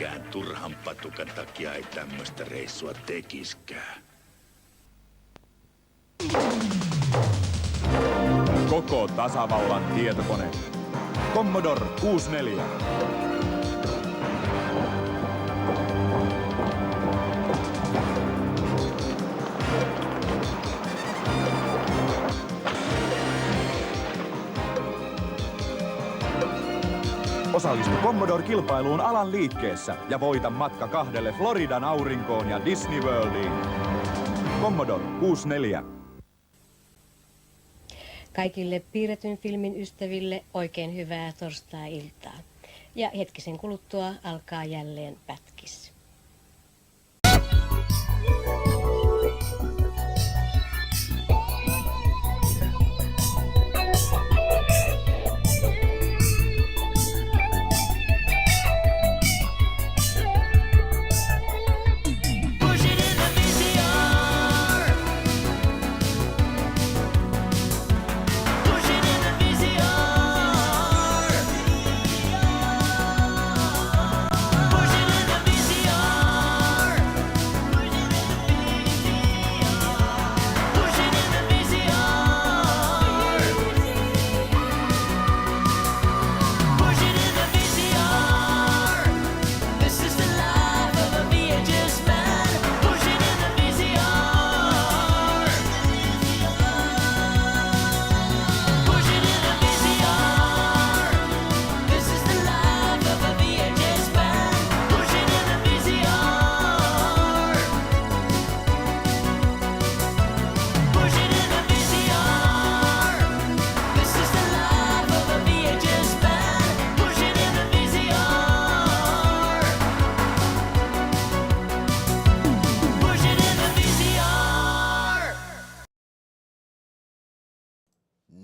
Mikään turhan patukan takia ei tämmöistä reissua tekiskään. Koko tasavallan tietokone. Commodore 64. Osallistu Commodore-kilpailuun alan liikkeessä ja voita matka 2 Floridan aurinkoon ja Disney Worldiin. Commodore 64. Kaikille piirretyn filmin ystäville oikein hyvää torstai-iltaa. Ja hetkisen kuluttua alkaa jälleen pätkis.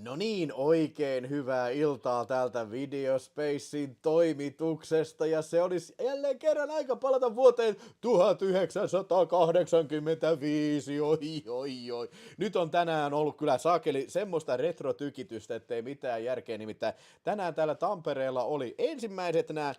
No niin, oikein hyvää iltaa täältä Videospacein toimituksesta ja se olisi jälleen kerran aika palata vuoteen 1985, oi. Nyt on tänään ollut kyllä saakeli semmoista retrotykitystä, ettei mitään järkeä, nimittäin tänään täällä Tampereella oli ensimmäiset nämä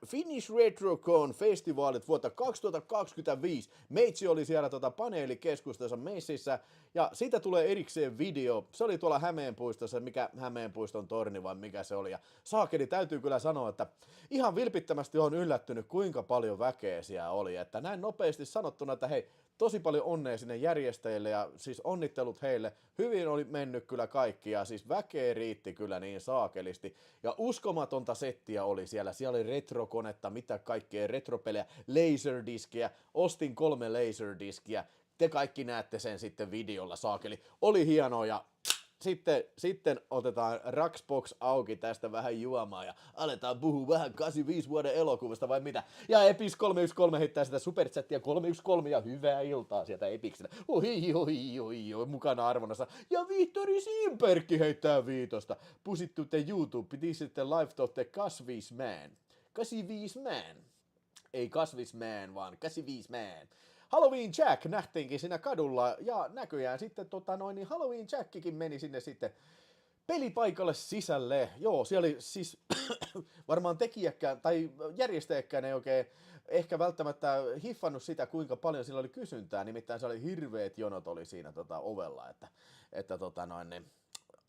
Finnish Retrocon festivaalit vuotta 2025. Meitsi oli siellä paneelikeskustassa messissä ja siitä tulee erikseen video. Se oli tuolla Hämeenpuistossa, mikä Hämeenpuiston torni vai mikä se oli. Ja saakeli täytyy kyllä sanoa, että ihan vilpittömästi on yllättynyt, kuinka paljon väkeä siellä oli. Että näin nopeasti sanottuna, että hei, tosi paljon onnea sinne järjestäjille ja siis onnittelut heille. Hyvin oli mennyt kyllä kaikki ja siis väkeä riitti kyllä niin saakelisti. Ja uskomatonta settiä oli siellä. Siellä oli retrokonetta, mitä kaikkea retropelejä, laserdiskiä. Ostin 3 laserdiskiä. Te kaikki näette sen sitten videolla, saakeli. Oli hienoa ja sitten otetaan Raxbox auki tästä vähän juomaan ja aletaan puhua vähän 85 vuoden elokuvasta vai mitä. Ja Epix 313 heittää sitä superchattia 313 ja hyvää iltaa sieltä Epixiltä. Oi, mukana arvonnassa. Ja Vihtori Simperkki heittää 5. Pusittu te YouTube, sitten live totte Kasvisman. 85 man. Ei Kasvisman, vaan 85 man. Halloween Jack nähtiinkin siinä kadulla ja näköjään sitten niin Halloween Jackikin meni sinne sitten pelipaikalle sisälle. Joo, siellä oli siis varmaan tekijäkään tai järjestäjäkään ei oikein ehkä välttämättä hiffannut sitä, kuinka paljon sillä oli kysyntää. Nimittäin se oli hirveät jonot oli siinä ovella, että niin,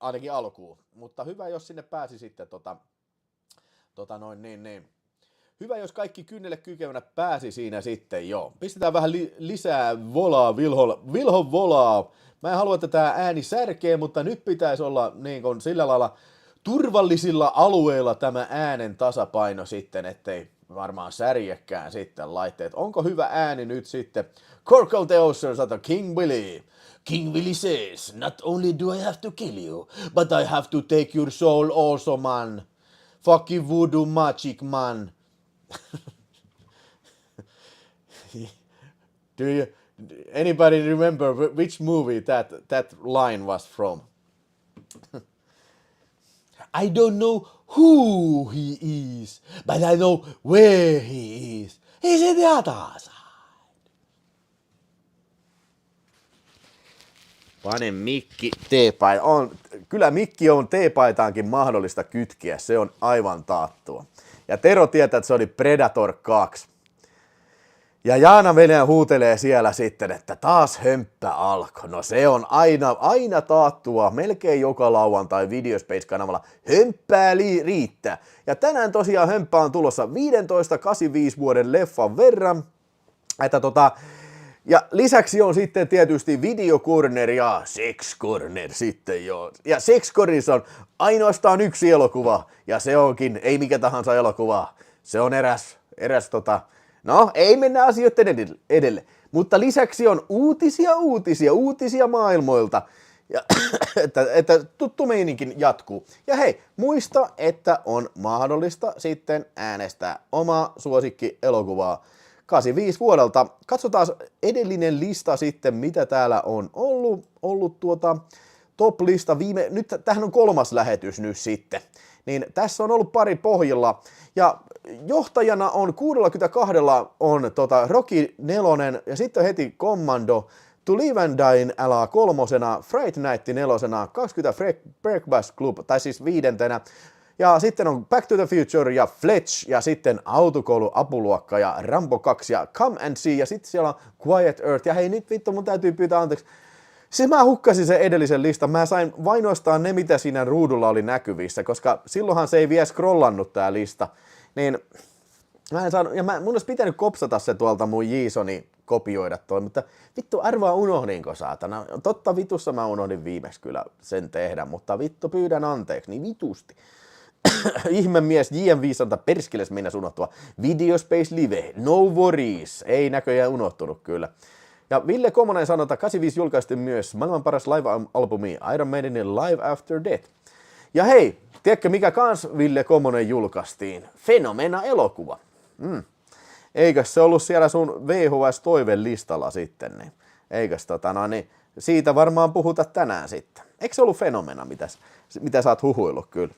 ainakin alkuun. Mutta hyvä, jos sinne pääsi sitten hyvä, jos kaikki kynnelle kykevänä pääsi siinä sitten, joo. Pistetään vähän lisää volaa, Vilhon volaa. Mä en halua, että tää ääni särkee, mutta nyt pitäisi olla niin kuin sillä lailla turvallisilla alueilla tämä äänen tasapaino sitten, ettei varmaan särjekään sitten laitteet. Onko hyvä ääni nyt sitten? Corkle the Ocean, King Willy. King Willy says, not only do I have to kill you, but I have to take your soul also, man. Fucking voodoo magic, man. Anybody remember which movie that line was from? I don't know who he is, but I know where he is. He's in the other side. Pane mikki teepaitaan. Kyllä mikki on teepaitaankin mahdollista kytkeä, se on aivan taattua. Ja Tero tietää, että se oli Predator 2. Ja Jaana Venäjä huutelee siellä sitten, että taas hömppä alkoi. No se on aina taattua, melkein joka lauantai Videospace-kanavalla. Hömppää riittää. Ja tänään tosiaan hömppä on tulossa 15-85 vuoden leffan verran. Ja lisäksi on sitten tietysti Video Corner ja Sex Corner sitten jo. Ja Sex Cornerissa on ainoastaan yksi elokuva. Ja se onkin, ei mikä tahansa elokuva. Se on eräs no, ei mennä asioiden edelle. Mutta lisäksi on uutisia maailmoilta. Ja, että tuttu meininkin jatkuu. Ja hei, muista, että on mahdollista sitten äänestää omaa suosikki-elokuvaa 85 vuodelta. Katsotaan edellinen lista sitten, mitä täällä on ollut top-lista. Nyt tähän on 3. lähetys nyt sitten. Niin tässä on ollut pari pohjilla. Ja johtajana on 62 on Rocky 4 ja sitten heti Commando, To Live and Die älä 3, Fright Night 4, 20 Breakfast Club, tai siis 5. Ja sitten on Back to the Future ja Fletch ja sitten Autokoulu Apuluokka ja Rambo 2 ja Come and See ja sitten siellä on Quiet Earth. Ja hei nyt vittu mun täytyy pyytää anteeksi. Siis mä hukkasin sen edellisen listan. Mä sain vainoistaan ne, mitä siinä ruudulla oli näkyvissä, koska silloinhan se ei vielä scrollannut tää lista. Niin mä en saanut, ja mun olisi pitänyt kopsata se tuolta mun Jasoni kopioida toi, mutta vittu arvaa unohdinko saatana. Totta vitussa mä unohdin viimeksi kyllä sen tehdä, mutta vittu pyydän anteeksi, niin vitusti. Ihmemies JM500 perskeles mennä unohtua. Videospace Live, no worries. Ei näköjään unohtunut kyllä. Ja Ville Komonen sanoi, että 85 julkaistiin myös maailman paras live-albumi Iron Maidenin Live After Death. Ja hei, tiedätkö mikä kans Ville Komonen julkaistiin? Fenomena-elokuva. Eikös se ollut siellä sun VHS-toivelistalla sitten? Niin? Eikös niin siitä varmaan puhuta tänään sitten. Eikö se ollut Fenomena, mitä sä oot huhuillut kyllä?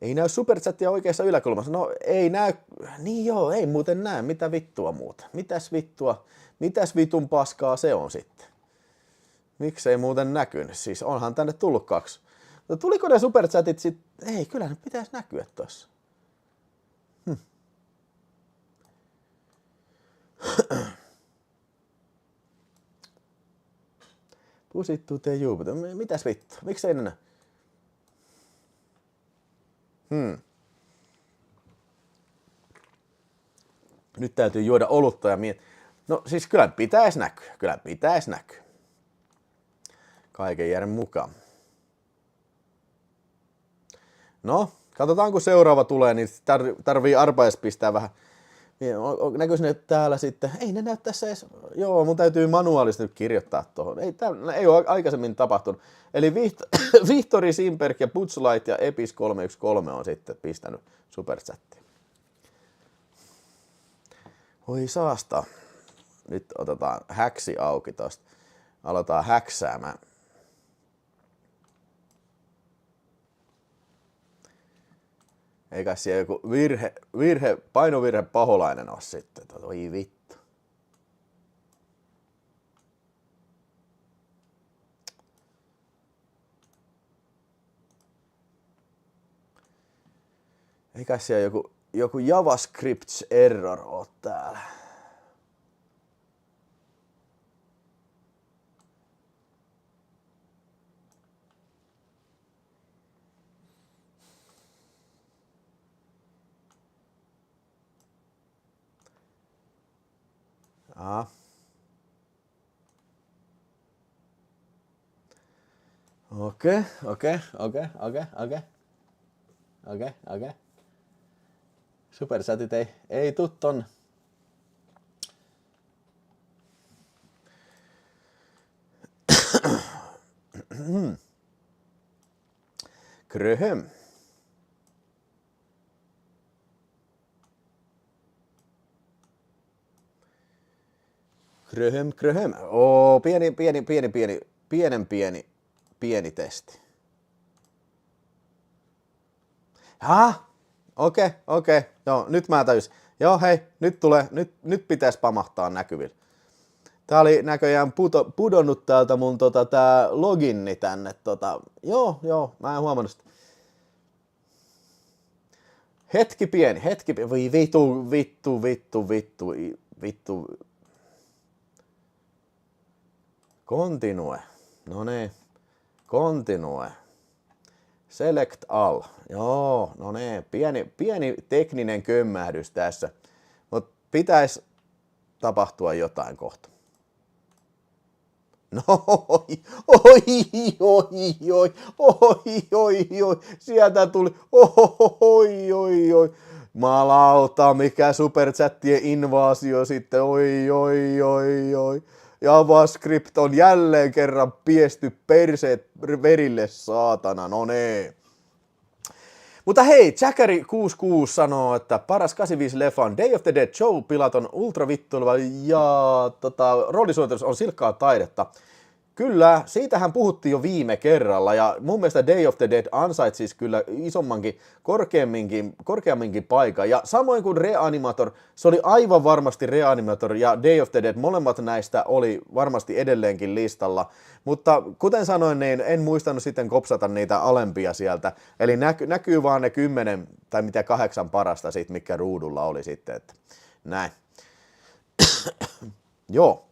Ei näy superchattia oikeassa yläkulmassa. No ei näy. Niin joo, ei muuten näe. Mitä vittua muuta? Mitäs vitun paskaa se on sitten? Miksei muuten näkynyt? Siis onhan tänne tullut 2. No tuliko ne superchatit sitten? Ei, kyllä ne pitäisi näkyä tossa. Pusittu te juuput. Mitäs vittu? Miksei ne näy? Nyt täytyy juoda olutta ja miettiä. No siis kyllä pitäisi näkyä. Kaiken järjen mukaan. No, katsotaan kun seuraava tulee, niin tarvii arpaes pistää vähän. Näkyisi ne täällä sitten? Ei ne näy tässä edes. Joo, mun täytyy manuaalisesti nyt kirjoittaa tuohon. Ei ole aikaisemmin tapahtunut. Eli Vihtori Simperk ja Butch Light ja Epis 313 on sitten pistänyt superchattiin. Oi saasta. Nyt otetaan häksi auki tosta. Aletaan häksäämään. Eikä siellä joku painovirhe paholainen ole sitten. Oi vittu. Eikä siellä joku JavaScript error ole täällä. Okei. Superchatit ei tuu tonne. Kröhöm. Kröhöm. Pieni testi. Okei. Joo, nyt mä tajusin. Joo, hei, nyt pitäisi pamahtaa näkyville. Tää oli näköjään pudonnut täältä mun tää loginni tänne Joo, mä en huomannut sitä. Hetki pieni. Voi vittu. Continue. No niin. Continue. Select all. Joo, no niin. Pieni tekninen kömmähdys tässä. Mut pitäis tapahtua jotain kohta. No, oi, sieltä tuli, oi. Malauta, mikä superchattien invaasio sitten, oi. JavaScript on jälleen kerran piesty perseet verille, saatana, no nee. Mutta hei, Jackari66 sanoo, että paras 85-leffa on Day of the Dead, Joe Pilaton ultravittuileva ja roolisuunnitelmus on silkkaa taidetta. Kyllä, siitähän puhuttiin jo viime kerralla ja mun mielestä Day of the Dead ansaitsisi kyllä isommankin, korkeamminkin paikan. Ja samoin kuin Reanimator, se oli aivan varmasti Reanimator ja Day of the Dead, molemmat näistä oli varmasti edelleenkin listalla. Mutta kuten sanoin, niin en muistanut sitten kopsata niitä alempia sieltä. Eli näkyy vaan ne 10 tai mitä 8 parasta siitä, mikä ruudulla oli sitten. Että näin. Joo.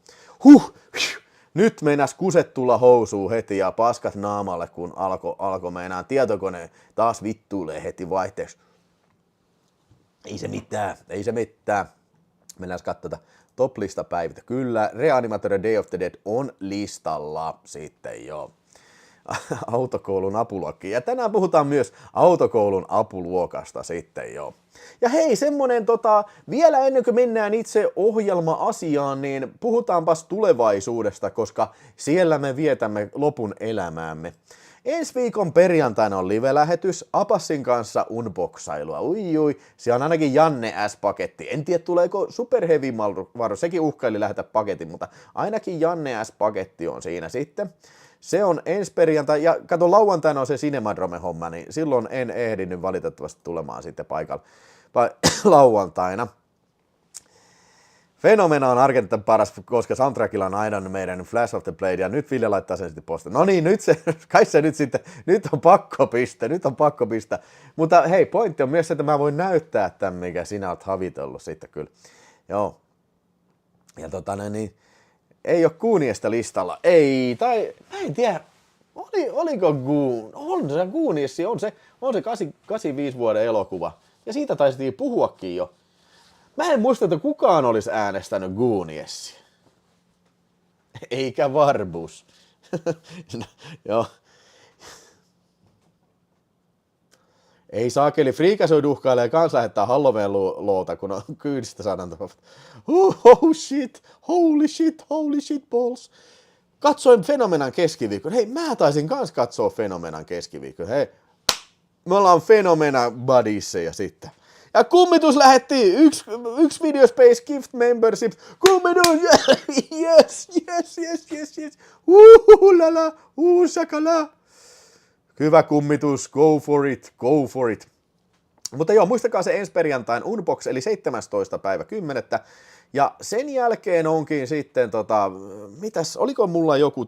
Nyt meinas kuset tulla housuun heti ja paskat naamalle, kun alkoi meinaan tietokone taas vittuilee heti vaihteeksi. Ei se mitään. Mennään katsotaan top-lista päivitä. Kyllä, Reanimator ja Day of the Dead on listalla sitten jo. Autokoulun apuluokki. Ja tänään puhutaan myös autokoulun apuluokasta sitten jo. Ja hei, semmonen vielä ennen kuin mennään itse ohjelma-asiaan, niin puhutaanpas tulevaisuudesta, koska siellä me vietämme lopun elämäämme. Ensi viikon perjantaina on live-lähetys Apassin kanssa unboxailua. Ui, se on ainakin Janne S-paketti. En tiedä tuleeko Super Heavy Maru, sekin uhkaili lähetä paketin, mutta ainakin Janne S-paketti on siinä sitten. Se on ensi perjantai, ja kato lauantaina on se Cinemadrome-homma, niin silloin en ehdinyt valitettavasti tulemaan sitten paikalle lauantaina. Fenomena on Argentin paras, koska soundtrackilla on aina meidän Flash of the Blade, ja nyt Ville laittaa sen sitten postiin. No niin, nyt on pakko pistää. Mutta hei, pointti on myös se, että mä voin näyttää tämän, mikä sinä oot havitellut sitten kyllä. Joo. Ja niin, ei ole Gooniesta listalla. Ei, tai mä en tiedä, oliko on se Goonies, on se 85 vuoden elokuva. Ja siitä taisitiin puhuakin jo. Mä en muista, että kukaan olisi äänestänyt Gooniesia. Eikä Varbus. No, joo. Ei saakeli, Friikasoid uhkailee kans lähettää Halloween-loota, kun on kyydistä sanan. Holy shit balls. Katsoin Fenomenan keskiviikon. Hei, mä taisin kans katsoa Fenomenan keskiviikon. Hei, me ollaan Fenomena buddiesseja sitten. Ja kummitus lähetti yksi Videospace Gift Membership. Kummitus, yes. Lala, sakala. Hyvä kummitus, go for it. Mutta joo, muistakaa se ensi perjantain unbox, eli 17. päivä 10. Ja sen jälkeen onkin sitten, oliko mulla joku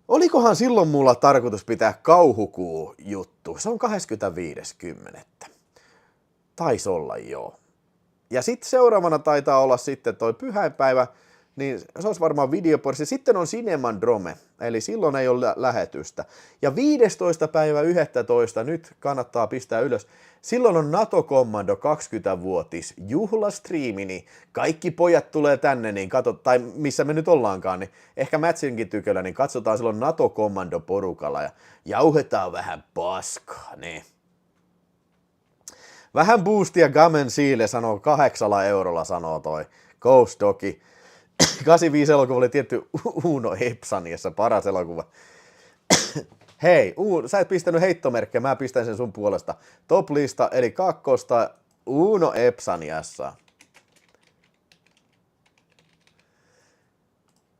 olikohan silloin mulla tarkoitus pitää kauhukuu juttu? Se on 25.10. Taisi olla joo. Ja sitten seuraavana taitaa olla sitten toi pyhäinpäivä, niin se olisi varmaan videopodissa. Sitten on Cinemadrome, eli silloin ei ole lähetystä. Ja 15. päivä 11. nyt kannattaa pistää ylös. Silloin on NATO Commando 20-vuotis juhlastriimi, niin kaikki pojat tulee tänne, niin tai missä me nyt ollaankaan, niin ehkä Mätsinkin tyköllä, niin katsotaan silloin NATO Commando porukalla ja jauhetaan vähän paskaa, niin. Vähän boostia Gamen Siile sanoo 8 eurolla, sanoo toi Ghost Dogi. 85 elokuva oli tietty Uno Epsaniassa, paras elokuva. Hei, sä et pistänyt heittomerkkejä, mä pistän sen sun puolesta. Top-lista, eli kakkosta Uno Epsaniassa.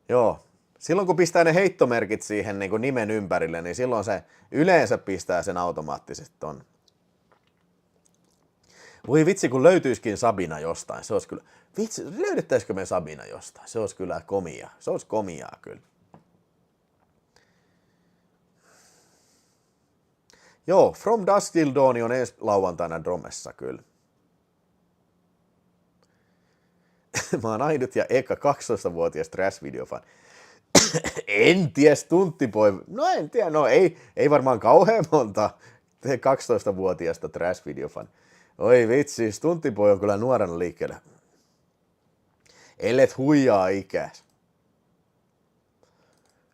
Joo, silloin kun pistää ne heittomerkit siihen niin kuin nimen ympärille, niin silloin se yleensä pistää sen automaattisesti ton. Voi vitsi, kun löytyisikin Sabina jostain. Se olisi kyllä... Vitsi, löydettäisikö me Sabina jostain? Se olisi kyllä komia. Se olisi komiaa kyllä. Joo, From Dusk Till Dawn on ensi lauantaina Dromessa kyllä. Mä oon ainut ja eka 12-vuotias trash-videofan. En tiedä, Stunttipoi. No en tiedä, no ei varmaan kauhean monta 12-vuotiaasta trash-videofan. Oi vitsi, Stunttipoi on kyllä nuorena liikkeellä. Ellet huijaa ikääs.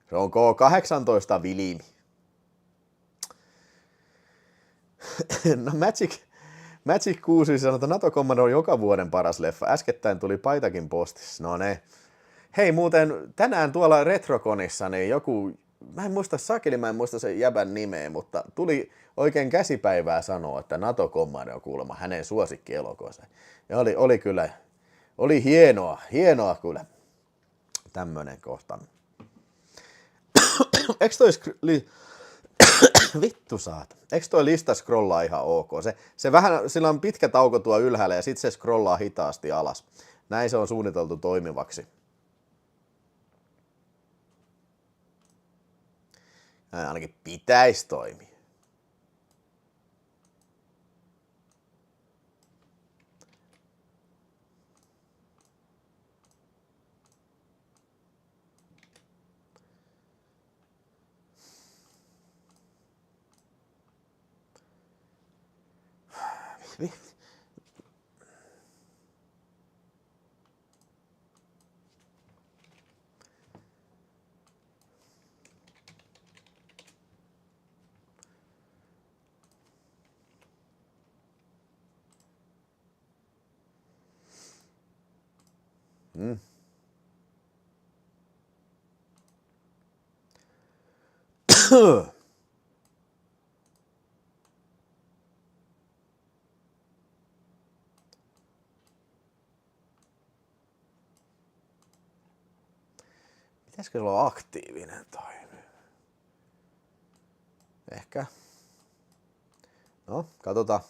Se on K18 vilimi. No Magic 6 sanoo, että NATO Commando on joka vuoden paras leffa. Äskettäin tuli paitakin postissa. No ne. Hei muuten tänään tuolla Retrokonissa niin joku, mä en muista sen jäbän nimeä, mutta tuli oikein käsipäivää sanoa, että NATO Commando on kuulemma hänen suosikkielokuvansa. Ja oli kyllä, oli hienoa kyllä tämmönen kohta. Eikö toi vittu saat. Eikö toi lista scrollaa ihan ok? Se vähän, sillä on pitkä tauko tuo ylhäällä ja sitten se scrollaa hitaasti alas. Näin se on suunniteltu toimivaksi. Näin ainakin pitäisi toimia. Pitäisikö se olla aktiivinen toimi? Ehkä. No, katsotaan.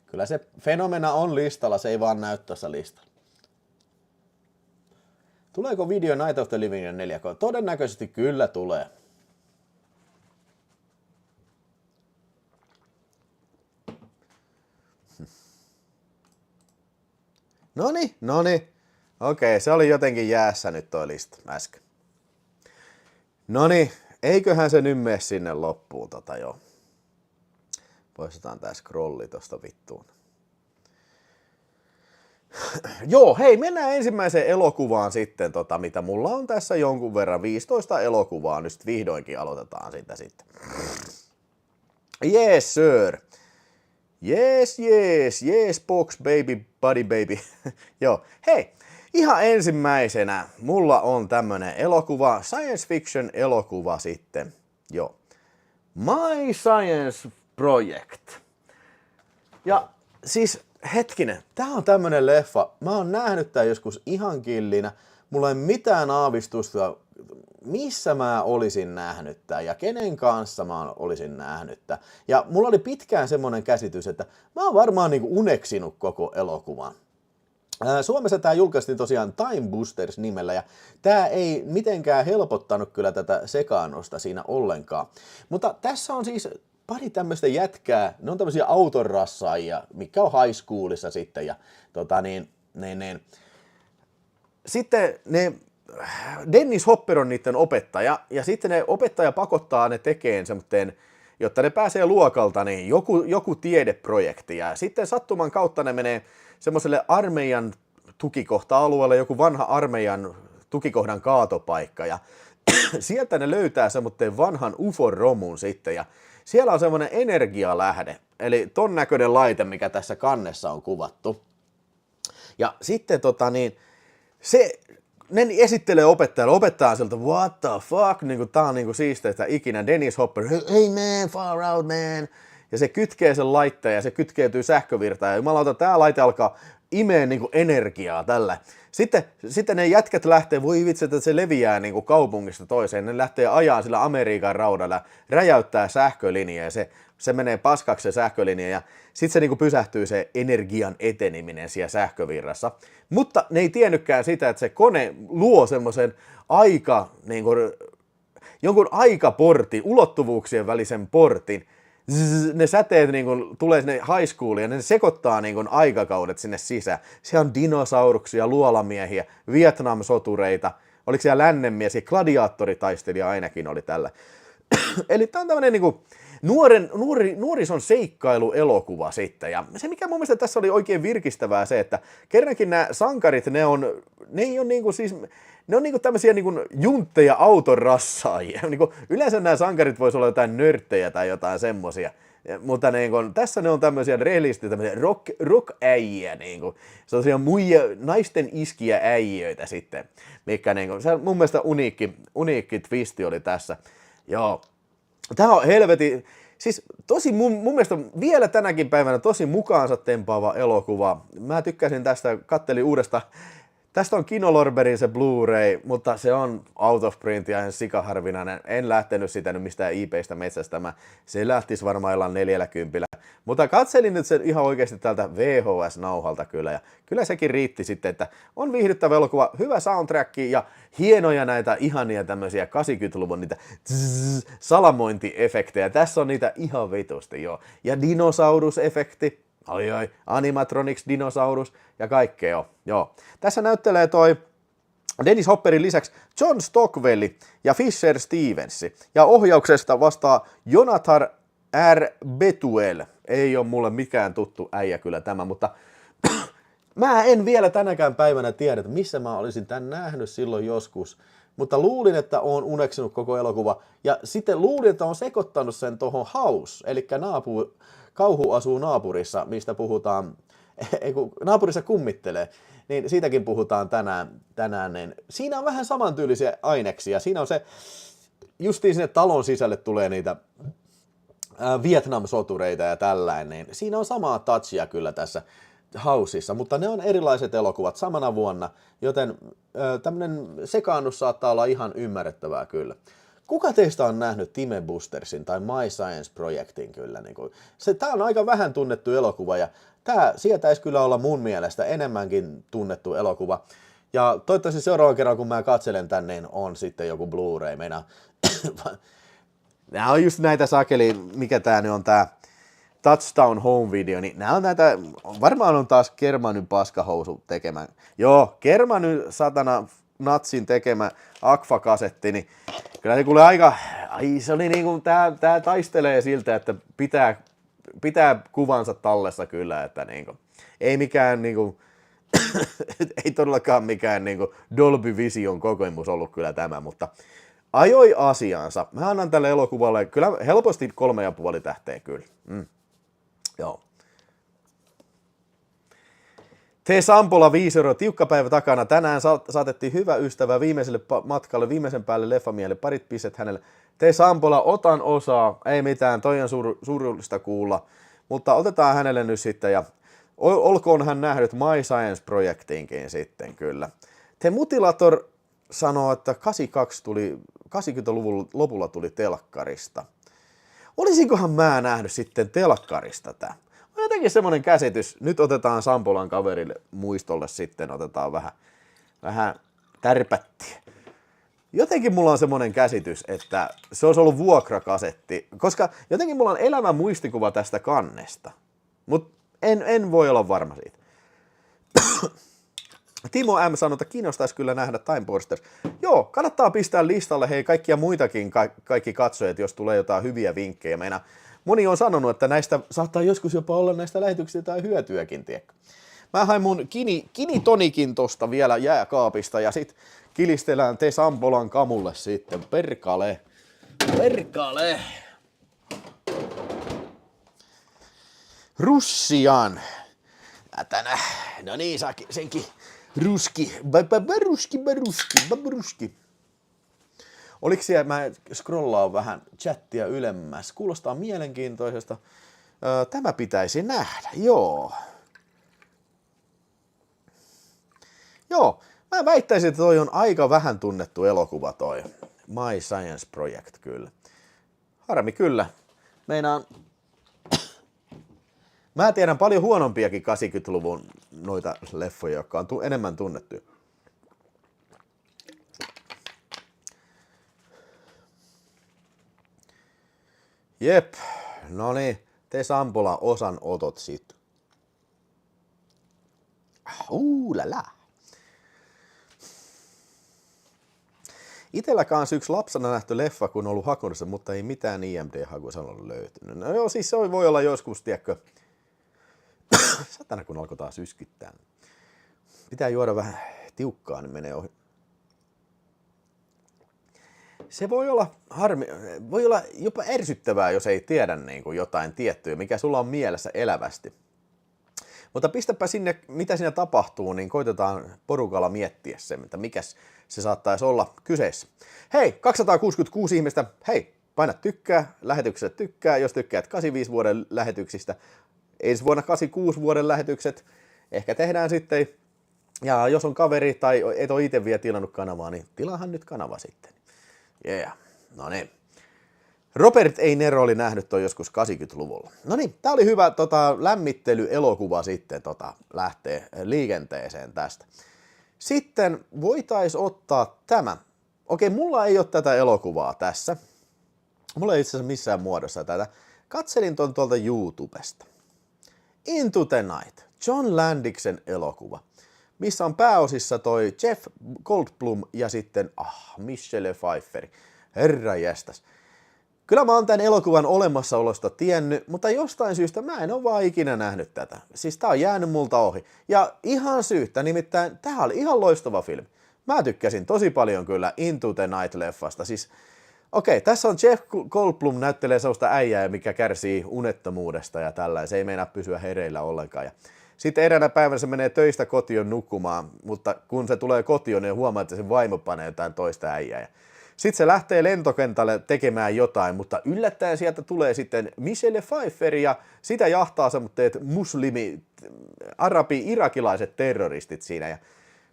Kyllä se fenomena on listalla, se ei vaan näy tuossa listalla. Tuleeko video Night of the Living 4K? Todennäköisesti kyllä tulee. Noni. Okei, se oli jotenkin jäässä nyt toi lista äsken. Noni, eiköhän se nyt mene sinne loppuun joo. Poistetaan tää scrolli tosta vittuun. Joo, hei, mennään ensimmäiseen elokuvaan sitten, mitä mulla on tässä jonkun verran. 15 elokuvaa, nyt vihdoinkin aloitetaan sitä sitten. Yes, sir. Yes, box baby, buddy baby. Joo, hei, ihan ensimmäisenä mulla on tämmönen elokuva, science fiction elokuva sitten. Joo. My Science Project. Ja siis hetkinen, tää on tämmönen leffa. Mä oon nähnyt tää joskus ihan killinä. Mulla ei mitään aavistusta, missä mä olisin nähnyt tää ja kenen kanssa mä olisin nähnyt tää. Ja mulla oli pitkään semmonen käsitys, että mä oon varmaan niinku uneksinut koko elokuvan. Suomessa tämä julkaistiin tosiaan Time Busters nimellä ja tämä ei mitenkään helpottanut kyllä tätä sekaannusta siinä ollenkaan. Mutta tässä on siis pari tämmöistä jätkää, ne on tämmöisiä autonrassaajia, mikä on high schoolissa sitten ja sitten ne Dennis Hopper on niiden opettaja ja sitten ne opettaja pakottaa ne tekemään semmoinen, jotta ne pääsee luokalta, niin joku tiedeprojekti ja sitten sattuman kautta ne menee semmoiselle armeijan tukikohta-alueelle, joku vanha armeijan tukikohdan kaatopaikka ja sieltä ne löytää semmoinen vanhan UFO-romun sitten ja siellä on semmoinen energialähde, eli ton näköinen laite, mikä tässä kannessa on kuvattu. Ja sitten ne esittelee opettajalle, opettaja sieltä, what the fuck, niin tää on niin siisteistä ikinä, Dennis Hopper, hey man, far out man, ja se kytkee sen laitteen ja se kytkeytyy sähkövirtaan ja jumalauta, tää laite alkaa imeen niin energiaa tällä. Sitten ne jätkät lähtee, voi vitsi, että se leviää niin kuin kaupungista toiseen, ne lähtee ajaa sillä Amerikan raudalla, räjäyttää sähkölinjaa ja se menee paskaksi se sähkölinja ja sitten se niin kuin pysähtyy se energian eteneminen siellä sähkövirrassa. Mutta ne ei tiennytkään sitä, että se kone luo semmoisen niin kuin, jonkun aikaportin, ulottuvuuksien välisen portin. Ne säteet niin kun, tulee sinne high schooliin ja ne sekoittaa niin kun, aikakaudet sinne sisään. Siellä on dinosauruksia, luolamiehiä, Vietnam-sotureita, oliko siellä lännenmies ja gladiaattoritaistelija ainakin oli tällä. Eli tämä on tämmöinen niin nuorison seikkailuelokuva sitten. Ja se mikä mun mielestä tässä oli oikein virkistävää se, että kerrankin nämä sankarit, ne ei ole niin kuin siis... Ne on niinku tämmöisiä niinku juntteja autorassaajia. Niinku, yleensä nämä sankarit voisi olla jotain nörttejä tai jotain semmosia. Mutta niinku, tässä ne on tämmöisiä realisti, tämmöisiä rock-äijiä. Niinku. Sellaisia naisten iskiä äijiöitä sitten. Mikä niinku, se mun mielestä uniikki twisti oli tässä. Joo. Tämä on helvetin... Siis tosi mun mielestä vielä tänäkin päivänä tosi mukaansa tempaava elokuva. Mä tykkäsin tästä, kattelin uudestaan. Tästä on Kinolorberin se Blu-ray, mutta se on out of print ja ihan sikaharvinainen. En lähtenyt sitä nyt mistään eBaystä metsästämään. Se lähtisi varmaan illan 40. Mutta katselin nyt sen ihan oikeasti täältä VHS-nauhalta kyllä. Ja kyllä sekin riitti sitten, että on viihdyttävä elokuva, hyvä soundtrack ja hienoja näitä ihania tämmöisiä 80-luvun niitä salamointiefektejä. Tässä on niitä ihan vitusti, joo. Ja dinosaurusefekti. Ai, animatronics, dinosaurus ja kaikkea joo. Tässä näyttelee toi Dennis Hopperin lisäksi John Stockwell ja Fisher Stevens. Ja ohjauksesta vastaa Jonathan R. Betuel. Ei ole mulle mikään tuttu äijä kyllä tämä, mutta mä en vielä tänäkään päivänä tiedä, että missä mä olisin tämän nähnyt silloin joskus. Mutta luulin, että oon uneksinut koko elokuva. Ja sitten luulin, että on sekoittanut sen tohon House, eli Kauhu asuu naapurissa, mistä puhutaan, kun naapurissa kummittelee, niin siitäkin puhutaan tänään. Niin siinä on vähän samantyylisiä aineksia. Siinä on se, justiin sinne talon sisälle tulee niitä Vietnam-sotureita ja tällainen, niin siinä on samaa touchia kyllä tässä Houseissa, mutta ne on erilaiset elokuvat samana vuonna, joten tämmöinen sekaannus saattaa olla ihan ymmärrettävää kyllä. Kuka teistä on nähnyt Time Bustersin tai My Science Projectin kyllä? Tämä on aika vähän tunnettu elokuva ja tämä sietäisi kyllä olla mun mielestä enemmänkin tunnettu elokuva. Ja toivottavasti seuraavan kerran kun mä katselen tänne, niin on sitten joku Blu-ray. Nämä on just näitä sakeli, mikä tää nyt on tää Touchdown Home Video, niin nämä on näitä, varmaan on taas Kermany paskahousu tekemä. Joo, Kermany satana natsin tekemä Agfa-kasetti, niin kyllä se kuule aika, se oli niinku, tää taistelee siltä, että pitää kuvansa tallessa kyllä, että niinku, ei mikään niinku, ei todellakaan mikään niinku Dolby Vision kokemus ollut kyllä tämä, mutta ajoi asiansa. Mä annan tälle elokuvalle kyllä helposti 3,5 tähteä kyllä. Joo. T. Sampola 5 €, tiukka päivä takana. Tänään saatettiin hyvä ystävä viimeiselle matkalle, viimeisen päälle leffamiehelle, parit pistet hänelle. T. Sampola, otan osaa, ei mitään, toi on surullista kuulla, mutta otetaan hänelle nyt sitten ja olkoon hän nähnyt My Science Projectinkin sitten kyllä. The Mutilator sanoo, että 80-luvun lopulla tuli telkkarista. Olisinkohan mä nähnyt sitten telkkarista tää? On jotenkin semmoinen käsitys. Nyt otetaan Sampolan kaverille muistolle sitten, otetaan vähän tärpättiä. Jotenkin mulla on semmoinen käsitys, että se olisi ollut vuokrakasetti, koska jotenkin mulla on elävä muistikuva tästä kannesta. Mutta en voi olla varma siitä. Timo M. sanoi, että kiinnostaisi kyllä nähdä Time Posters. Joo, kannattaa pistää listalle hei kaikkia muitakin kaikki katsojat, jos tulee jotain hyviä vinkkejä. Moni on sanonut, että näistä saattaa joskus jopa olla näistä lähetyksistä jotain hyötyäkin, tiedätkö? Mä hain mun kinitonikin tosta vielä jääkaapista ja sit kilistelään Te Sampolan kamulle sitten. Perkale. Russian. Tänä. No niin, saakin senkin. Baruski. Oliko siellä, mä scrollaan vähän chattia ylemmäs. Kuulostaa mielenkiintoisesta. Tämä pitäisi nähdä, joo. Joo, mä väittäisin, että toi on aika vähän tunnettu elokuva toi My Science Project kyllä. Harmi kyllä. Meinaan... Mä tiedän paljon huonompiakin 80-luvun noita leffoja, jotka on enemmän tunnettuja. Jep, no niin, te Sampola osanotot sit. La. Itellä kanssa yksi lapsena nähty leffa, kun on ollut hakunassa, mutta ei mitään IMD-hakusanalla löytynyt. No joo, siis se voi olla joskus, tiedätkö, satana kun alkoi taas yskittää. Pitää juoda vähän tiukkaa, niin menee ohi. Se voi olla voi olla jopa ärsyttävää, jos ei tiedä niin kuin jotain tiettyä, mikä sulla on mielessä elävästi. Mutta pistäpä sinne, mitä siinä tapahtuu, niin koitetaan porukalla miettiä se, että mikäs se saattaisi olla kyseessä. Hei, 266 ihmistä, hei, paina tykkää, lähetykselle tykkää, jos tykkäät 85 vuoden lähetyksistä. Ensi vuonna 86 vuoden lähetykset, ehkä tehdään sitten. Ja jos on kaveri tai et ole itse vielä tilannut kanavaa, niin tilaahan nyt kanava sitten. Yeah, no niin. Robert E. Nero oli nähnyt toi joskus 80-luvulla. No niin, tää oli hyvä lämmittelyelokuva sitten lähtee liikenteeseen tästä. Sitten voitais ottaa tämä. Okei, mulla ei ole tätä elokuvaa tässä. Mulla ei itse asiassa missään muodossa tätä. Katselin ton tuolta YouTubesta. Into the Night, John Landiksen elokuva, missä on pääosissa toi Jeff Goldblum ja sitten Michelle Pfeiffer. Herra jästäs. Kyllä mä oon tämän elokuvan olemassaolosta tiennyt, mutta jostain syystä mä en ole vaan ikinä nähnyt tätä. Siis tää on jäänyt multa ohi. Ja ihan syyttä, nimittäin tää oli ihan loistava filmi. Mä tykkäsin tosi paljon kyllä Into the Night-leffasta. Siis, okei, tässä on Jeff Goldblum näyttelee sellaista äijää, mikä kärsii unettomuudesta ja tällä. Se ei meinaa pysyä hereillä ollenkaan. Ja sitten eräänä päivänä se menee töistä kotiin nukkumaan, mutta kun se tulee kotiin, niin huomaa, että se vaimo panee jotain toista äijää. Sitten se lähtee lentokentälle tekemään jotain, mutta yllättäen sieltä tulee sitten Michelle Pfeiffer ja sitä jahtaa semmoitteet arabi-irakilaiset terroristit siinä. Ja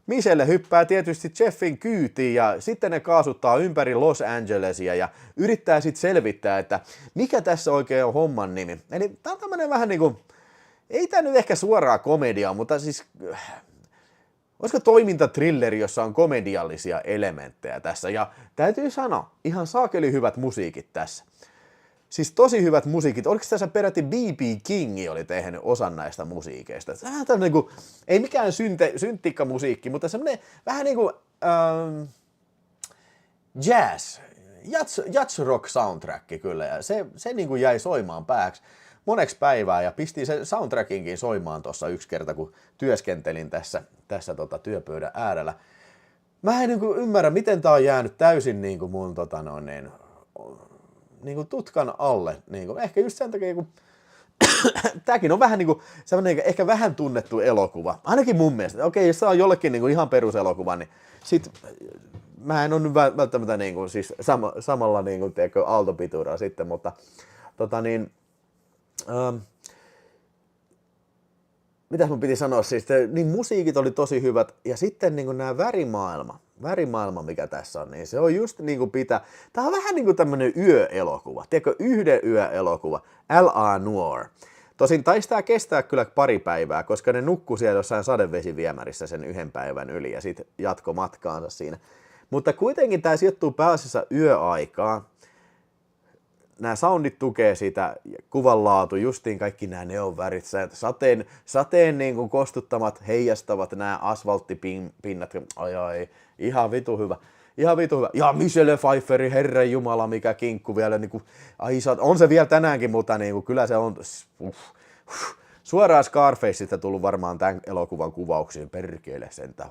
Michelle hyppää tietysti Jeffin kyytiin ja sitten ne kaasuttaa ympäri Los Angelesia ja yrittää sitten selvittää, että mikä tässä oikein on homman nimi. Eli tää on tämmönen vähän niinku, ei tää nyt ehkä suoraa komediaa, mutta siis... Olisiko toimintatrilleri, jossa on komediallisia elementtejä tässä? Ja täytyy sanoa, ihan saakeli hyvät musiikit tässä. Siis tosi hyvät musiikit. Oliko tässä peräti B.B. King oli tehnyt osan näistä musiikeista? Niin kuin, ei mikään synttikkamusiikki, mutta semmoinen vähän niin kuin jazz rock soundtrack kyllä. Ja se niin kuin jäi soimaan pääksi moneksi päivää ja pisti sen soundtrackinkin soimaan tuossa yksi kerta, kun työskentelin tässä työpöydän äärellä. Mä en niin kuin ymmärrä, miten tää on jäänyt täysin niin kuin mun niin kuin tutkan alle. Niin kuin, ehkä just sen takia, kun tääkin on vähän niin kuin sellainen ehkä vähän tunnettu elokuva. Ainakin mun mielestä. Okei, jos tää on jollekin niin kuin ihan peruselokuva, niin sit mä en ole nyt välttämättä niin kuin, siis samalla niin kuin, aaltopituudella sitten, mutta mitäs mun piti sanoa siis, niin musiikit oli tosi hyvät ja sitten niin nämä värimaailma mikä tässä on, niin se on just niin kuin tää on vähän niin kuin tämmönen yöelokuva, tiedätkö, yhden yöelokuva, L.A. Noir. Tosin taisi tää kestää kyllä pari päivää, koska ne nukkuu siellä jossain sadevesiviemärissä sen yhden päivän yli ja sitten jatko matkaansa siinä. Mutta kuitenkin tää sijoittuu pääasiassa yöaikaan. Nämä soundit tukee sitä, kuvanlaatu, justiin kaikki nämä neonvärit, sateen niin kuin kostuttamat, heijastavat nämä asfalttipinnat, ai, ihan vitu hyvä. Ja Michelle Pfeifferin herran jumala, mikä kinkku vielä, niin kuin, on se vielä tänäänkin, mutta niin kuin, kyllä se on, suoraan Scarfaceista tullut varmaan tämän elokuvan kuvauksiin, perkele sentään,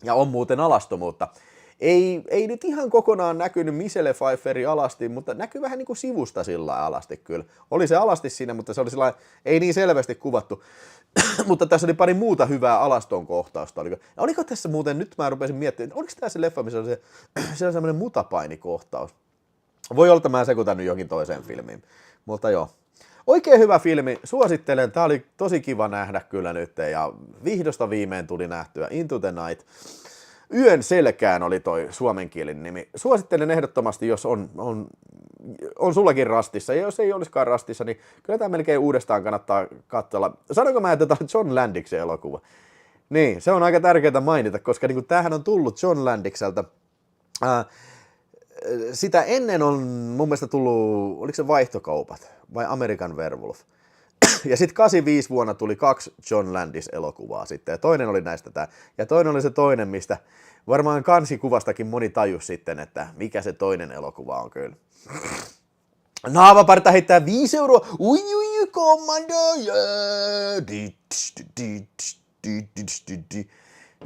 Ja on muuten alastomuutta. Ei nyt ihan kokonaan näkynyt Michelle Pfeifferin alasti, mutta näkyy vähän niin kuin sivusta sillä alasti kyllä. Oli se alasti siinä, mutta se oli sillä ei niin selvästi kuvattu. Mutta tässä oli pari muuta hyvää alaston kohtausta. Oliko tässä muuten, nyt mä rupesin miettimään, oliko tämä se leffa, missä oli se on semmoinen mutapainikohtaus. Voi olla, että mä sekoitan nyt jokin toiseen filmiin, mutta joo. Oikein hyvä filmi, suosittelen. Tää oli tosi kiva nähdä kyllä nyt ja vihdosta viimein tuli nähtyä Into the Night. Yön selkään oli toi suomenkielinen nimi. Suosittelen ehdottomasti, jos on sullakin rastissa. Ja jos ei olisikaan rastissa, niin kyllä tämä melkein uudestaan kannattaa katsella. Sanoinko mä, että tämä on John Landiksen elokuva? Niin, se on aika tärkeää mainita, koska niin tämähän on tullut John Landikselta. Sitä ennen on mun mielestä tullut, oliko se Vaihtokaupat vai American Werewolf? Ja sitten 85 vuonna tuli 2 John Landis-elokuvaa sitten, ja toinen oli näistä tämä. Ja toinen oli se toinen, mistä varmaan kansikuvastakin moni tajus sitten, että mikä se toinen elokuva on kyllä. Naavaparta heittää 5 euroa. Ui, kommando,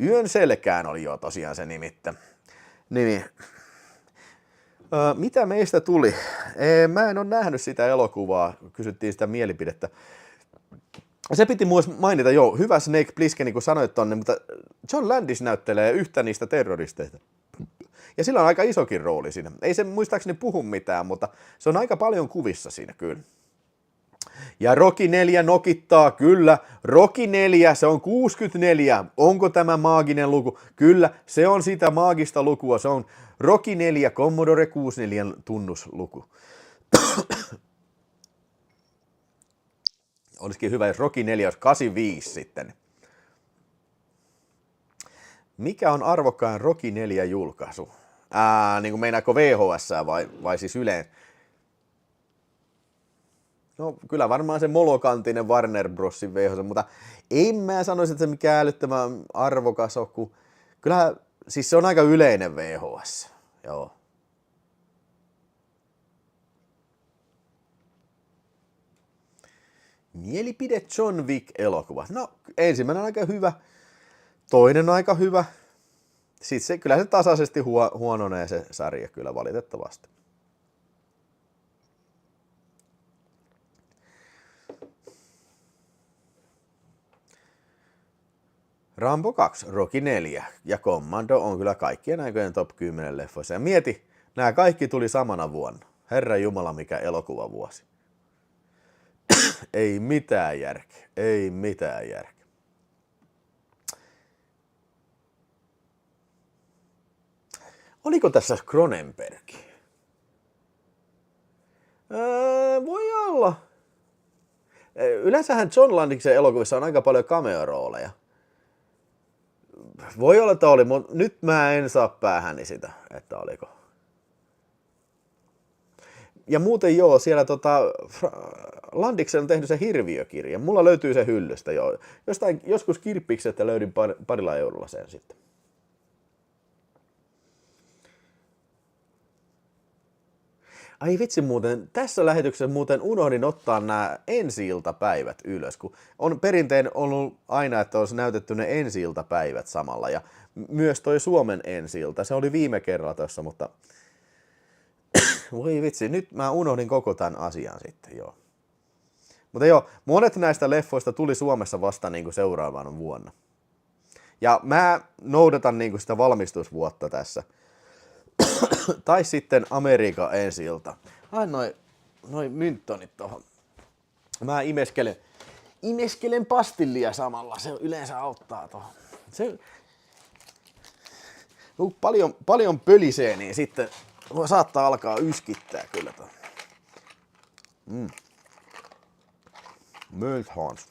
Yön selkään oli jo tosiaan se nimi. Mitä meistä tuli? Mä en ole nähnyt sitä elokuvaa, kysyttiin sitä mielipidettä. Se piti myös mainita, hyvä Snake Plissken, niin kuin sanoit tonne, mutta John Landis näyttelee yhtä niistä terroristeista. Ja sillä on aika isokin rooli siinä. Ei se muistaakseni puhu mitään, mutta se on aika paljon kuvissa siinä kyllä. Ja Rocky 4 nokittaa, kyllä. Rocky 4, se on 64. Onko tämä maaginen luku? Kyllä, se on sitä maagista lukua. Se on Rocky 4, Commodore 64 tunnusluku. Olisikin hyvä, jos Rocky 4 olisi 85 sitten. Mikä on arvokkaan Rocky 4 julkaisu? Niin kuin meinaako VHS vai siis yleen? No kyllä varmaan se molokantinen Warner Brosin VHS, mutta en mä sanoisi, että se mikään älyttömän arvokas on, kun kyllähän, siis se on aika yleinen VHS, joo. Mielipide John Wick-elokuva. No, ensimmäinen on aika hyvä, toinen on aika hyvä. Sitten kyllä se tasaisesti huononee se sarja kyllä valitettavasti. Rambo 2, Rocky 4 ja Commando on kyllä kaikkien aikojen top 10 leffoissa. Ja mieti, nämä kaikki tuli samana vuonna. Herra Jumala, mikä elokuvavuosi. Ei mitään järkeä, ei mitään järkeä. Oliko tässä Cronenberg? Voi olla. Yleensähän John Landiksen elokuvissa on aika paljon cameo-rooleja. Voi olla, että oli, mutta nyt mä en saa päähäni sitä, että oliko. Ja muuten siellä Landiksen on tehnyt se Hirviökirja. Mulla löytyy se hyllystä jo. Joskus kirppikset löydin parilla eurolla sen sitten. Ai vitsi muuten, tässä lähetyksessä muuten unohdin ottaa nämä ensi-iltapäivät ylös, kun on perinteen ollut aina, että olisi näytetty ne ensi-iltapäivät samalla, ja myös toi Suomen ensi-ilta, se oli viime kerralla tässä, mutta voi vitsi, nyt mä unohdin koko tämän asian sitten, joo. Mutta joo, monet näistä leffoista tuli Suomessa vasta niin kuin seuraavana vuonna. Ja mä noudatan niin kuin sitä valmistusvuotta tässä. Tai sitten Amerikan ensi-ilta. Noi mynttonit tohon. Mä imeskelen pastillia samalla. Se yleensä auttaa tohon. Se paljon pölisee, niin sitten saattaa alkaa yskittää kyllä tohon. Mönthans.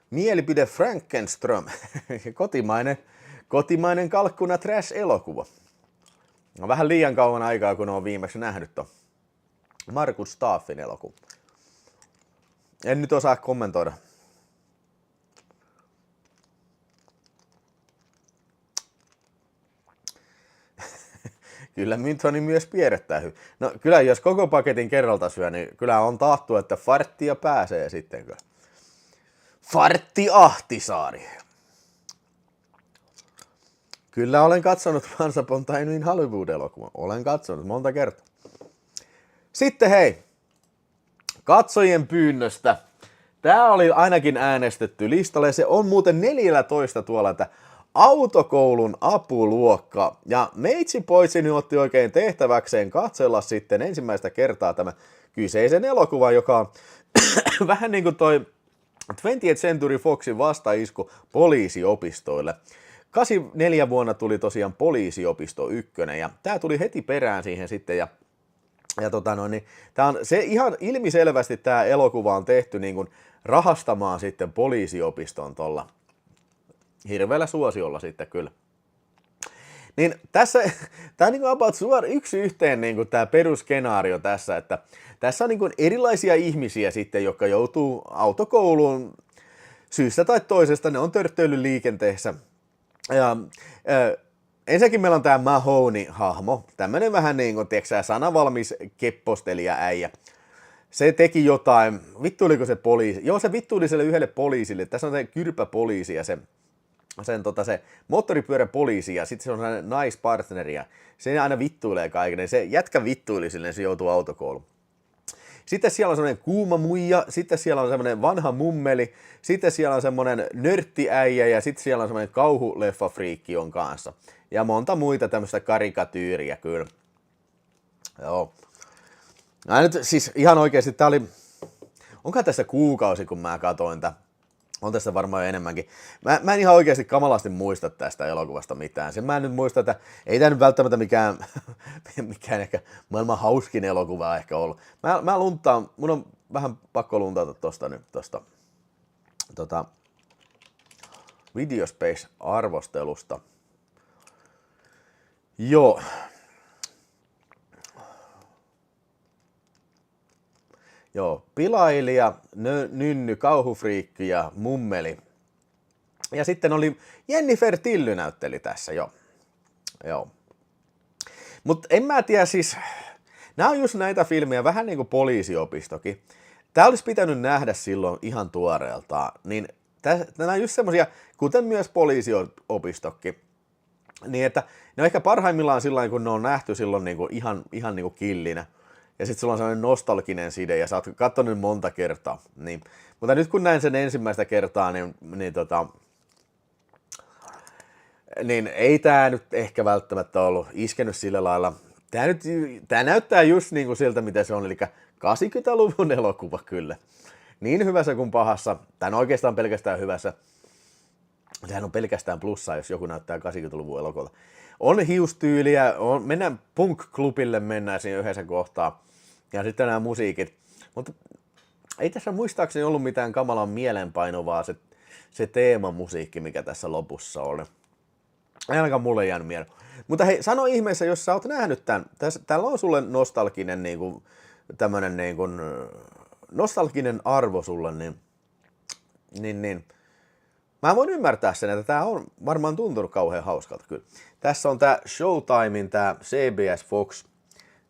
Mielipide Frankenström. Kotimainen kalkkuna trash-elokuva. On vähän liian kauan aikaa, kun on viimeksi nähnyt ton Markus Staffin elokuva. En nyt osaa kommentoida. Kyllä Myntoni myös pierrettää hyvin. No kyllä, jos koko paketin kerralta syö, niin kyllä on taattu, että farttia pääsee sitten kyllä. Fartti Ahtisaari. Kyllä olen katsonut Once Upon a Time in Hollywood-elokuvan. Olen katsonut monta kertaa. Sitten hei, katsojien pyynnöstä Tää oli ainakin äänestetty listalle. Se on muuten 14 tuolla, että autokoulun apuluokka. Ja meitsi poitsini otti oikein tehtäväkseen katsella sitten ensimmäistä kertaa tämä kyseisen elokuvan, joka on vähän niin kuin toi 20th Century Foxin vastaisku poliisiopistoille. 84 vuonna tuli tosiaan Poliisiopisto 1, ja tää tuli heti perään siihen sitten, ja niin, tää on se ihan ilmiselvästi tää elokuva on tehty niin kuin rahastamaan sitten poliisiopiston tuolla hirveällä suosiolla sitten kyllä. Niin tässä, tää on niin kuin about yksi yhteen niin kuin tää perusskenaario tässä, että tässä on niin kuin erilaisia ihmisiä sitten, jotka joutuu autokouluun syystä tai toisesta, ne on törttöillyt liikenteessä. Ja ensinnäkin meillä on tää Mahoney-hahmo, tämmönen vähän niin kuin, tiedätkö, sanavalmis keppostelija äijä. Se teki jotain, vittuiliko se poliisi? Joo, se vittuili sille yhdelle poliisille. Tässä on se kyrpäpoliisi ja se moottoripyöräpoliisi ja sitten se on sellainen naispartneri ja se aina vittuilee kaiken. Se jätkä vittuili sille, se joutuu autokouluun. Sitten siellä on semmoinen kuuma muija, sitten siellä on semmoinen vanha mummeli, sitten siellä on semmoinen nörttiäijä ja sitten siellä on semmoinen kauhuleffafriikki on kanssa. Ja monta muita tämmöistä karikatyyriä kyllä. Joo. Nyt siis ihan oikeasti tää oli, onkohan tässä kuukausi kun mä katoin tää, on tässä varmaan jo enemmänkin. Mä en ihan oikeasti kamalasti muista tästä elokuvasta mitään. Sen mä en nyt muista, että ei tää nyt välttämättä mikään ehkä maailman hauskin elokuva ehkä ollut. Mä luntaan, mun on vähän pakko luntata tosta Videospace-arvostelusta. Joo. Joo, pilailija, nynny, kauhufriikki ja mummeli. Ja sitten oli Jennifer Tilly näytteli tässä, joo. Mutta en mä tiedä siis, nämä on just näitä filmejä, vähän niin kuin Poliisiopistokin. Tää olisi pitänyt nähdä silloin ihan tuoreeltaan, niin nämä on just semmosia, kuten myös Poliisiopistokin, niin että ne on ehkä parhaimmillaan sillä kun ne on nähty silloin niin kuin ihan niin kuin killinä. Ja sitten sulla on sellainen nostalginen side, ja sä oot katsonut monta kertaa. Niin. Mutta nyt kun näin sen ensimmäistä kertaa, niin ei tää nyt ehkä välttämättä ollut iskenyt sillä lailla. Tää näyttää just niin kuin siltä, mitä se on, eli 80-luvun elokuva kyllä. Niin hyvässä kuin pahassa. Tää on oikeastaan pelkästään hyvässä. Sehän on pelkästään plussaa, jos joku näyttää 80-luvun elokuvalta. On hiustyyliä, mennään punk-klubille mennään siinä yhdessä kohtaa. Ja sitten nämä musiikit. Mutta ei tässä muistaakseni ollut mitään kamalan mielenpainovaa se teemamusiikki, mikä tässä lopussa oli. Ei ainakaan mulle jäänyt mieleen. Mutta hei, sano ihmeessä, jos sä oot nähnyt tämän. Täällä on sulle nostalginen, niinku, tämmönen, niinku, nostalginen arvo sulle, niin. Mä voin ymmärtää sen, että tää on varmaan tuntunut kauhean hauskalta kyllä. Tässä on tää Showtimein tää CBS Fox,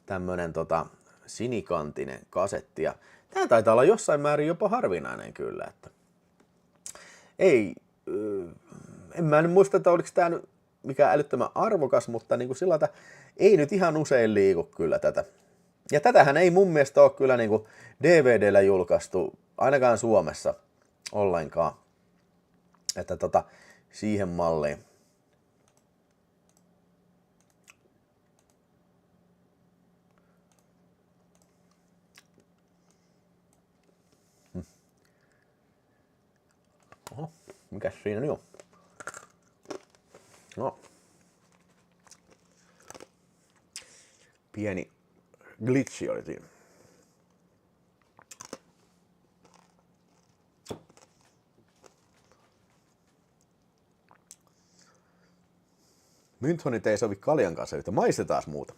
tämmönen sinikantinen kasetti. Ja tää taitaa olla jossain määrin jopa harvinainen kyllä. Että en mä nyt muista, että oliko tää nyt mikään älyttömän arvokas, mutta niin kuin sillä että ei nyt ihan usein liiku kyllä tätä. Ja tätähän ei mun mielestä ole kyllä niin kuin DVDllä julkaistu, ainakaan Suomessa ollenkaan. Että siihen malliin. Oho, mikäs siinä nyt on? No. Pieni glitchi oli siinä. Mynthonit ei sovi kaljan kanssa yhtä. Maistetaan muuta.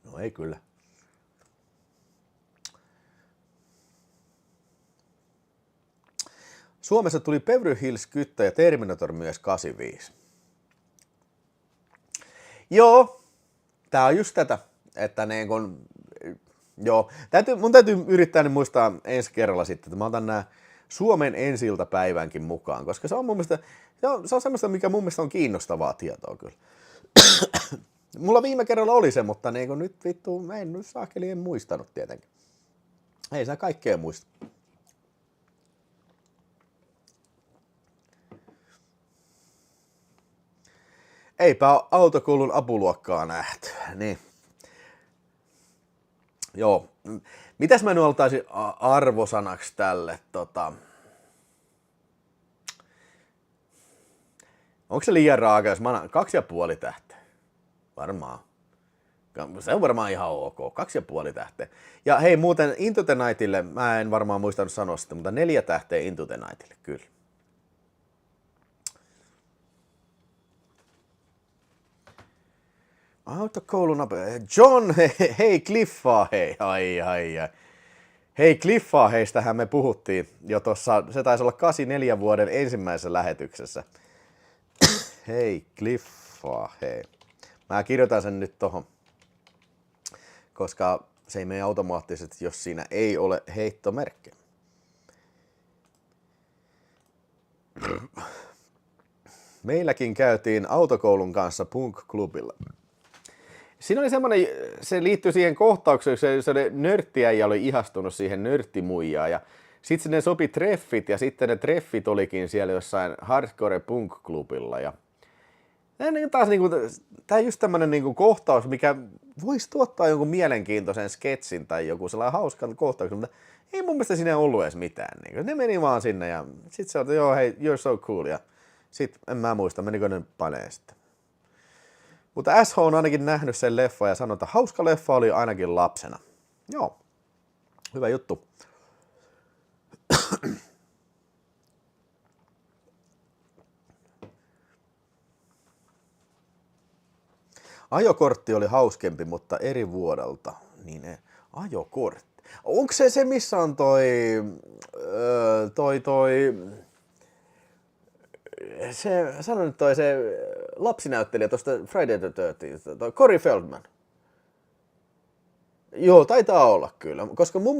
No ei kyllä. Suomessa tuli Beverly Hills Kyttä ja Terminator myös 85. Joo, tää on just tätä, että niin kun, joo, mun täytyy yrittää nyt muistaa ensi kerralla sitten, että mä otan nää Suomen ensi-iltapäivänkin mukaan, koska se on mun mielestä, se on semmoista, mikä mun mielestä on kiinnostavaa tietoa kyllä. Mulla viime kerralla oli se, mutta niin kun nyt vittu, mä en nyt saakeli en muistanut tietenkin. Ei sä kaikkea muista. Eipä ole autokoulun apuluokkaa nähty. Niin. Joo. Mitäs mä nyt oltaisin arvosanaksi tälle? Onko se liian raaka, jos mä annan 2,5 tähteä? Varmaan. Se on varmaan ihan ok. 2,5 tähteä. Ja hei, muuten Into the Nightille, mä en varmaan muistanut sanoa sitä, mutta 4 tähteä Into the Nightille, kyllä. Autokoulun John, hei Cliffaa, hei, ai. Hei Cliffaa, heistähän me puhuttiin jo tossa, se taisi olla 84 vuoden ensimmäisessä lähetyksessä. Hei Cliffaa, hei. Mä kirjoitan sen nyt tohon, koska se ei mene automaattisesti, jos siinä ei ole heittomerkkejä. Meilläkin käytiin autokoulun kanssa punk-klubilla. Siinä oli semmoinen, se liittyi siihen kohtaukseen, se nörttiäijä oli ihastunut siihen nörttimuijaan ja sitten ne sopi treffit ja sitten ne treffit olikin siellä jossain hardcore punk-klubilla ja taas niinku, tää on just tämmönen niinku kohtaus, mikä voisi tuottaa jonkun mielenkiintoisen sketsin tai joku sellainen hauskan kohtauksen, mutta ei mun mielestä siinä ollut edes mitään. Niinku. Ne meni vaan sinne ja sit se oli, joo hei, you're so cool ja sit en mä muista, menikö ne paneen sitten. Mutta SH on ainakin nähnyt sen leffa ja sanoi, että hauska leffa oli ainakin lapsena. Joo, hyvä juttu. Ajokortti oli hauskempi, mutta eri vuodelta. Niin ajokortti. Onko se missä on sano nyt se lapsinäyttelijä tuosta Friday the 13th, toi Corey Feldman. Joo, taitaa olla kyllä, koska mun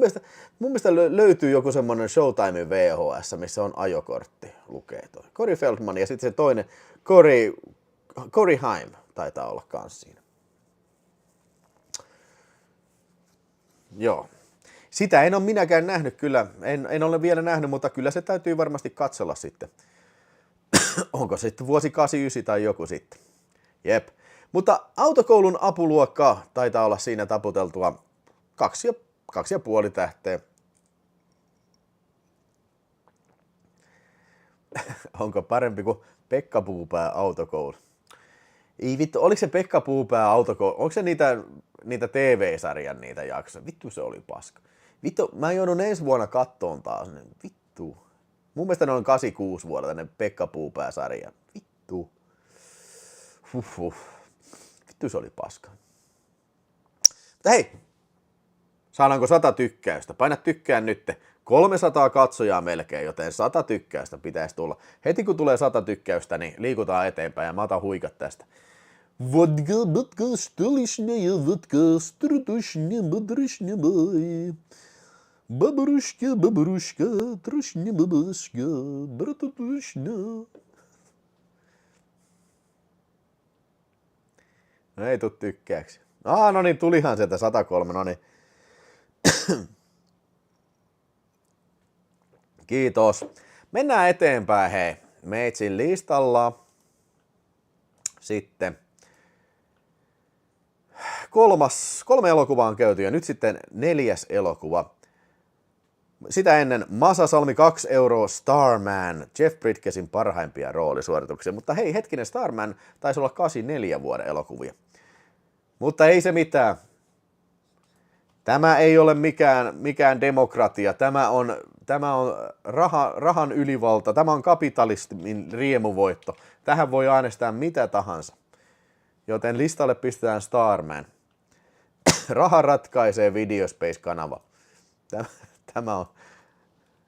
mielestä löytyy joku semmonen Showtime VHS, missä on ajokortti, lukee toi. Corey Feldman ja sitten se toinen, Corey Haim taitaa olla kans siinä. Joo. Sitä en ole minäkään nähnyt kyllä, en ole vielä nähnyt, mutta kyllä se täytyy varmasti katsella sitten. Onko se sitten vuosi 89 tai joku sitten. Jep. Mutta autokoulun apuluokka taitaa olla siinä taputeltua 2,5 tähteä. Onko parempi kuin Pekka Puupää autokoulu? Ei vittu, oliko se Pekka Puupää autokoulu? Onko se niitä TV-sarjan niitä jaksoja? Vittu se oli paska. Vittu, mä joudun ensi vuonna kattoon taas. Vittu. Mun mielestä ne on 86 vuodelta ne Pekka Puupää-sarja. Vittu. Vittu se oli paska. Mutta hei, saadaanko 100 tykkäystä? Paina tykkään nyt. 300 katsojaa melkein, joten 100 tykkäystä pitäisi tulla. Heti kun tulee 100 tykkäystä, niin liikutaan eteenpäin ja mä otan huikat tästä. Vodka, vodka, stolishnya, vodka, strutushnya, bodrushnya, boy. Baburushka, baburushka, trushnya, babushka, bratutushnya. No ei tuu tykkääksi. No niin, tulihan sieltä 103, no niin. Kiitos. Mennään eteenpäin, hei. Meitsin listalla. Sitten 3 elokuvaa on käyty ja nyt sitten 4. elokuva. Sitä ennen Masa Salmi 2 € Starman, Jeff Bridgesin parhaimpia roolisuorituksia. Mutta hei, hetkinen, Starman taisi olla 84 vuoden elokuvia. Mutta ei se mitään. Tämä ei ole mikään demokratia. Tämä on rahan ylivalta. Tämä on kapitalismin riemuvoitto. Tähän voi äänestää mitä tahansa. Joten listalle pistetään Starman. Raha ratkaisee Videospace-kanava. Tämä on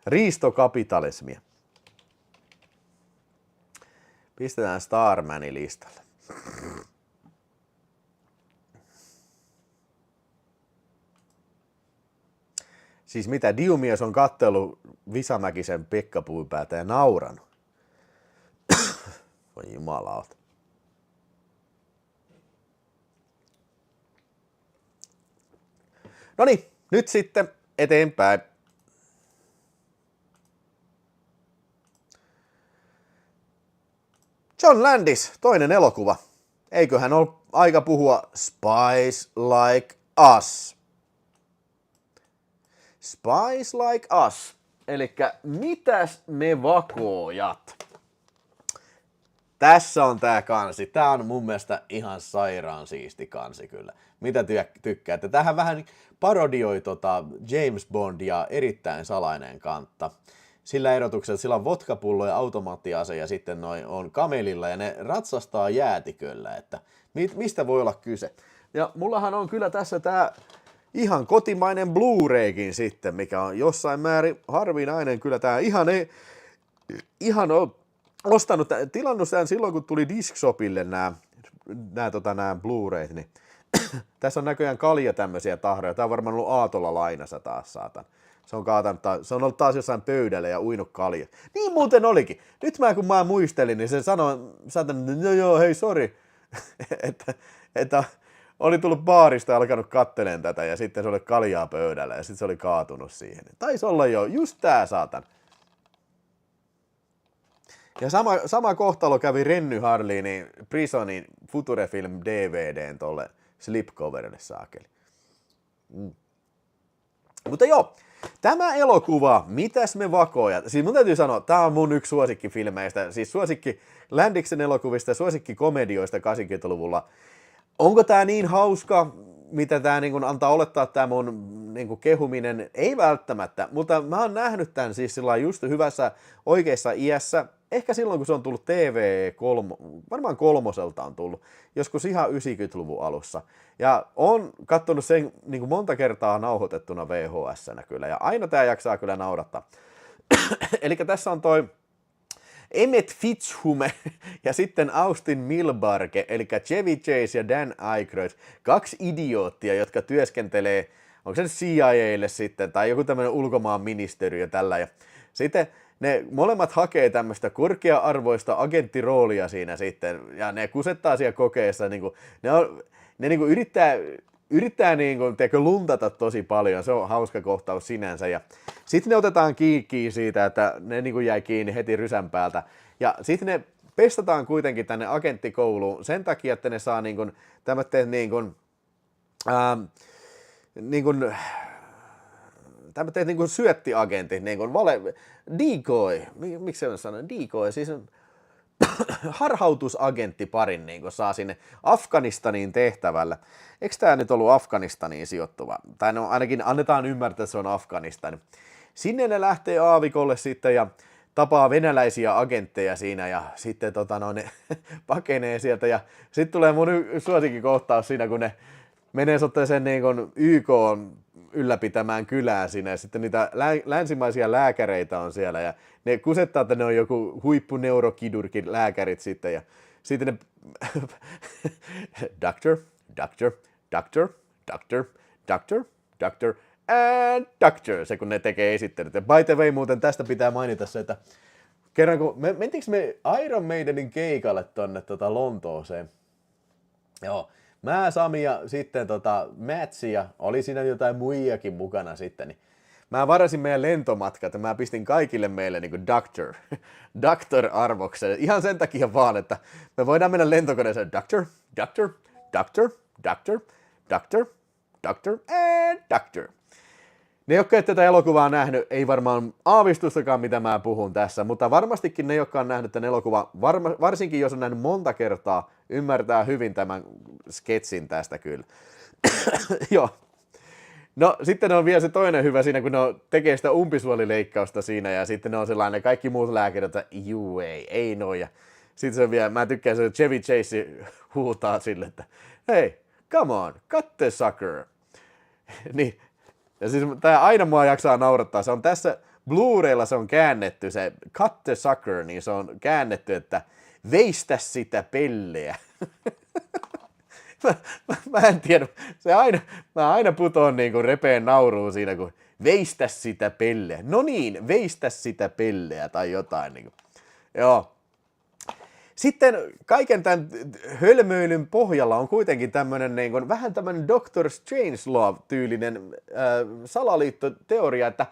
riistokapitalismia. Pistetään Starmanin listalle. Siis mitä, Diumies on kattellut Visamäkisen Pekka Puupäätä ja nauranut. Voi jumalauta. Noniin, nyt sitten eteenpäin. John Landis, toinen elokuva. Eiköhän ole aika puhua Spies Like Us. Spies Like Us. Elikkä mitäs me vakoojat? Tässä on tää kansi. Tää on mun mielestä ihan sairaan siisti kansi kyllä. Mitä tykkäätte? Tähän vähän parodioi James Bondia Erittäin salainen kantta. Sillä erotuksella, sillä on vodkapullo ja automaattiase ja sitten noi on kamelilla ja ne ratsastaa jäätiköllä, että mistä voi olla kyse. Ja mullahan on kyllä tässä tää ihan kotimainen Blu-raykin sitten, mikä on jossain määrin harvinainen. Kyllä tää ihan on tilannut sen silloin, kun tuli Discshopille nämä Blu-rayt, niin tässä on näköjään kalja tämmöisiä tahroja. Tää on varmaan ollut Aatolla lainassa taas, saatan. Se on ollut taas jossain pöydällä ja uinut kalja. Niin muuten olikin. Nyt kun mä muistelin, niin se sanoi, joo, hei, sori, että oli tullut baarista ja alkanut katteleen tätä ja sitten se oli kaljaa pöydällä ja sitten se oli kaatunut siihen. Taisi olla jo, just tää saatan. Ja sama kohtalo kävi Renny Harlinin Prisonin Future-film DVDn tolle slipcoverille saakeli. Mutta joo, tämä elokuva, mitäs me vakoojat, siis mun täytyy sanoa, tää on mun yksi suosikkifilmeistä, siis suosikki Landiksen elokuvista ja suosikkikomedioista 80-luvulla. Onko tää niin hauska, mitä tää niin antaa olettaa tää mun niin kehuminen? Ei välttämättä, mutta mä oon nähnyt tän siis sillä just hyvässä oikeassa iässä, ehkä silloin kun se on tullut varmaan kolmoselta on tullut, joskus ihan 90-luvun alussa. Ja on katsonut sen niin monta kertaa nauhoitettuna VHS-nä kyllä, ja aina tää jaksaa kyllä naurattaa. Eli tässä on toi Emmett Fitzhume ja sitten Austin Milbarge, eli Chevy Chase ja Dan Aykroyd, kaksi idioottia, jotka työskentelee, onko se nyt CIAlle sitten, tai joku tämmöinen ulkomaan ministeriö tällä, ja sitten ne molemmat hakee tämmöistä korkea-arvoista agenttiroolia siinä sitten, ja ne kusettaa siellä kokeessa, niin kuin, ne niin kuin yrittää niin kuin, luntata tosi paljon, se on hauska kohtaus sinänsä, ja sitten ne otetaan kiinni siitä, että ne niin kuin jäi kiinni heti rysän päältä, ja sitten ne pestataan kuitenkin tänne agenttikouluun sen takia, että ne saa niin kuin, tämmöiset niin kuin syöttiagentit, niin kuin decoy, miksi se sanoo, decoy, siis harhautusagentti parin niin kuin saa sinne Afganistaniin tehtävällä. Eikö tämä nyt ollut Afganistaniin sijoittuva? Tai no ainakin annetaan ymmärtää, että se on Afganistan. Sinne ne lähtee aavikolle sitten ja tapaa venäläisiä agentteja siinä ja sitten ne pakenee sieltä ja sitten tulee mun suosikkikohtaus siinä, kun ne menee sen niin kuin YK ylläpitämään kylää siinä ja sitten niitä länsimaisia lääkäreitä on siellä ja ne kusettaa, että ne on joku huippuneurokidurkin lääkärit sitten ja sitten ne doctor and doctor, se kun ne tekee esittelyt. Ja by the way muuten tästä pitää mainita se, että kerran kun mentiinkö me Iron Maidenin keikalle tonne Lontooseen? Joo. Mä, Sami ja sitten Mätsi ja oli siinä jotain muijakin mukana sitten, niin mä varasin meidän lentomatkat ja mä pistin kaikille meille niinku doctor-arvoksen. Ihan sen takia vaan, että me voidaan mennä lentokoneeseen doctor and doctor. Ne, jotka et tätä elokuvaa nähnyt, ei varmaan aavistustakaan, mitä mä puhun tässä, mutta varmastikin ne, jotka on nähnyt tämän elokuvan, varsinkin jos on nähnyt monta kertaa, ymmärtää hyvin tämän sketsin tästä kyllä. Joo. No sitten on vielä se toinen hyvä siinä, kun ne tekee sitä umpisuolileikkausta siinä ja sitten ne on sellainen kaikki muut lääkärit, että juu ei noin. Ja sitten se on vielä, mä tykkään se Chevy Chase huutaa sille, että hei, come on, cut the sucker. Niin. Ja siis tää aina mua jaksaa naurattaa. Se on tässä Blu-raylla se on käännetty, se cut the sucker, niin se on käännetty, että veistä sitä pelleä. mä en tiedä, mä aina putoon niinku repeen nauruun siinä, kun veistä sitä pelleä. No niin, veistä sitä pelleä tai jotain. Niinku. Joo. Sitten kaiken tämän hölmöilyn pohjalla on kuitenkin tämmöinen niin kuin, vähän tämmöinen Doctor Strangelove-tyylinen salaliittoteoria, että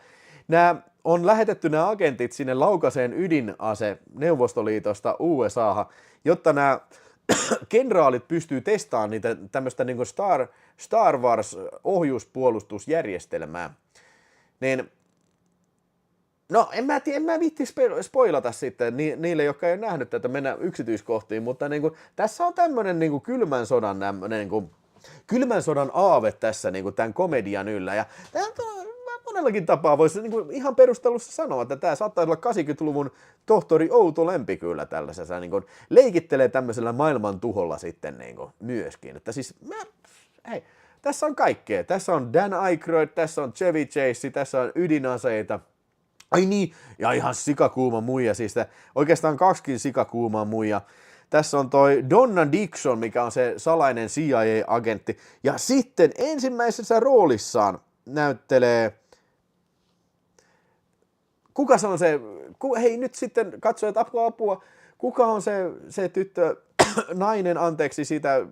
on lähetetty nämä agentit sinne laukaiseen ydinase Neuvostoliitosta USAhan, jotta nämä kenraalit pystyy testaamaan niitä tämmöistä niin kuin Star Wars-ohjuspuolustusjärjestelmää. Niin, no, en mä viitti spoilata sitten niille, jotka ei ole nähnyt tätä, mennä yksityiskohtiin, mutta niin kuin, tässä on tämmöinen niin kuin kylmän sodan aave tässä niin kuin tämän komedian yllä. Ja monellakin tapaa voisi niin kuin ihan perustelussa sanoa, että tämä saattaa olla 80-luvun tohtori Outo lempi kyllä tällaisessa, niin kuin leikittelee tämmöisellä maailman tuholla sitten niin kuin myöskin. Että siis, hei, tässä on kaikkea. Tässä on Dan Aykroyd, tässä on Chevy Chase, tässä on ydinaseita. Ai niin, ja ihan sikakuuma muija, siis oikeastaan 2 sikakuumaa muija. Tässä on toi Donna Dixon, mikä on se salainen CIA-agentti. Ja sitten ensimmäisessä roolissaan näyttelee... Kuka se on se... Hei, nyt sitten katsojat, apua. Kuka on se tyttö, nainen, anteeksi, sitä...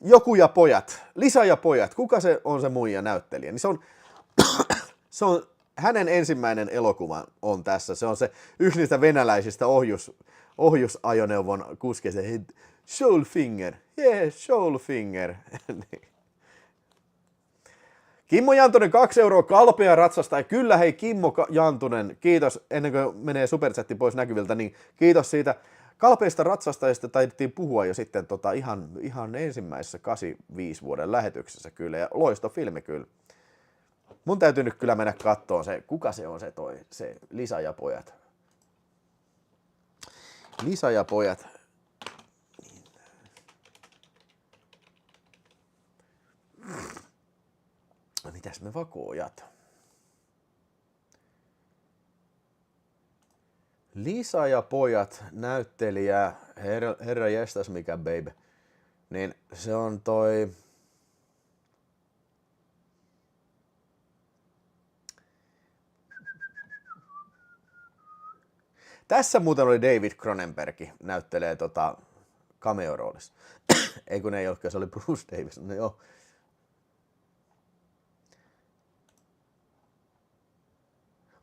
Joku ja pojat, Lisa ja pojat, kuka se on se muija näyttelijä, niin se on hänen ensimmäinen elokuva on tässä, se on se yksi niistä venäläisistä ohjusajoneuvon kuskeista, Shoulfinger, Shoulfinger. Kimmo Jantunen 2 euroa kalpea ratsasta, ja kyllä hei Kimmo Jantunen, kiitos, ennen kuin menee superchatti pois näkyviltä, niin kiitos siitä. Kalpeista ratsastajista taidettiin puhua jo sitten ihan ensimmäisessä 85 vuoden lähetyksessä kyllä, ja loistofilmi kyllä. Mun täytyy nyt kyllä mennä kattoon se, kuka se on se Lisa ja pojat. Lisa ja pojat. Mitäs me vakoojat? Lisa ja pojat, näyttelijä, herra jestas mikä baby, niin se on toi... Tässä muuten oli David Cronenberg, näyttelee cameo-roolissa. Ei kun ei olekaan, se oli Bruce Davis, no joo.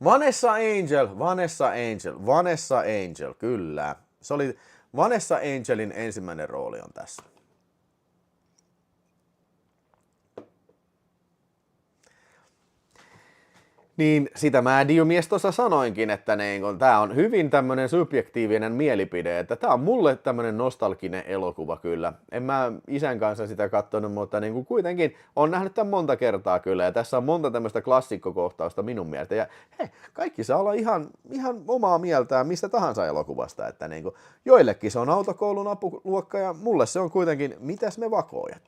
Vanessa Angel, kyllä. Se oli Vanessa Angelin ensimmäinen rooli on tässä. Niin sitä mä Diomies tuossa sanoinkin, että tämä on hyvin tämmöinen subjektiivinen mielipide, että tämä on mulle tämmöinen nostalginen elokuva kyllä. En mä isän kanssa sitä katsonut, mutta kuitenkin on nähnyt tämän monta kertaa kyllä, ja tässä on monta tämmöistä klassikkokohtausta minun mielestä. Ja hei, kaikki saa olla ihan omaa mieltään mistä tahansa elokuvasta, että joillekin se on autokoulun apuluokka, ja mulle se on kuitenkin, mitäs me vakoojat.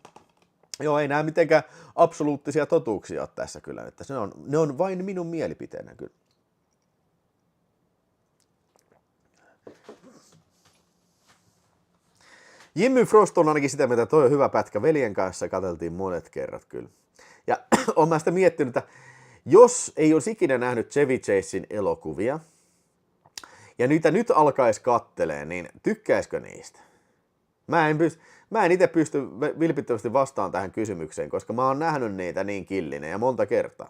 Joo, ei nämä mitenkään absoluuttisia totuuksia ole tässä kyllä, että ne on vain minun mielipiteenä kyllä. Jimmy Frost on ainakin sitä, mitä toi on hyvä pätkä. Veljen kanssa katseltiin monet kerrat kyllä. Ja olen mä sitä miettinyt, että jos ei olisi ikinä nähnyt Chevy Chasein elokuvia, ja niitä nyt alkaisi kattelee, niin tykkäisikö niistä? Mä en itse pysty vilpittömästi vastaan tähän kysymykseen, koska mä oon nähnyt niitä niin killinen ja monta kertaa.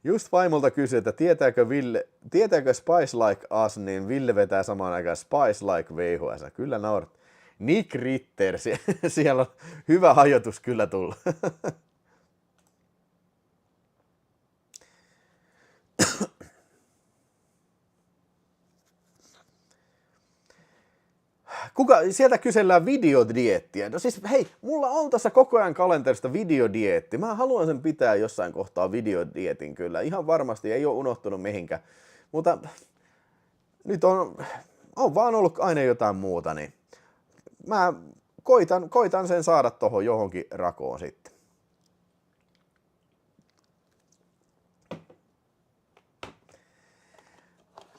Just vaimolta kysyi, että tietääkö Spice Like Us, niin Ville vetää samaan aikaan Spice Like VHS. Kyllä naurat. Nick Ritter, siellä on hyvä hajotus kyllä tulla. Sieltä kysellään videodieettiä. No siis hei, mulla on tässä koko ajan kalenterista videodieetti. Mä haluan sen pitää jossain kohtaa videodieetin kyllä. Ihan varmasti ei ole unohtunut mihinkään. Mutta nyt on vaan ollut aina jotain muuta, niin mä koitan sen saada tohon johonkin rakoon sitten.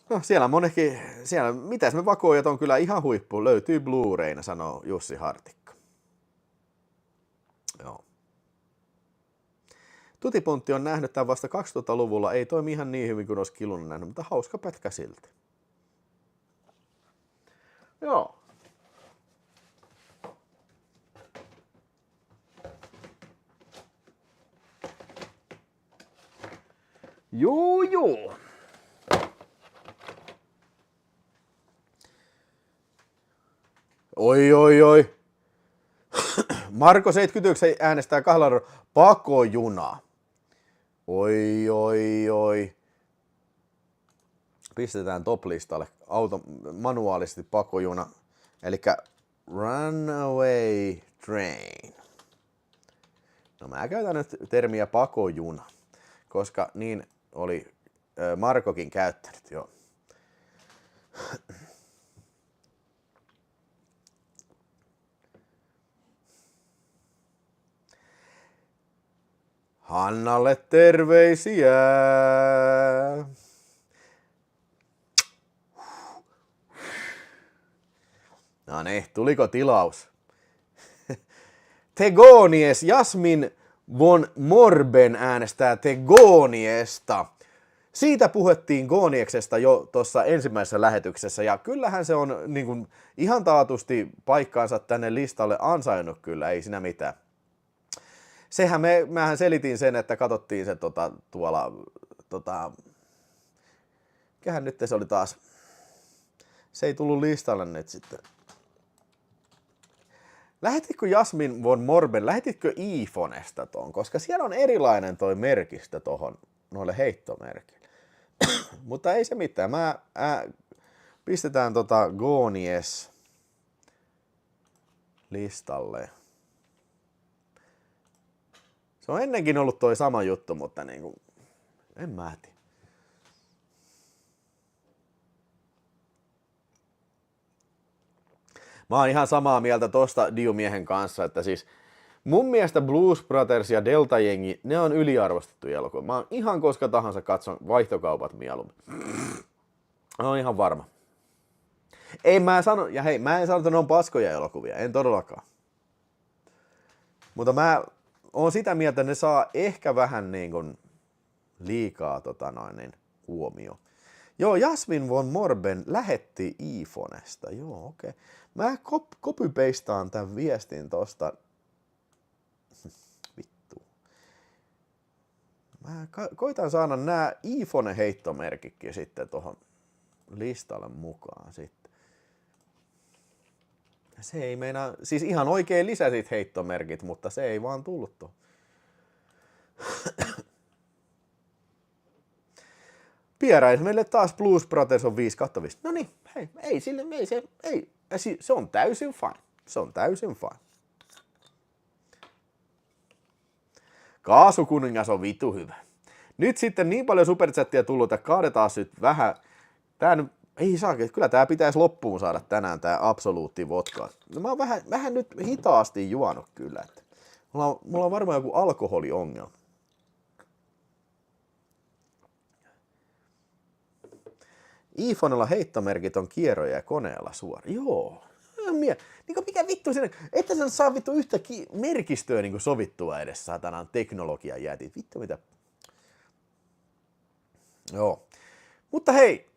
No siellä monekin, siellä mitäs me vakoojat on kyllä ihan huippu, löytyy Blu-rayna, sanoo Jussi Hartikka. Joo. Tutipontti on nähnyt tämän vasta 2000-luvulla, ei toimi ihan niin hyvin kuin olisi Kiljunen nähnyt, mutta hauska pätkä silti. Joo. Joo. Oi. Marko 79 äänestää kahdella pakojuna. Oi. Pistetään top-listalle manuaalisesti pakojuna. Elikkä runaway train. No mä käytän nyt termiä pakojuna, koska niin oli Markokin käyttänyt, joo. Hannalle terveisiä. No niin, tuliko tilaus? Tegonies, Jasmin von Morben äänestää Tegoniesta. Siitä puhuttiin Gonieksesta jo tuossa ensimmäisessä lähetyksessä, ja kyllähän se on niin kuin, ihan taatusti paikkaansa tänne listalle ansainnut kyllä, ei siinä mitään. Sehän mähän selitin sen, että katsottiin se tuolla, mikähän nyt se oli taas, se ei tullut listalle nyt sitten. Lähetitkö Jasmin von Morben, lähetitkö iPhonesta ton, koska siellä on erilainen toi merkistö tohon, noille heittomerkille. Mutta ei se mitään, pistetään Gonies listalle. Se on ennenkin ollut toi sama juttu, mutta niinku, en mä tiedä. Mä oon ihan samaa mieltä tosta Diumiehen kanssa, että siis mun mielestä Blues Brothers ja Delta-jengi, ne on yliarvostettu elokuva. Mä oon ihan koska tahansa katson vaihtokaupat mieluummin. Mä oon ihan varma. Mä en sano, että ne on paskoja elokuvia, en todellakaan. Mutta mä oon sitä mieltä, että ne saa ehkä vähän niin kuin liikaa huomioon. Joo, Jasmin von Morben lähetti iPhonesta. Joo, okei. Mä copy-pastaan tämän viestin tosta. Vittu. Mä koitan saada nämä iPhone-heittomerkitkin sitten tohon listalle mukaan sitten. Se ei meinaa, siis ihan oikein lisäsit heittomerkit, mutta se ei vaan tullut tuohon. Pieräismelle taas Blues Brothers on 5/5. No niin, hei, se on täysin fine. Se on täysin fine. Kaasukuningas on vitu hyvä. Nyt sitten niin paljon superchattia tullut, että kaadetaan nyt vähän. Tää nyt, ei saa, kyllä tää pitäisi loppuun saada tänään tää absoluutti vodka. No mä oon vähän nyt hitaasti juonut kyllä. Että mulla on varmaan joku alkoholiongelma. iPhonella heittomerkit on kierroja ja koneella suora. Joo. Mikä vittu siinä? Että sen saa vittu yhtä merkistöä niin sovittua edes satanaan teknologian jätit. Vittu mitä. Joo. Mutta hei,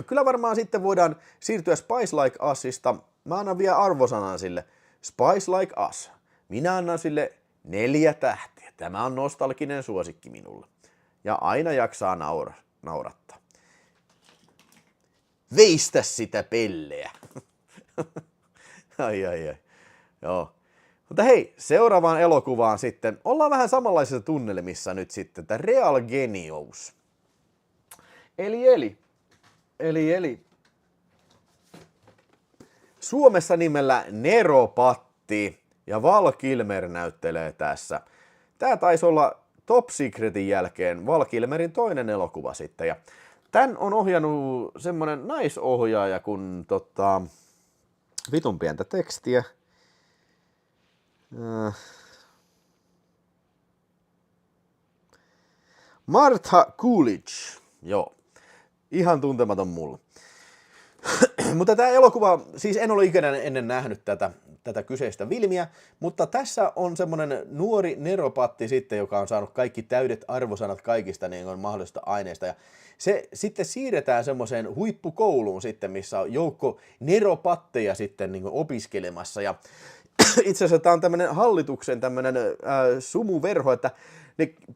kyllä varmaan sitten voidaan siirtyä Spice Like Usista. Mä annan vielä arvosanan sille. Spice Like Us. Minä annan sille 4 tähtiä. Tämä on nostalginen suosikki minulle. Ja aina jaksaa naurattaa. Veistä sitä pelleä. ai. Joo. Mutta hei, seuraavaan elokuvaan sitten. Ollaan vähän samanlaisissa tunnelmissa nyt sitten. Tämä Real Genius. Eli. Suomessa nimellä Neropatti. Ja Val Kilmer näyttelee tässä. Tää taisi olla Top Secretin jälkeen Val Kilmerin toinen elokuva sitten. Ja tän on ohjannut semmonen naisohjaaja kun vitun pientä tekstiä. Martha Coolidge. Joo. Ihan tuntematon mulle. Mutta tämä elokuva, siis en ole ikinä ennen nähnyt tätä kyseistä filmiä, mutta tässä on semmoinen nuori neropatti sitten, joka on saanut kaikki täydet arvosanat kaikista niin kuin mahdollisista aineista. Ja se sitten siirretään semmoiseen huippukouluun sitten, missä on joukko neropatteja sitten niin kuin opiskelemassa. Ja itse asiassa tämä on tämmöinen hallituksen tämmöinen sumuverho, että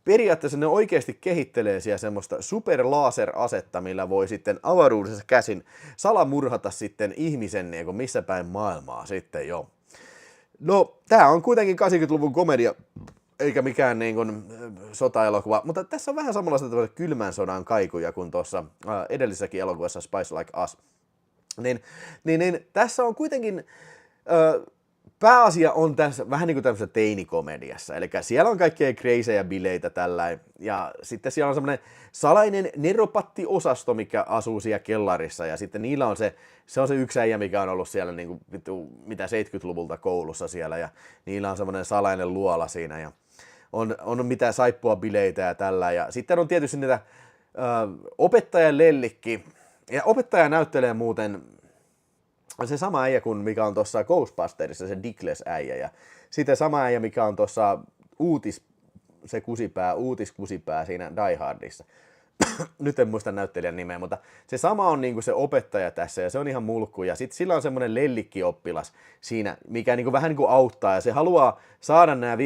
periaatteessa ne oikeasti kehittelee siellä semmoista superlaser-asetta, millä voi sitten avaruudessa käsin salamurhata sitten ihmisen niin kuin missä päin maailmaa sitten jo. No, tää on kuitenkin 80-luvun komedia, eikä mikään niin kuin sotaelokuva, mutta tässä on vähän samanlaista kylmän sodan kaikuja kuin tuossa edellisessäkin elokuvassa Spice Like Us. Niin tässä on kuitenkin... Pääasia on tässä vähän niin kuin tämmöisessä teinikomediassa, eli siellä on kaikkea crazyjä bileitä tällä, ja sitten siellä on semmoinen salainen neropattiosasto, mikä asuu siellä kellarissa, ja sitten niillä on se on se yksi äijä, mikä on ollut siellä niin kuin, mitä 70-luvulta koulussa siellä, ja niillä on semmoinen salainen luola siinä, ja on mitä saippua bileitä ja tällä, ja sitten on tietysti niitä opettajan lellikki, ja opettaja näyttelee muuten se sama äijä kuin mikä on tuossa Ghostbustersissa, se Dickless-äijä, ja sitten sama äijä, mikä on tuossa uutiskusipää siinä Die Hardissa. Nyt en muista näyttelijän nimeä, mutta se sama on niinku se opettaja tässä, ja se on ihan mulkku, ja sitten sillä on semmoinen lellikkioppilas siinä, mikä niinku vähän niinku auttaa, ja se haluaa saada nämä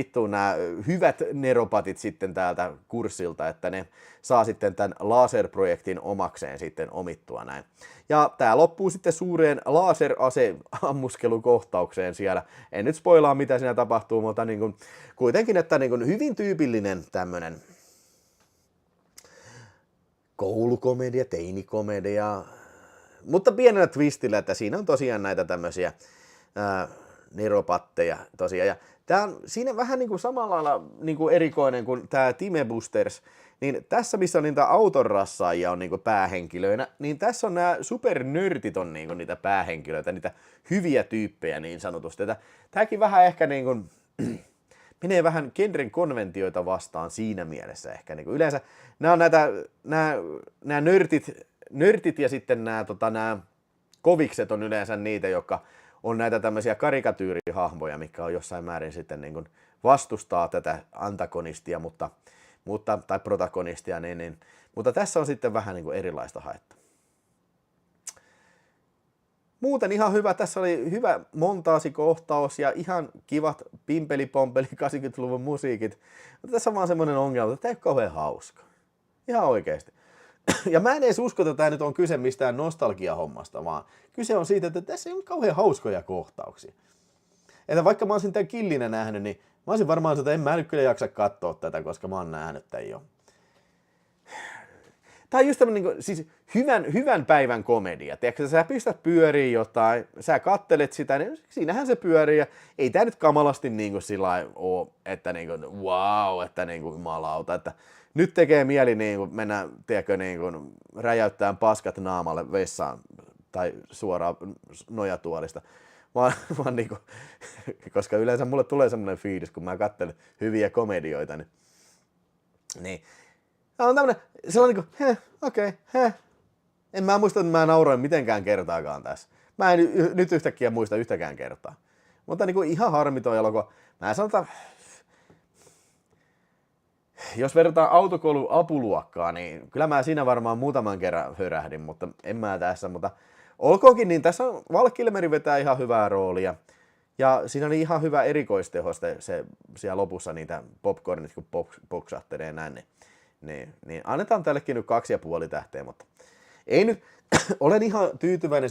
hyvät neropatit sitten täältä kurssilta, että ne saa sitten tämän laserprojektin omakseen sitten omittua näin. Ja tää loppuu sitten suureen laserase-ammuskelukohtaukseen siellä. En nyt spoilaa mitä siinä tapahtuu, mutta niinku, kuitenkin, että niinku hyvin tyypillinen tämmönen koulukomedia, teinikomedia, mutta pienellä twistillä, että siinä on tosiaan näitä tämmöisiä neropatteja tosiaan. Ja tää on siinä vähän niin kuin samalla lailla niin kuin erikoinen kuin tää Time Busters, niin tässä missä on niitä autonrassaajia on niin kuin päähenkilöinä, niin tässä on nämä supernörtit on niin kuin niitä päähenkilöitä, niitä hyviä tyyppejä niin sanotusti. Tääkin vähän ehkä niin kuin menee vähän genren konventioita vastaan siinä mielessä ehkä. Niin kuin yleensä nämä on nämä nörtit ja sitten nämä kovikset on yleensä niitä, jotka on näitä tämmöisiä karikatyyrihahmoja, mikä on jossain määrin sitten niin kuin vastustaa tätä antagonistia, tai protagonistia, mutta tässä on sitten vähän niin kuin erilaista haetta. Muuten ihan hyvä, tässä oli hyvä montaasikohtaus ja ihan kivat pimpeli-pompeli 80-luvun musiikit. Mutta tässä on vaan semmoinen ongelma, että tämä ei ole kauhean hauska. Ihan oikeasti. Ja mä en edes usko, että tämä nyt on kyse mistään nostalgiahommasta, vaan kyse on siitä, että tässä ei ole kauhean hauskoja kohtauksia. Että vaikka mä olisin tämän killinä nähnyt, niin mä olisin varmaan että en mä nyt kyllä jaksa katsoa tätä, koska mä oon nähnyt tämän jo. Tämä on just tämmöinen niin siis hyvän päivän komedia. Tiedätkö, sä pistät pyöriin jotain, sä kattelet sitä, niin siinähän se pyörii. Ja ei tämä nyt kamalasti niin kuin sillä ole, että niin kuin, wow, että niin kuin jumalauta. Että nyt tekee mieli niin kuin mennä, tiedätkö, niin kuin räjäyttämään paskat naamalle vessaan tai suoraan nojatuolista. Vaan niin kuin, koska yleensä mulle tulee semmoinen fiilis, kun mä katselen hyviä komedioita, niin on tämmönen sellainen kuin, okei. En mä muista, että mä nauroin mitenkään kertaakaan tässä. Mä en nyt yhtäkkiä muista yhtäkään kertaa. Mutta niin kuin ihan harmiton elokuva. Mä sanotaan, jos verrataan autokoulun apuluokkaa, niin kyllä mä siinä varmaan muutaman kerran hörähdin, mutta en mä tässä. Mutta olkoonkin, niin tässä on Val Kilmer vetää ihan hyvää roolia. Ja siinä oli ihan hyvä erikoisteho se siellä lopussa niitä popcornit, kun poksahtelee näin. Niin annetaan tällekin nyt 2,5 tähteä, mutta ei nyt, olen ihan tyytyväinen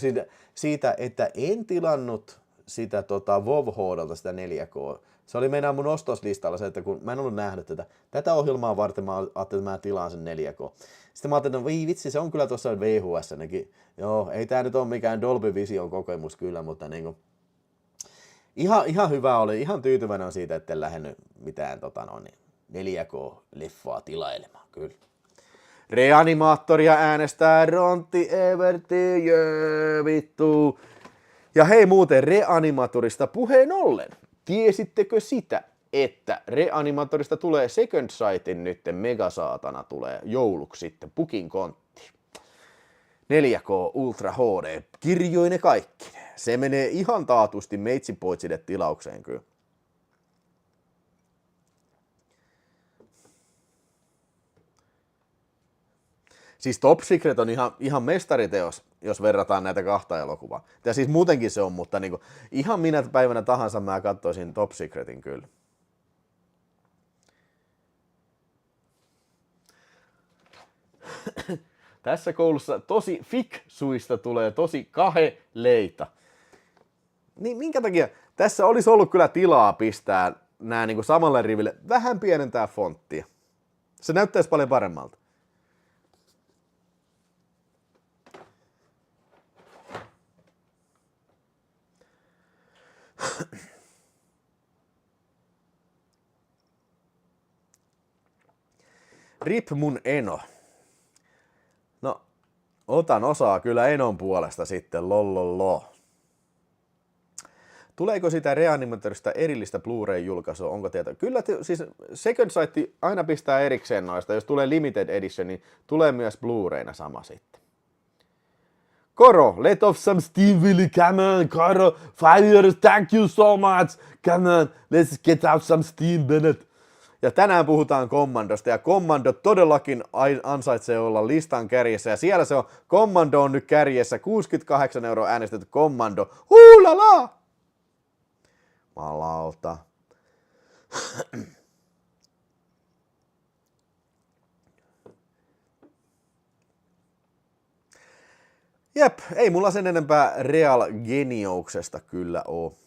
siitä, että en tilannut sitä WoW-hoodolta sitä 4K. Se oli meidän mun ostoslistalla se, että kun mä en ollut nähnyt tätä ohjelmaa varten, mä ajattelin, että mä tilaan sen 4K. Sitten mä ajattelin, että vitsi, se on kyllä tuossa VHS-näkin. Joo, ei tää nyt ole mikään Dolby Vision kokemus kyllä, mutta niinku, ihan hyvä oli, ihan tyytyväinen on siitä, että en lähdennyt mitään 4K-leffaa tilailemaan, kyllä. Reanimaattoria äänestää Rontti Everti, vittu. Ja hei muuten Reanimatorista puheen ollen. Tiesittekö sitä, että Reanimatorista tulee Second Sightin nytten megasaatana tulee jouluksi sitten pukin kontti. 4K Ultra HD, kirjoine kaikki. Se menee ihan taatusti meitsipoitsille tilaukseen kyllä. Siis Top Secret on ihan mestariteos, jos verrataan näitä kahta elokuvaa. Ja siis muutenkin se on, mutta niinku, ihan minä päivänä tahansa mä katsoisin Top Secretin kyllä. Tässä koulussa tosi fiksuista tulee tosi kaheleita. Niin minkä takia tässä olisi ollut kyllä tilaa pistää nämä niinku samalle riville, vähän pienentää fonttia. Se näyttäisi paljon paremmalta. Rip mun eno. No, otan osaa kyllä enon puolesta sitten, lollollo. Tuleeko sitä reanimatorista erillistä Blu-ray-julkaisua, onko tietoa? Kyllä, siis Second Sight aina pistää erikseen noista, jos tulee limited edition, niin tulee myös Blu-rayna sama sitten. Koro, let off some steam, Willy, come on, Koro, fire, thank you so much, come on, let's get out some steam, Bennett. Ja tänään puhutaan Commandosta, ja Commando todellakin ansaitsee olla listan kärjessä, ja siellä se on, Commando on nyt kärjessä, 68 € äänestetty Commando, huulala! Malauta. Jep, ei mulla sen enempää Real Geniouksesta kyllä oo.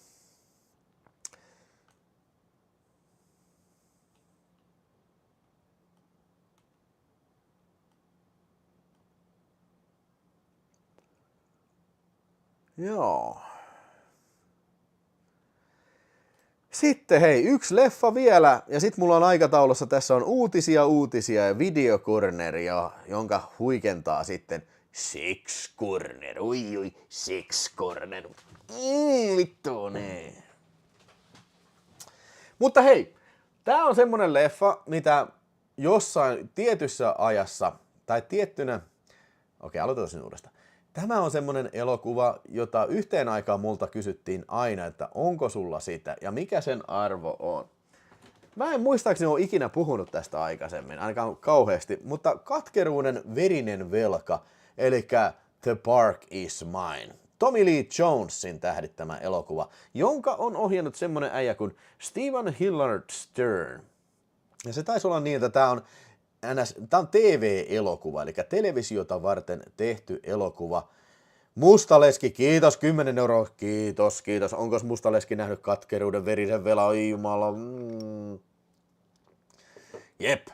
Joo. Sitten hei, yksi leffa vielä, ja sitten mulla on aikataulussa, tässä on uutisia ja videokorneria, jonka huikentaa sitten Six Corner, ui, Six Corner, vittu ne. Mutta hei, tää on semmonen leffa, mitä jossain tietyssä ajassa, tai tiettynä, aloitetaan sen uudestaan. Tämä on semmonen elokuva, jota yhteen aikaan multa kysyttiin aina, että onko sulla sitä ja mikä sen arvo on. Mä en muistaakseni ole ikinä puhunut tästä aikaisemmin, ainakaan kauheasti, mutta Katkeruuden verinen velka, eli The Park is Mine. Tommy Lee Jonesin tähdittämä elokuva, jonka on ohjannut semmonen äijä kuin Stephen Hillard Stern. Ja se taisi olla niin, että tää on TV-elokuva, eli televisiota varten tehty elokuva. Mustaleski, kiitos, 10 €, kiitos. Onko Mustaleski nähnyt Katkeruuden verisen velan, oi jumala. Jep.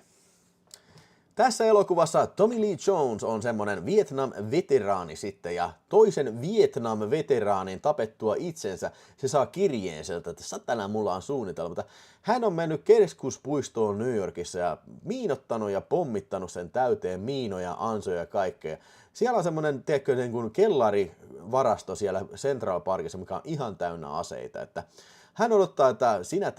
Tässä elokuvassa Tommy Lee Jones on semmonen Vietnam-veteraani sitten, ja toisen Vietnam-veteraanin tapettua itsensä se saa kirjeen sieltä, että satana mulla on suunnitelma, mutta hän on mennyt keskuspuistoon New Yorkissa ja miinottanut ja pommittanut sen täyteen miinoja, ansoja ja kaikkea. Siellä on semmonen, tiedätkö, niin kuin kellarivarasto siellä Central Parkissa, mikä on ihan täynnä aseita, että hän odottaa, että sinä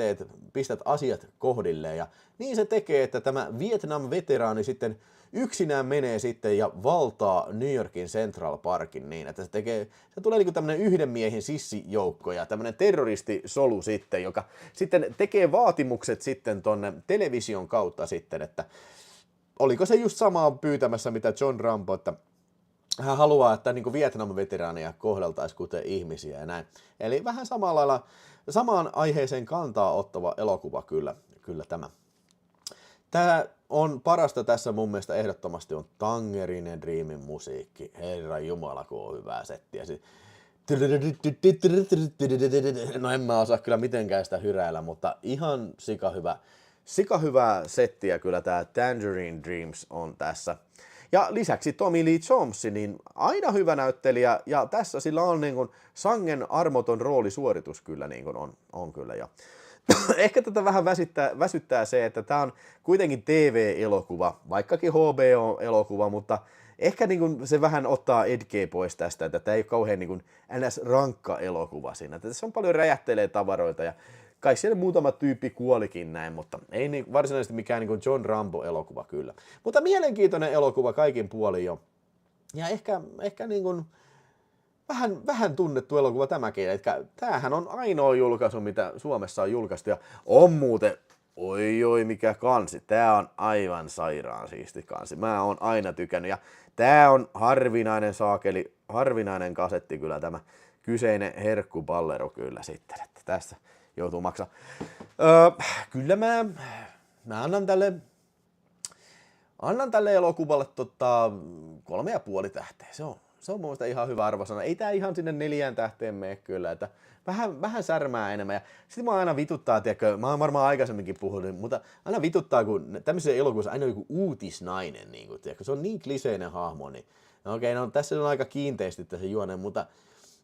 pistät asiat kohdilleen, ja niin se tekee, että tämä Vietnam-veteraani sitten yksinään menee sitten ja valtaa New Yorkin Central Parkin niin, että se tulee niinku tämmönen yhden miehen sissijoukko ja tämmönen terroristisolu sitten, joka sitten tekee vaatimukset sitten tonne television kautta sitten, että oliko se just samaa pyytämässä mitä John Rambo, että hän haluaa, että niinku Vietnam-veteraaneja kohdeltaisiin kuten ihmisiä ja näin. Eli vähän samalla lailla, samaan aiheeseen kantaa ottava elokuva kyllä tämä. Tää on parasta tässä mun mielestä ehdottomasti on Tangerine Dreamin musiikki. Herra Jumala, kun on hyvää settiä. No en mä osaa kyllä mitenkään sitä hyräillä, mutta ihan sika hyvää settiä kyllä tää Tangerine Dreams on tässä. Ja lisäksi Tommy Lee Jones, niin aina hyvä näyttelijä, ja tässä sillä on niin kuin sangen armoton roolisuoritus kyllä niin kuin on kyllä. Ja ehkä tätä vähän väsyttää se, että tämä on kuitenkin TV-elokuva, vaikkakin HBO-elokuva, mutta ehkä niin kuin se vähän ottaa edgeä pois tästä, että tämä ei ole kauhean niin kuin NS-rankka elokuva siinä. Tässä on paljon räjähtelee tavaroita ja kai siellä muutama tyyppi kuolikin näin, mutta ei niin varsinaisesti mikään niin kuin John Rambo-elokuva kyllä. Mutta mielenkiintoinen elokuva kaikin puolin jo. Ja ehkä niin kuin vähän tunnettu elokuva tämäkin. Tämähän on ainoa julkaisu, mitä Suomessa on julkaistu. Ja on muuten, oi mikä kansi. Tää on aivan sairaan siisti kansi. Mä oon aina tykännyt. Ja tää on harvinainen kasetti kyllä tämä kyseinen herkkupallero kyllä sitten. Että tässä joutuu maksaa. Kyllä mä annan tälle elokuvalle 3,5 tähteä. Se on mun mielestä ihan hyvä arvosana. Ei tää ihan sinne 4 tähteen mene kyllä, että vähän särmää enemmän. Ja sitten mä aina vituttaa, tiedätkö, mä oon varmaan aikaisemminkin puhunut, mutta aina vituttaa, kun tämmöisessä elokuvassa aina on joku uutisnainen, niin kuin, tiedätkö, se on niin kliseinen hahmo, niin no okei, no tässä on aika kiinteästi tässä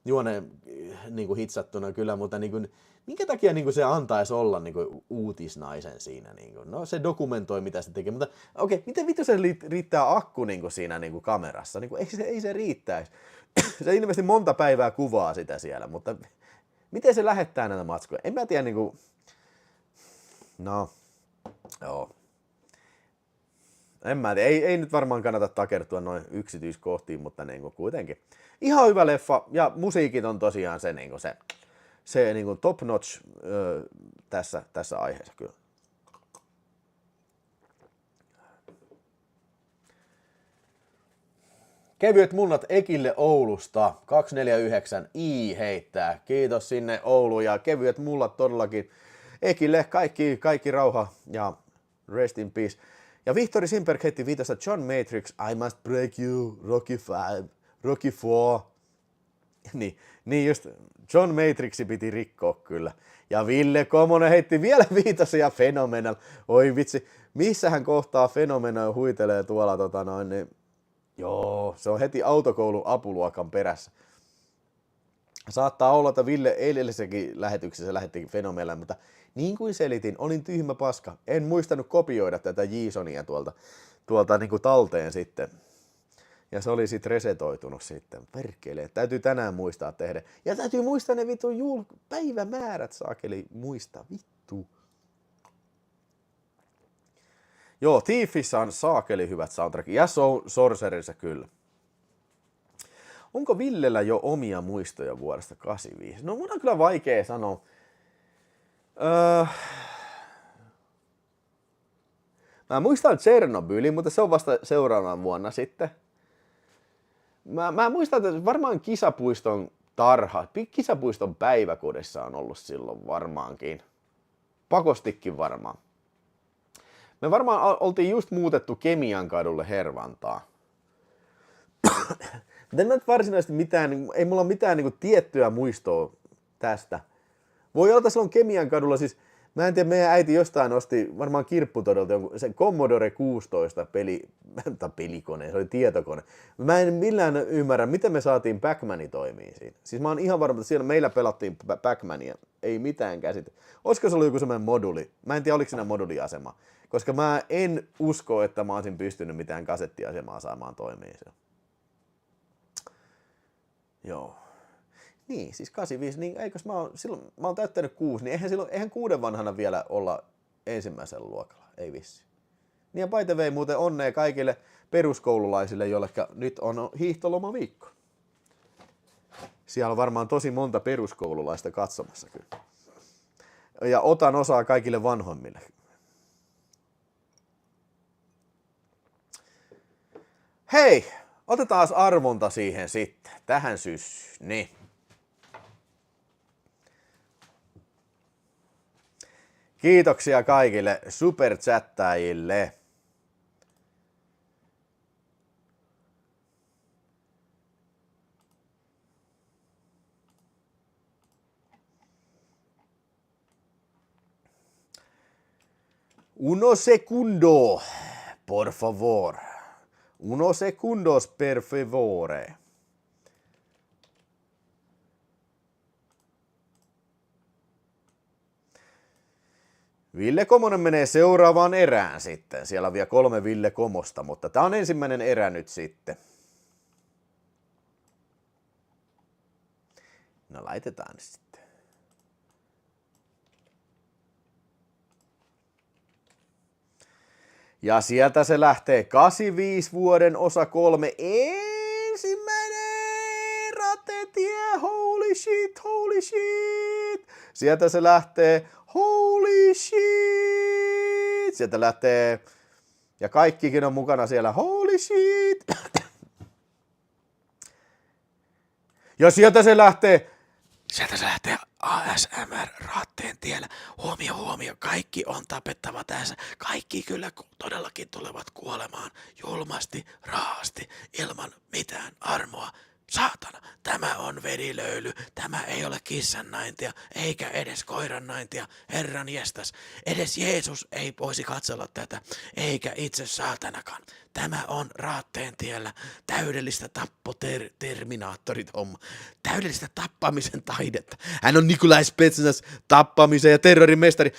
juone niin kuin hitsattuna kyllä, mutta niin kuin, minkä takia niin kuin se antaisi olla niin kuin uutisnaisen siinä? Niin kuin? No se dokumentoi, mitä se tekee, mutta okei, miten vittu se riittää akku niin kuin siinä niin kuin kamerassa? Niin kuin, ei se riittäisi. Se ilmeisesti monta päivää kuvaa sitä siellä, mutta miten se lähettää näitä matskuja? En mä tiedä, niin kuin... No, joo. En mä tiedä, ei nyt varmaan kannata takertua noin yksityiskohtiin, mutta niin kuin kuitenkin. Ihan hyvä leffa, ja musiikit on tosiaan se, niin kuin se niin kuin top notch tässä aiheessa kyllä. Kevyet munnat Ekille Oulusta, 249 heittää. Kiitos sinne Ouluun ja kevyet mullat todellakin Ekille, kaikki rauha ja rest in peace. Ja Vihtori Simberg heitti viitosta John Matrix, I must break you, Rocky 5, Rocky 4. Niin just, John Matrixi piti rikkoa kyllä. Ja Ville Komonen heitti vielä viitosia Phenomenal. Oi vitsi, missähän kohtaa Phenomenal huitelee tuolla niin. Joo, se on heti autokoulun apuluokan perässä. Saattaa olla, että Ville eilisessäkin lähetyksessä lähetti Phenomenal, mutta niin kuin selitin, olin tyhmä paska. En muistanut kopioida tätä Jasonia tuolta niin kuin talteen sitten. Ja se oli sitten resetoitunut sitten. Perkele, täytyy tänään muistaa tehdä. Ja täytyy muistaa ne vittu päivämäärät, saakeli muista, vittu. Joo, Thiefissä on saakeli hyvät soundtrackit. Ja Sorcererissa kyllä. Onko Villellä jo omia muistoja vuodesta 85? No mun on kyllä vaikea sanoa. Mä muistan Tšernobylin, mutta se on vasta seuraavan vuonna sitten. Mä muistan, että varmaan kisapuiston päiväkodissa on ollut silloin varmaankin. Pakostikin varmaan. Me varmaan oltiin just muutettu Kemiankadulle Hervantaa. Mutta en mä nyt varsinaisesti ei mulla ole mitään niinku tiettyä muistoa tästä. Voi olla, että silloin Kemiankadulla siis, mä en tiedä, meidän äiti jostain osti varmaan kirpputodolta sen Commodore 16 pelikone, se oli tietokone. Mä en millään ymmärrä, miten me saatiin Pac-Mani toimii siinä. Siis mä oon ihan varma, että siellä meillä pelattiin Pac-Mania, ei mitään käsite. Olisiko se ollut joku semmoinen moduli? Mä en tiedä, oliko siinä moduliasema. Koska mä en usko, että mä olisin pystynyt mitään kasettiasemaa saamaan toimii se. Joo. Niin, siis 85, niin eikös mä oon täyttänyt 6, niin eihän 6 vanhana vielä olla ensimmäisellä luokalla, ei vissi. Niin ja by the way, muuten onnea kaikille peruskoululaisille, joille nyt on hiihtolomaviikko. Siellä on varmaan tosi monta peruskoululaista katsomassa kyllä. Ja otan osaa kaikille vanhoimmille. Hei, otetaan arvonta siihen sitten, tähän syssyyn. Niin. Kiitoksia kaikille superchattaajille. Uno segundo, por favor. Unos segundos, per favore. Ville Komonen menee seuraavaan erään sitten. Siellä on vielä 3 Ville Komosta, mutta tää on ensimmäinen erä nyt sitten. No laitetaan sitten. Ja sieltä se lähtee 85 vuoden osa 3 ensimmäinen ratetie, holy shit, holy shit. Sieltä se lähtee, holy shit. Sieltä lähtee, ja kaikkikin on mukana siellä, holy shit. Ja sieltä se lähtee ASMR raatteen tiellä. Huomio, kaikki on tapettava tässä. Kaikki kyllä todellakin tulevat kuolemaan julmasti, raasti, ilman mitään armoa. Saatana, tämä on verilöyly, tämä ei ole kissannaintia, eikä edes koirannaintia, herran jestas. Edes Jeesus ei voisi katsella tätä, eikä itse saatanakaan. Tämä on raatteen tiellä täydellistä tappoterminaattorit homma, täydellistä tappamisen taidetta. Hän on Nikolai Spetsnaz, tappamisen ja terrorin mestari.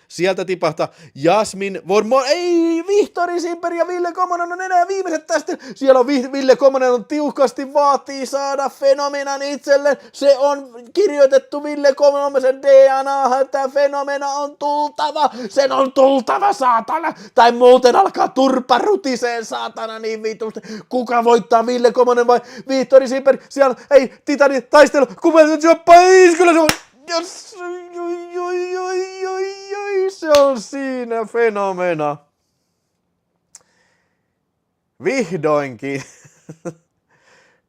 Sieltä tipahtaa Jasmin Vormon, ei, Vihtori Simper ja Ville Komonen on enää viimeiset tästä. Siellä on Ville Komonen on tiukasti vaatii saada Fenomenan itselleen. Se on kirjoitettu Ville Komonen DNA:han, että Fenomena on tultava. Sen on tultava, saatana. Tai muuten alkaa turpa rutiseen, saatana, niin vitusti. Kuka voittaa, Ville Komonen vai Vihtori Simper? Siellä ei, Titani taistelu, kyllä se on. Yes. Se on siinä Fenomena. Vihdoinkin.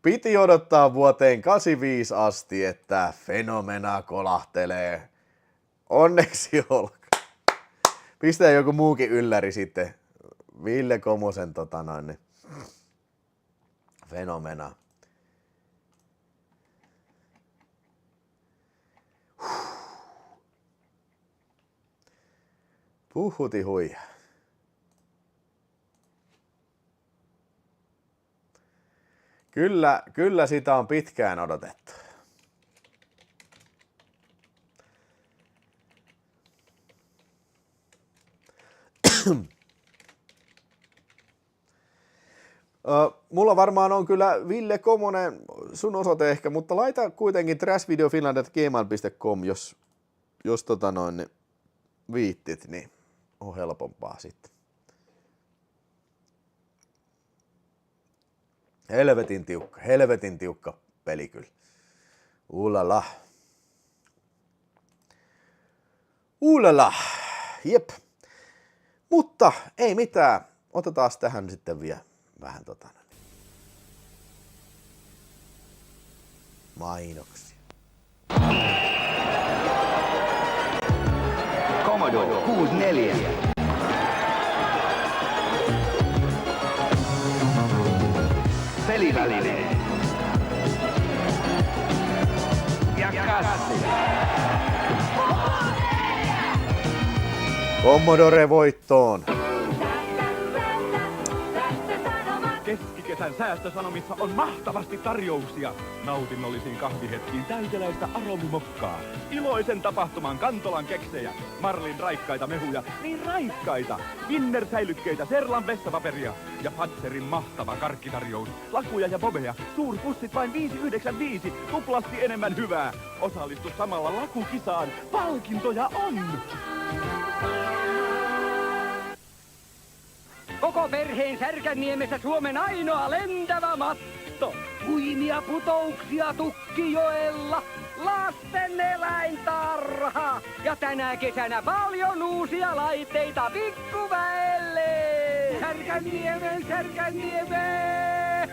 Piti odottaa vuoteen 85 asti, että Fenomena kolahtelee. Onneksi olkoon. Pistää joku muukin ylläri sitten. Ville Komosen Fenomena. Puhuti hui. Kyllä sitä on pitkään odotettu. Mulla varmaan on kyllä Ville Komonen, sun osoite ehkä, mutta laita kuitenkin trashvideofinland@gmail.com, jos viittit, niin on helpompaa sitten. Helvetin tiukka peli kyllä. Ulala. Jep. Mutta ei mitään. Otetaan tähän sitten vielä vähän mainoksia. Commodore 64. Peliväline. Ja kassi. Commodore voittoon. Keskikesän säästösanomissa on mahtavasti tarjouksia. Nautinnollisiin kahvihetkiin täyteläistä aromimokkaa. Iloisen tapahtuman Kantolan keksejä. Marlin raikkaita mehuja, niin raikkaita. Winner-säilykkeitä, Serlan vessapaperia. Ja Fatserin mahtava karkkitarjous. Lakuja ja bobeja. Suurpussit vain 5,95. Tuplasti enemmän hyvää. Osallistu samalla lakukisaan. Palkintoja on! Koko perheen Särkänniemessä Suomen ainoa lentävä matto. Huimia putouksia Tukkijoella. Lasten eläintarha. Ja tänä kesänä paljon uusia laitteita pikkuväelle. Särkänniemeen!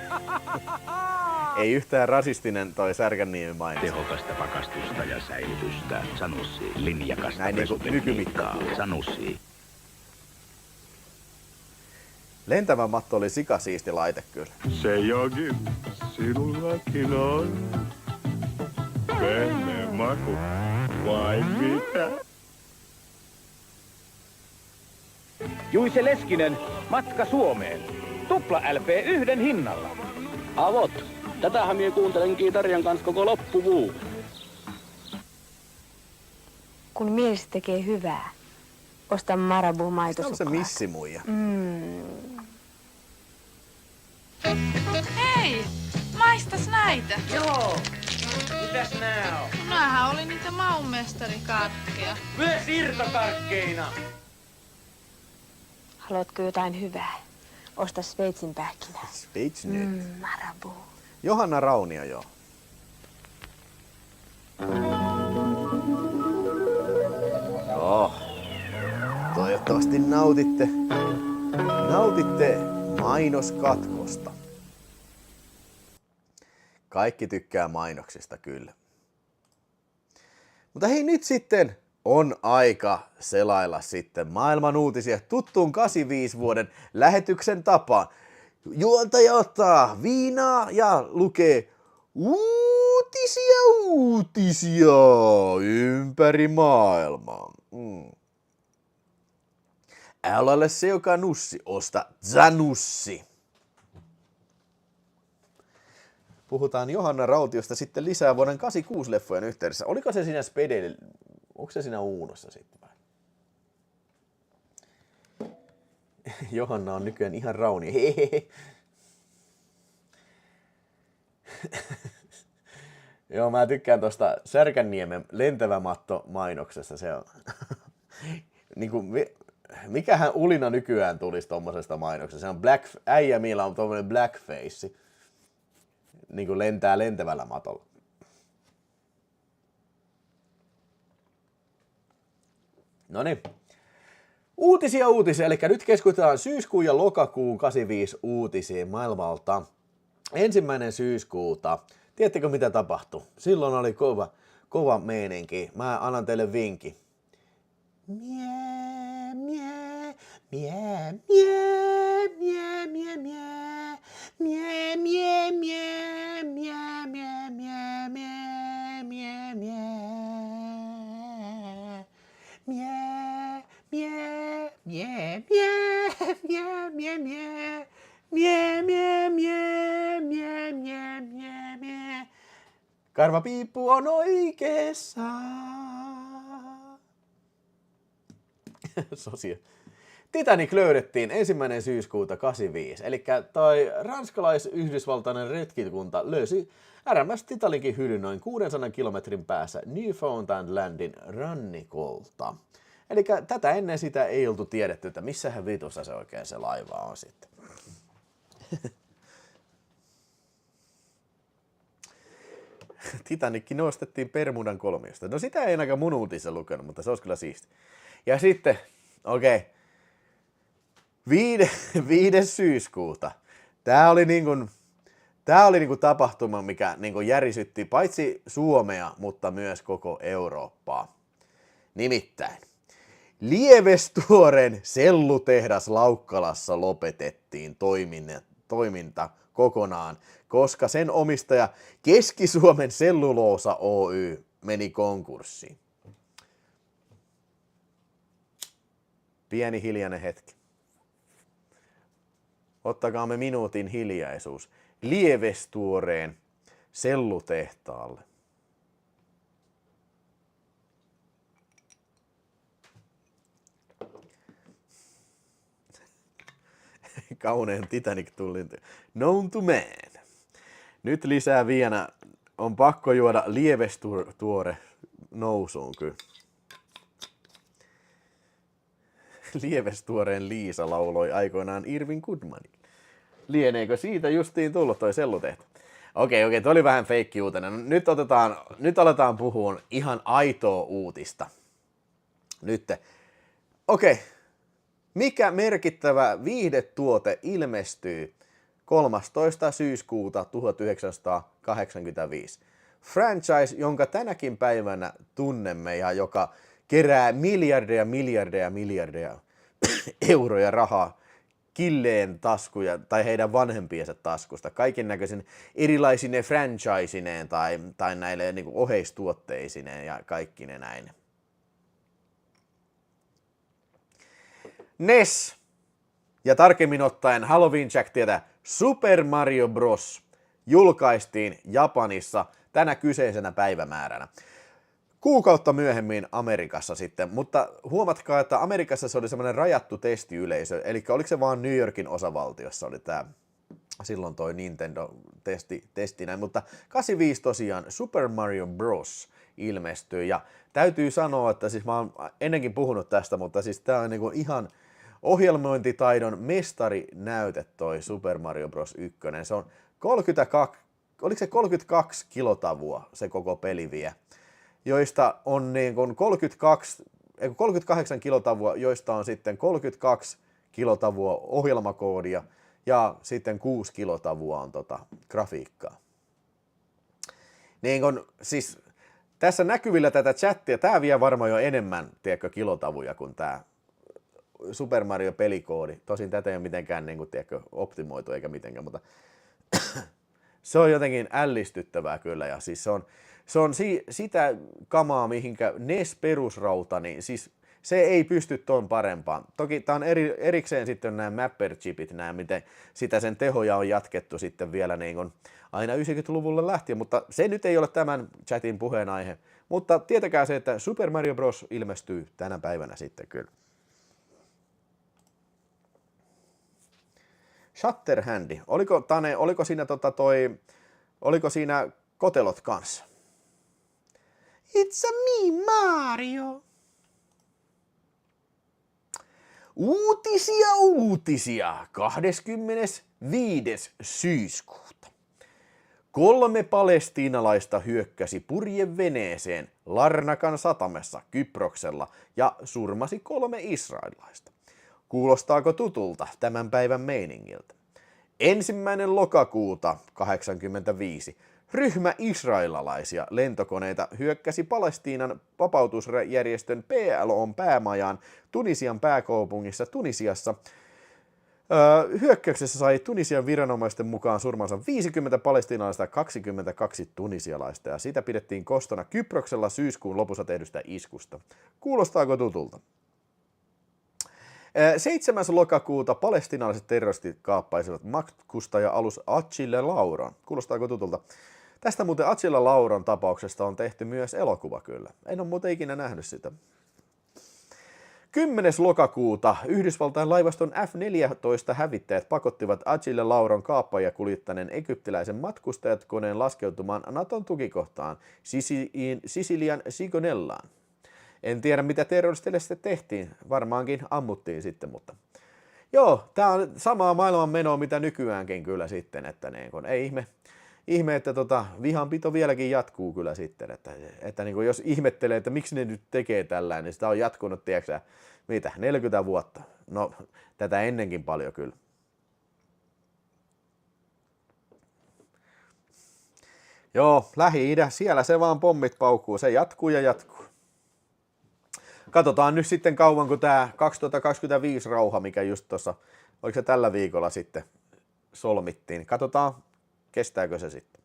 Ei yhtään rasistinen toi Särkänniemen mainos. Tehokasta pakastusta ja säilytystä. Sanussi. Linjakasta näin niinku nykymittaa. Sanussi. Lentävä matto oli sikasiisti laite kyllä. Se jokin sinullakin on. Pehmeä maku. Vai mitä? Juise Leskinen, matka Suomeen. Tupla LP yhden hinnalla. Avot. Tätähän minä kuuntelenkin Tarjan kanssa koko loppuvuu. Kun mies tekee hyvää, osta Marabou maitosuklaata. Se on se missimuija. Hei, maistas näitä. Joo. Mitäs nää on? Näähän oli niitä maunmestarikarkkeja. Myös irtokarkkeina. Haluatko jotain hyvää? osta Sveitsin pähkinää. Sveitsin Marabou. Johanna Raunio, joo. Joo. Toivottavasti nautitte mainoskatkosta. Kaikki tykkää mainoksista kyllä. Mutta hei, nyt sitten on aika selailla sitten maailman uutisia tuttuun 85 vuoden lähetyksen tapaan. Juontaja ottaa viinaa ja lukee uutisia ympäri maailmaa. Älä ole se, joka nussi, osta Zanussi. Puhutaan Johanna Rautiosta sitten lisää vuoden 86 leffojen yhteydessä. Oliko se siinä Spedel? Onko se siinä Uunossa sitten vai? Johanna on nykyään ihan rauni. Hehehe. Joo, mä tykkään tosta Särkänniemen lentävä matto mainoksesta. Se on niinku, mikähän ulina nykyään tulisi tommosesta mainoksesta. Se on äijä, millä on tommonen blackface. Niinku lentää lentävällä matolla. Noniin. Uutisia. Eli nyt keskustellaan syyskuun ja lokakuun 85 uutisiin maailmalta. 1. syyskuuta. Tiedättekö mitä tapahtui? Silloin oli kova meininki. Mä annan teille vinkin. Karvapiippu on oikeassa. Titanic löydettiin 1. syyskuuta 85. Eli toi ranskalais-yhdysvaltainen retkikunta löysi RMS Titanicin hylyn noin 600 kilometrin päässä Newfoundlandin rannikolta. Eli tätä ennen sitä ei oltu tiedetty, että missähän vitussa se oikein se laiva on sitten. Titanic nostettiin Bermudan kolmiosta. No sitä ei ainakaan mun uutissa lukenut, mutta se olisi kyllä siisti. Ja sitten, 5. syyskuuta. Tää oli niinku tapahtuma, mikä niinku järisytti paitsi Suomea, mutta myös koko Eurooppaa. Nimittäin Lievestuoren sellutehdas Laukkalassa lopetettiin toiminta kokonaan, koska sen omistaja Keski-Suomen Selluloosa Oy meni konkurssiin. Pieni hiljainen hetki. Ottakaamme minuutin hiljaisuus Lievestuoreen sellutehtaalle. Kauneen Titanic tullin. Known to man. Nyt lisää viina. On pakko juoda Lievestuore nousuun kyllä. Lievestuoreen Liisa lauloi aikoinaan Irvin Goodmanille. Lieneekö siitä justiin tullut toi sellutehtä? Okei, toi oli vähän feikki uutinen. Nyt aletaan puhua ihan aitoa uutista. Nyt. Mikä merkittävä viihdetuote ilmestyy 13. syyskuuta 1985? Franchise, jonka tänäkin päivänä tunnemme ja joka kerää miljardeja euroja rahaa killeen taskuja tai heidän vanhempiensa taskusta, kaiken näköisen erilaisine franchisineen tai näille niin kuin oheistuotteisineen ja kaikki ne näin. NES ja tarkemmin ottaen Halloween Jack tietää Super Mario Bros. Julkaistiin Japanissa tänä kyseisenä päivämääränä. Kuukautta myöhemmin Amerikassa sitten, mutta huomatkaa, että Amerikassa se oli semmoinen rajattu testiyleisö, eli oliko se vaan New Yorkin osavaltiossa oli tämä silloin toi Nintendo testi näin, mutta 85 tosiaan Super Mario Bros. Ilmestyi ja täytyy sanoa, että siis mä oon ennenkin puhunut tästä, mutta siis tää on niinku ihan ohjelmointitaidon mestarinäyte toi Super Mario Bros. 1. Se on 32, oliko se 32 kilotavua se koko peli vie, joista on niin kuin 38 kilotavua, joista on sitten 32 kilotavua ohjelmakoodia ja sitten 6 kilotavua on grafiikkaa. Niin kun, siis tässä näkyvillä tätä chattia, tää vie varmaan jo enemmän, tiedätkö, kilotavuja kuin tää Super Mario pelikoodi. Tosin tätä ei ole mitenkään niin kuin, tiedätkö, optimoitu eikä mitenkään, mutta se on jotenkin ällistyttävää kyllä. Ja siis se on sitä kamaa, mihinkä NES-perusrauta, niin siis se ei pysty ton parempaan. Toki tää on erikseen sitten nämä mapper-chipit, miten sitä sen tehoja on jatkettu sitten vielä niin kuin aina 90-luvulle lähtien, mutta se nyt ei ole tämän chatin puheenaihe. Mutta tietäkää se, että Super Mario Bros. Ilmestyy tänä päivänä sitten kyllä. Shatterhandi. Oliko Tane, oliko siinä kotelot kanssa? It's a me, Mario. Uutisia. 25. syyskuuta. 3 palestiinalaista hyökkäsi purjeveneeseen Larnakan satamessa Kyproksella ja surmasi 3 israelilaista. Kuulostaako tutulta tämän päivän meiningiltä? 1. lokakuuta 1985 ryhmä israelilaisia lentokoneita hyökkäsi Palestiinan vapautusjärjestön PLO:n päämajaan Tunisian pääkaupungissa Tunisiassa. Hyökkäyksessä sai Tunisian viranomaisten mukaan surmansa 50 palestiinalaista ja 22 tunisialaista, ja sitä pidettiin kostona Kyproksella syyskuun lopussa tehdystä iskusta. Kuulostaako tutulta? 7. lokakuuta palestiinalaiset terroristit kaappaisivat matkustaja-alus Achille Lauron. Kuulostaako tutulta? Tästä muuten Achille Lauron tapauksesta on tehty myös elokuva kyllä. En ole muuten ikinä nähnyt sitä. 10. lokakuuta Yhdysvaltain laivaston F-14 hävittäjät pakottivat Achille Lauron kaappaja kuljettaneen egyptiläisen matkustajatkoneen laskeutumaan Naton tukikohtaan Sisilian Sigonellaan. En tiedä, mitä terroristeille sitten tehtiin. Varmaankin ammuttiin sitten, mutta joo, tää on samaa maailman menoa, mitä nykyäänkin kyllä sitten, että niin kun, ei ihme, että vihanpito vieläkin jatkuu kyllä sitten, että niin kun jos ihmettelee, että miksi ne nyt tekee tällä, niin sitä on jatkunut, tiedätkö, mitä, 40 vuotta. No, tätä ennenkin paljon kyllä. Joo, Lähi- idä, siellä se vaan pommit paukkuu, se jatkuu ja jatkuu. Katsotaan nyt sitten kauan, kun tämä 2025 rauha, mikä just tuossa, oliko se tällä viikolla sitten solmittiin. Katsotaan, kestääkö se sitten.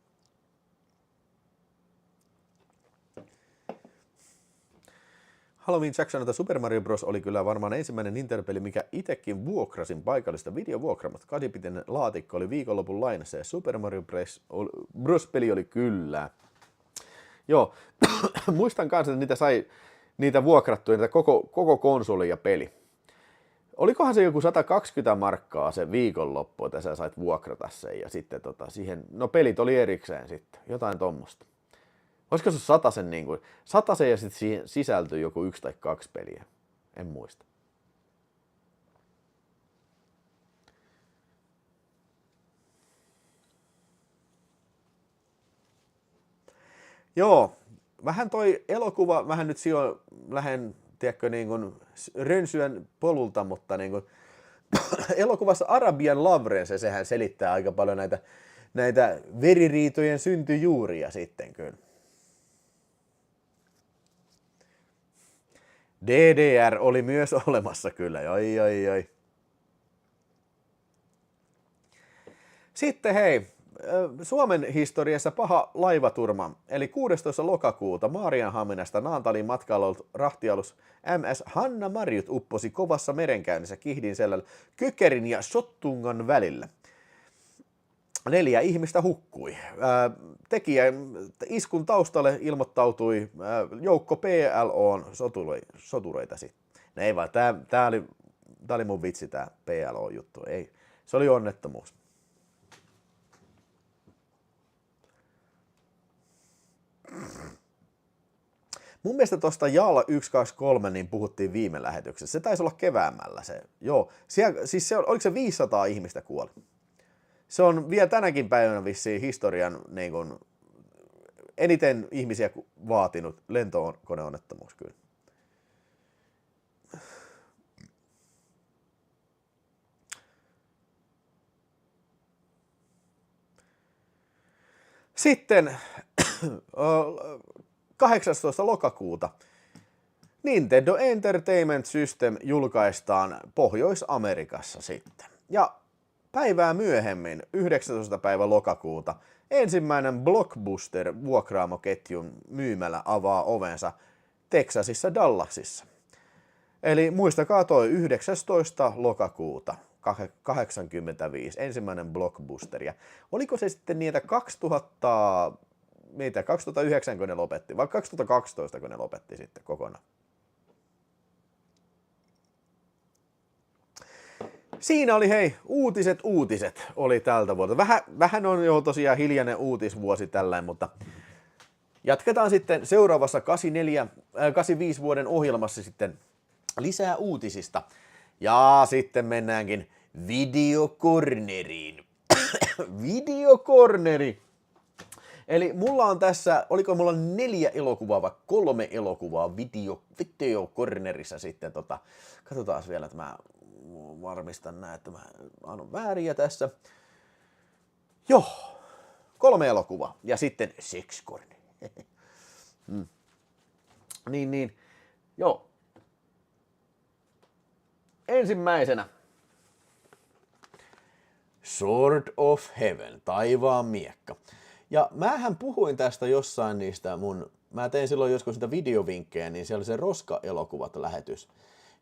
Halloween Jack sanoi, että Super Mario Bros. Oli kyllä varmaan ensimmäinen Nintendo-peli, mikä itsekin vuokrasin paikallista videovuokraamasta. Kadipiten laatikko oli viikonlopun lainassa ja Super Mario Bros. Peli oli kyllä. Joo, muistan kanssa, että niitä sai niitä vuokrattuja, niitä koko konsoli ja peli. Olikohan se joku 120 markkaa se viikonloppu, että sä sait vuokrata sen ja sitten siihen, no pelit oli erikseen sitten, jotain tommosta. Olisiko se 100 niin kuin, 100 ja sitten siihen sisältyi joku 1 tai 2 peliä, en muista. Joo. Vähän toi elokuva, vähän nyt lähden, tiedätkö, niin kuin rönsyön polulta, mutta niin kuin, elokuvassa Arabian Lawrence, sehän selittää aika paljon näitä veririitojen syntyjuuria sitten kyllä. DDR oli myös olemassa kyllä, oi. Sitten hei. Suomen historiassa paha laivaturma, eli 16. lokakuuta Maarianhaminasta Naantalin matkailut rahtialus MS Hanna Marjut upposi kovassa merenkäynnissä Kihdinselällä Kökerin ja Sottungan välillä. 4 ihmistä hukkui. Iskun taustalle ilmoittautui joukko PLOn sotureita sitten. Ei vaan, tää oli mun vitsi tää PLO-juttu, ei, se oli onnettomuus. Mun mielestä tuosta JAL 123 niin puhuttiin viime lähetyksessä. Se taisi olla keväämällä se. Joo, siis oliko se 500 ihmistä kuoli? Se on vielä tänäkin päivänä vissiin historian niin kuin, eniten ihmisiä vaatinut lentokoneonnettomuus kyllä. Sitten 18. lokakuuta Nintendo Entertainment System julkaistaan Pohjois-Amerikassa sitten. Ja päivää myöhemmin, 19. päivä lokakuuta, ensimmäinen Blockbuster vuokraamoketjun myymälä avaa ovensa Texasissa Dallasissa. Eli muistakaa toi 19. lokakuuta 85, ensimmäinen Blockbuster. Ja oliko se sitten niitä 2009 kun ne lopetti, vai 2012 kun ne lopetti sitten kokonaan? Siinä oli hei, uutiset oli tältä vuodelta. Vähän on jo tosiaan hiljainen uutisvuosi tällainen, mutta jatketaan sitten seuraavassa 85 vuoden ohjelmassa sitten lisää uutisista. Ja sitten mennäänkin videokorneriin. Videokorneri. Eli mulla on tässä, oliko mulla 4 elokuvaa vai 3 elokuvaa videokornerissa sitten. Katsotaan vielä, että mä varmistan näin, että mä annan vääriä tässä. Joo, 3 elokuvaa ja sitten sekskorneri. Niin, joo. Ensimmäisenä Sword of Heaven, taivaan miekka. Ja mähän puhuin tästä jossain niistä mä tein silloin joskus niitä videovinkkejä, niin siellä oli se Roska-elokuvat lähetys.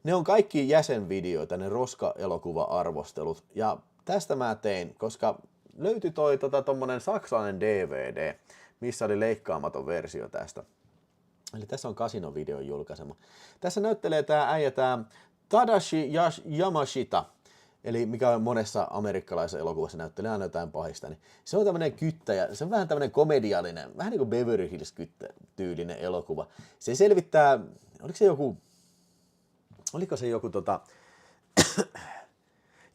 Ne on kaikki jäsenvideoita, ne Roska-elokuva-arvostelut. Ja tästä mä tein, koska löytyi tommonen saksalainen DVD, missä oli leikkaamaton versio tästä. Eli tässä on Casino-videon julkaisema. Tässä näyttelee tää äijä, Tadashi Yamashita, eli mikä on monessa amerikkalaisessa elokuvassa näyttelee aina jotain pahista, niin se on tämmönen kyttäjä, se on vähän tämmönen komediallinen, vähän niin kuin Beverly Hills -tyylinen elokuva. Se selvittää, oliko se joku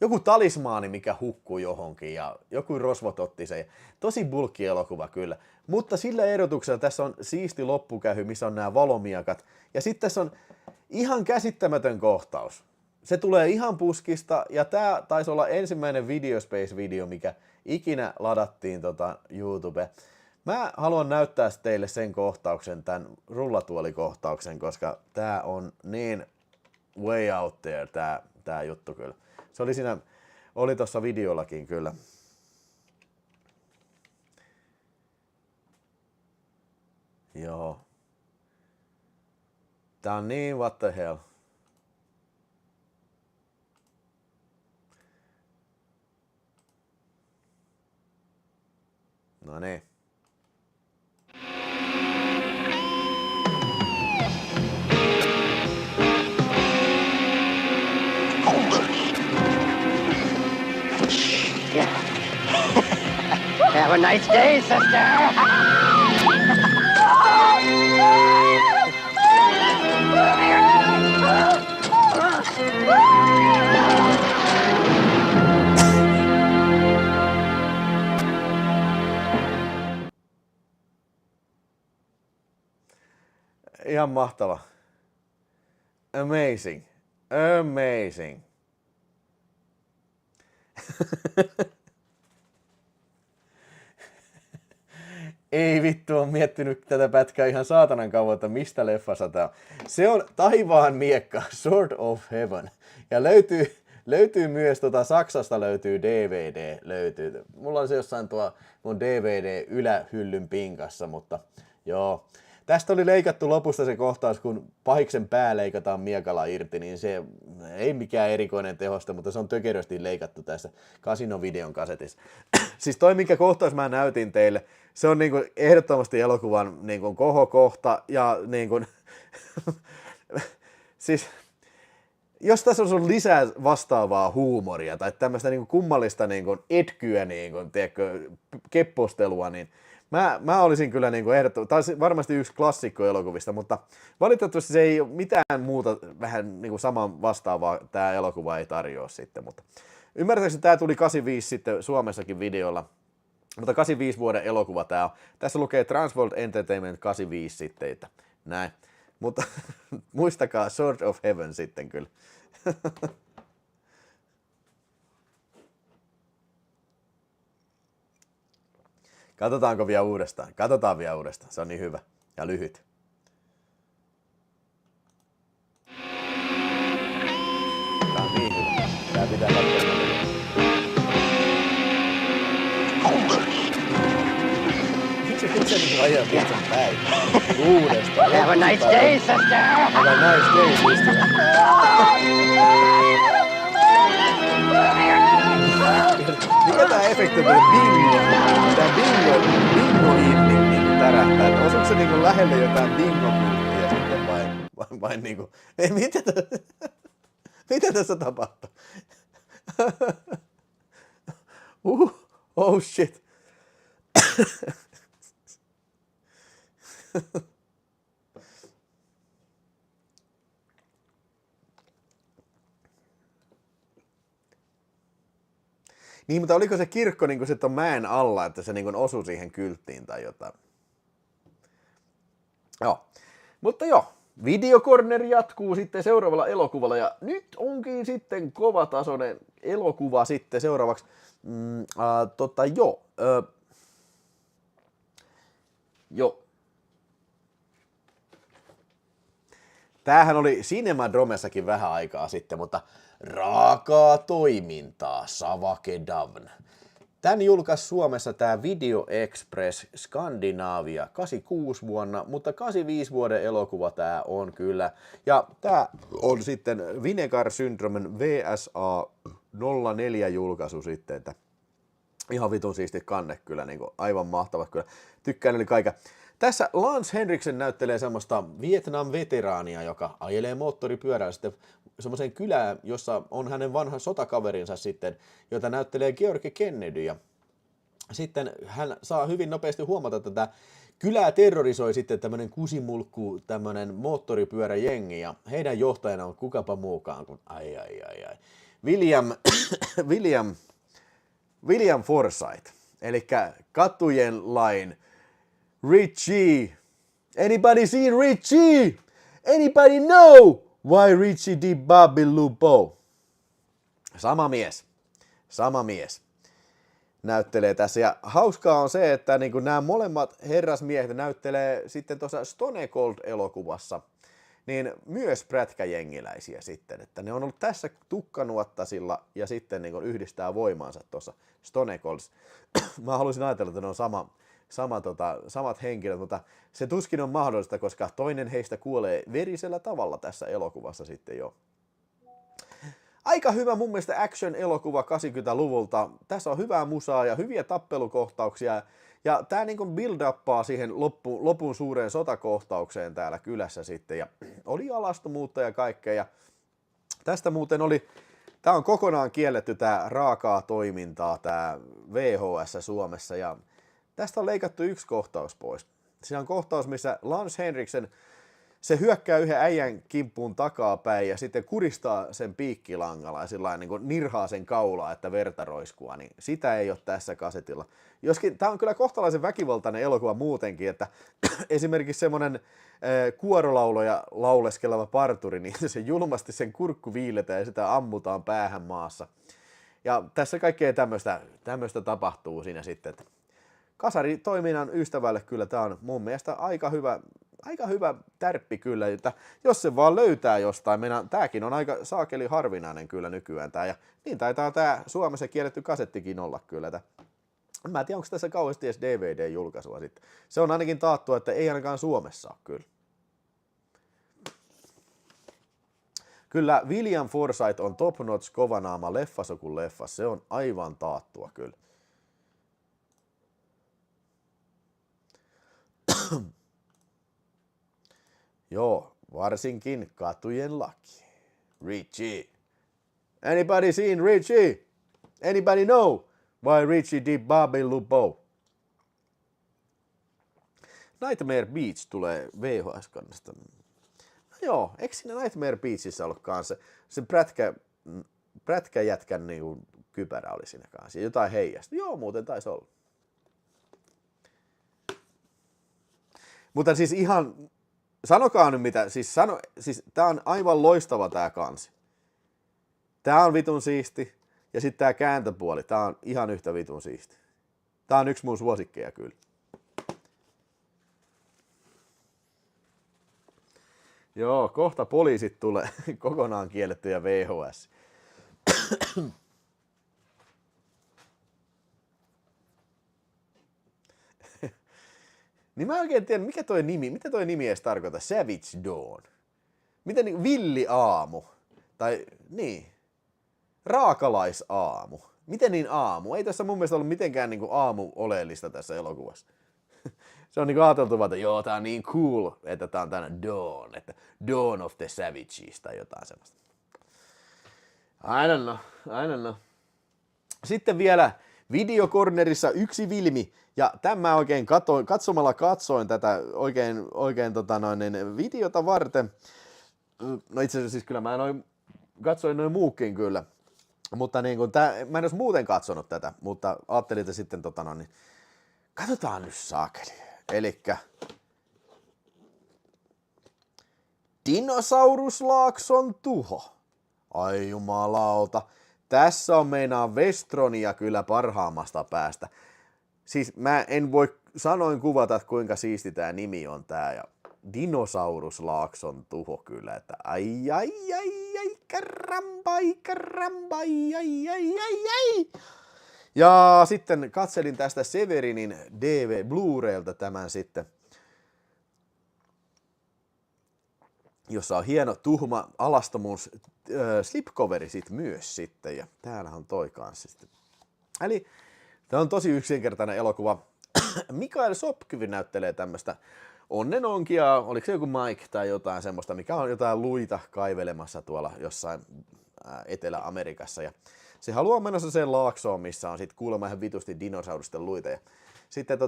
joku talismaani, mikä hukkuu johonkin ja joku rosvot otti sen. Tosi bulkki elokuva kyllä, mutta sillä erotuksella tässä on siisti loppukähy, missä on nämä valomiakat ja sitten tässä on ihan käsittämätön kohtaus. Se tulee ihan puskista ja tää taisi olla ensimmäinen Videospace-video, mikä ikinä ladattiin YouTube. Mä haluan näyttää teille sen kohtauksen, tämän rullatuolikohtauksen, koska tää on niin way out there tää juttu kyllä. Se oli tossa videollakin kyllä. Joo. Tää on niin what the hell. No niin. Have a nice day, sister. Ihan mahtava. Amazing. Amazing. Ei vittu, on miettinyt tätä pätkää ihan saatanan kauan, että mistä leffassa tää on. Se on taivaan miekka, Sword of Heaven. Ja löytyy myös, Saksasta löytyy DVD, löytyy. Mulla on se jossain tuo mun DVD-ylähyllyn pinkassa, mutta joo. Tästä oli leikattu lopusta se kohtaus, kun pahiksen pää leikataan miekalla irti, niin se ei mikään erikoinen tehosta, mutta se on tökerösti leikattu tässä Casino-videon kasetissa. Siis toi, minkä kohtaus mä näytin teille, se on niinku ehdottomasti elokuvan niinku kohokohta ja niinku siis jos tässä on sun lisää vastaavaa huumoria tai tämmöistä niinku kummallista niinku etkyä, niinku, tiedätkö, keppostelua, niin Mä olisin kyllä niinku ehdottomasti, taisi varmasti yksi klassikkoelokuvista, mutta valitettavasti se ei ole mitään muuta vähän niinku saman vastaavaa tämä elokuva ei tarjoa sitten, mutta ymmärtääkseni tämä tuli 85 sitten Suomessakin videolla, mutta 85 vuoden elokuva tämä on. Tässä lukee Transworld Entertainment 85 sitten, että näin. Mutta muistakaa Sword of Heaven sitten kyllä. Katsotaanko vielä uudestaan? Katsotaan vielä uudestaan. Se on niin hyvä ja lyhyt. Tää on niin hyvä. Tää pitää katsoa. Miksi se niin ajaa pitkän päin? Uudestaan. Have a nice day, sister. Have a nice day, sister. Mikä tää efekti on bingo? Tää bingo evening niinku tärähtää. Että osuuko se niinku lähelle jotain bingo-kylttiä sitten vai niinku... Ei, mitä tässä tapahtuu? Oh shit. Niin, mutta oliko se kirkko niin sitten mäen alla, että se niin osui siihen kylttiin tai jotain? Joo. Mutta joo, Videocorner jatkuu sitten seuraavalla elokuvalla ja nyt onkin sitten kovatasoinen elokuva sitten seuraavaksi. Joo. Tämähän oli Cinemadromessakin vähän aikaa sitten, mutta raakaa toimintaa, Savage Davn. Tän julkaisi Suomessa tämä Video Express Skandinavia 86 vuonna, mutta 85 vuoden elokuva tämä on kyllä. Ja tämä on sitten Vinegar Syndromen VSA 04 julkaisu sitten, että ihan vitun siisti kanne kyllä, niin kuin aivan mahtavat kyllä. Tykkään yli kaiken. Tässä Lance Henriksen näyttelee semmoista Vietnam-veteraania, joka ajelee moottoripyörällä sitten semmoiseen kylään, jossa on hänen vanha sotakaverinsa sitten, jota näyttelee George Kennedy. Ja sitten hän saa hyvin nopeasti huomata, että tätä kylää terrorisoi sitten tämmöinen kusimulkku, tämmöinen moottoripyöräjengi, ja heidän johtajana on kukapa muukaan kuin William Forsythe, eli Katujen lain Richie. Anybody seen Richie? Anybody know why Richie did Bobby Lupo? Sama mies näyttelee tässä. Ja hauskaa on se, että niin nämä molemmat herrasmiehet näyttelee sitten tuossa Stone Cold-elokuvassa niin myös prätkäjengiläisiä sitten. Että ne on ollut tässä tukkanuottasilla ja sitten niin yhdistää voimaansa tuossa Stone Colds. Mä haluaisin ajatella, että ne on samat henkilöt, mutta se tuskin on mahdollista, koska toinen heistä kuolee verisellä tavalla tässä elokuvassa sitten jo. Aika hyvä mun mielestä action-elokuva 80-luvulta. Tässä on hyvää musaa ja hyviä tappelukohtauksia. Ja tää niinku build-uppaa siihen lopun suureen sotakohtaukseen täällä kylässä sitten. Ja oli alastomuutta ja kaikkea. Ja tästä muuten oli... Tää on kokonaan kielletty tää raakaa toimintaa, tää VHS Suomessa. Ja tästä on leikattu yksi kohtaus pois. Siinä on kohtaus, missä Lance Henriksen se hyökkää yhden äijän kimppuun takapäin ja sitten kuristaa sen piikkilangalla ja sillain niin kuin nirhaa sen kaulaa, että verta roiskua, niin sitä ei ole tässä kasetilla. Joskin tämä on kyllä kohtalaisen väkivaltainen elokuva muutenkin, että esimerkiksi semmoinen kuorolauloja lauleskeleva parturi, niin se julmasti sen kurkku viiletään ja sitä ammutaan päähän maassa. Ja tässä kaikkea tämmöistä tapahtuu siinä sitten, että kasaritoiminnan ystävälle kyllä tämä on mun mielestä aika hyvä tärppi kyllä, että jos se vaan löytää jostain, tämäkin on aika saakeli harvinainen kyllä nykyään tää, ja niin taitaa tää Suomessa kielletty kasettikin olla kyllä. Mä en tiedä, onko tässä kauheasti edes DVD-julkaisua sitten. Se on ainakin taattu, että ei ainakaan Suomessa ole kyllä. Kyllä William Forsythe on top notch kovanaama leffassa kuin leffassa, se on aivan taattua kyllä. Joo, varsinkin Katujen laki. Richie. Anybody seen Richie? Anybody know why Richie did Bobby Lupo? Nightmare Beach tulee VHS-kannasta. No joo, eikö siinä Nightmare Beachissa ollut kanssa se prätkäjätkän niinku kypärä oli siinä kanssa. Jotain heijasta. Joo, muuten taisi olla. Mutta siis ihan, sanokaa nyt mitä, siis tää on aivan loistava tää kansi. Tää on vitun siisti. Ja sitten tää kääntöpuoli, tää on ihan yhtä vitun siisti. Tää on yksi mun suosikkeja kyllä. Joo, kohta poliisit tulee kokonaan kiellettyjä VHS. Niin mä oikein tiedän, mitä toi nimi edes tarkoittaa? Savage Dawn. Miten niin, villi aamu? Tai niin, raakalaisaamu. Miten niin aamu? Ei tässä mun mielestä ollut mitenkään niin kuin aamu oleellista tässä elokuvassa. Se on niin ajateltu, että joo, tää on niin cool, että tää on tänä Dawn, että Dawn of the Savages tai jotain sellaista. I don't know. Sitten vielä videokornerissa yksi filmi, ja tämä oikein katsoin tätä oikein videota varten. No itse asiassa siis kyllä mä katsoin noin muukin kyllä, mutta niin kuin mä en olisi muuten katsonut tätä, mutta ajattelin, että sitten katsotaan nyt saakeli. Elikkä Dinosauruslaakson tuho. Ai jumalauta. Tässä on meinaa Westronia kyllä parhaammasta päästä. Siis mä en voi sanoin kuvata, että kuinka siisti tää nimi on tää. Ja Dinosauruslaakson tuho kyllä. Että ai, karamba, ai. Ja sitten katselin tästä Severinin Blu-raylta tämän sitten, jossa on hieno tuhma alastomuus slipcoveri sit myös sitten, ja täällä on toi kanssa sitten. Eli tämä on tosi yksinkertainen elokuva. Mikael Sopkyvi näyttelee tämmöistä onnenonkia, oliko se joku Mike tai jotain semmoista, mikä on jotain luita kaivelemassa tuolla jossain Etelä-Amerikassa, ja se haluaa mennä sen laaksoon, missä on sitten kuulemma ihan vitusti dinosaurusten luita, ja sitten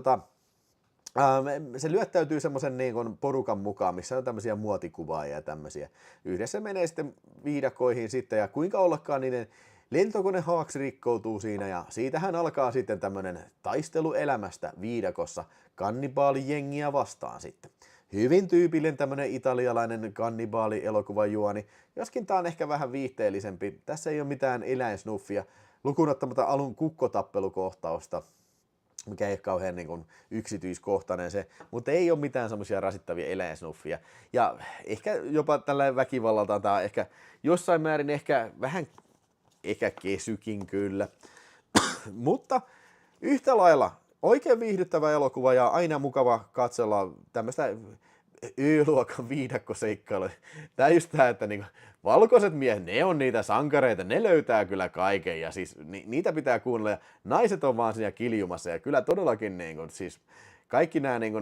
se lyöttäytyy semmoisen niin kuin porukan mukaan, missä on tämmöisiä muotikuvaajia ja tämmöisiä. Yhdessä menee sitten viidakoihin sitten, ja kuinka ollakaan niiden lentokone Hawks rikkoutuu siinä, ja siitähän alkaa sitten tämmöinen taistelu elämästä viidakossa kannibaalijengiä vastaan sitten. Hyvin tyypillinen tämmönen italialainen kannibaali-elokuvajuoni, joskin tää on ehkä vähän viihteellisempi. Tässä ei ole mitään eläinsnuffia, lukuun ottamatta alun kukkotappelukohtausta, mikä ei ole kauhean niin kuin yksityiskohtainen se, mutta ei ole mitään semmoisia rasittavia eläinsnuffia. Ja ehkä jopa tällä väkivallaltaan tää on ehkä jossain määrin vähän kesykin kyllä. Mutta yhtä lailla oikein viihdyttävä elokuva ja aina mukava katsella tämmöistä Y-luokan viidakkoseikkailua. Tää just tää, että niinku, valkoiset miehet, ne on niitä sankareita, ne löytää kyllä kaiken ja siis niitä pitää kuunnella. Ja naiset on vaan siinä kiljumassa ja kyllä todellakin niinku, siis kaikki nämä niinku,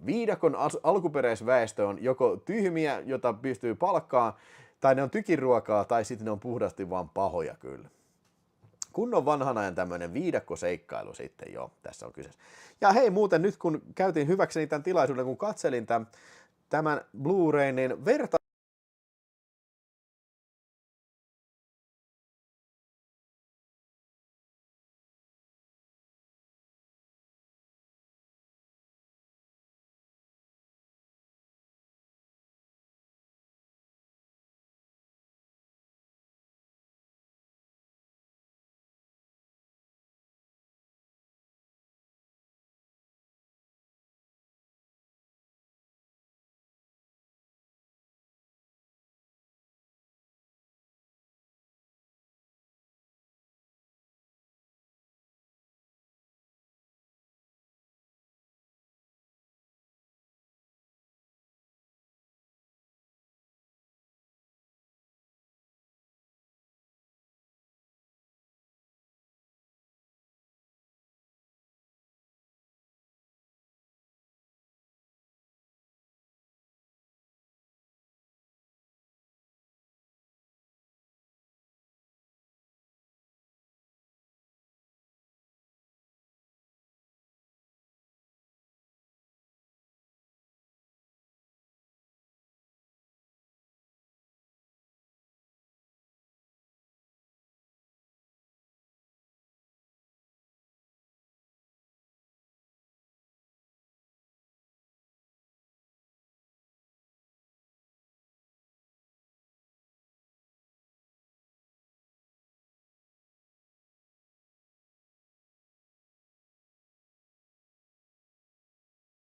viidakon alkuperäisväestö on joko tyhmiä, jota pystyy palkkaan, tai ne on tykiruokaa, tai sitten ne on puhdasti vaan pahoja kyllä. Kunnon vanhan ajan tämmöinen viidakkoseikkailu sitten jo, tässä on kyseessä. Ja hei muuten nyt kun käytiin hyväkseni tämän tilaisuuden, kun katselin tämän Blu-rayn, niin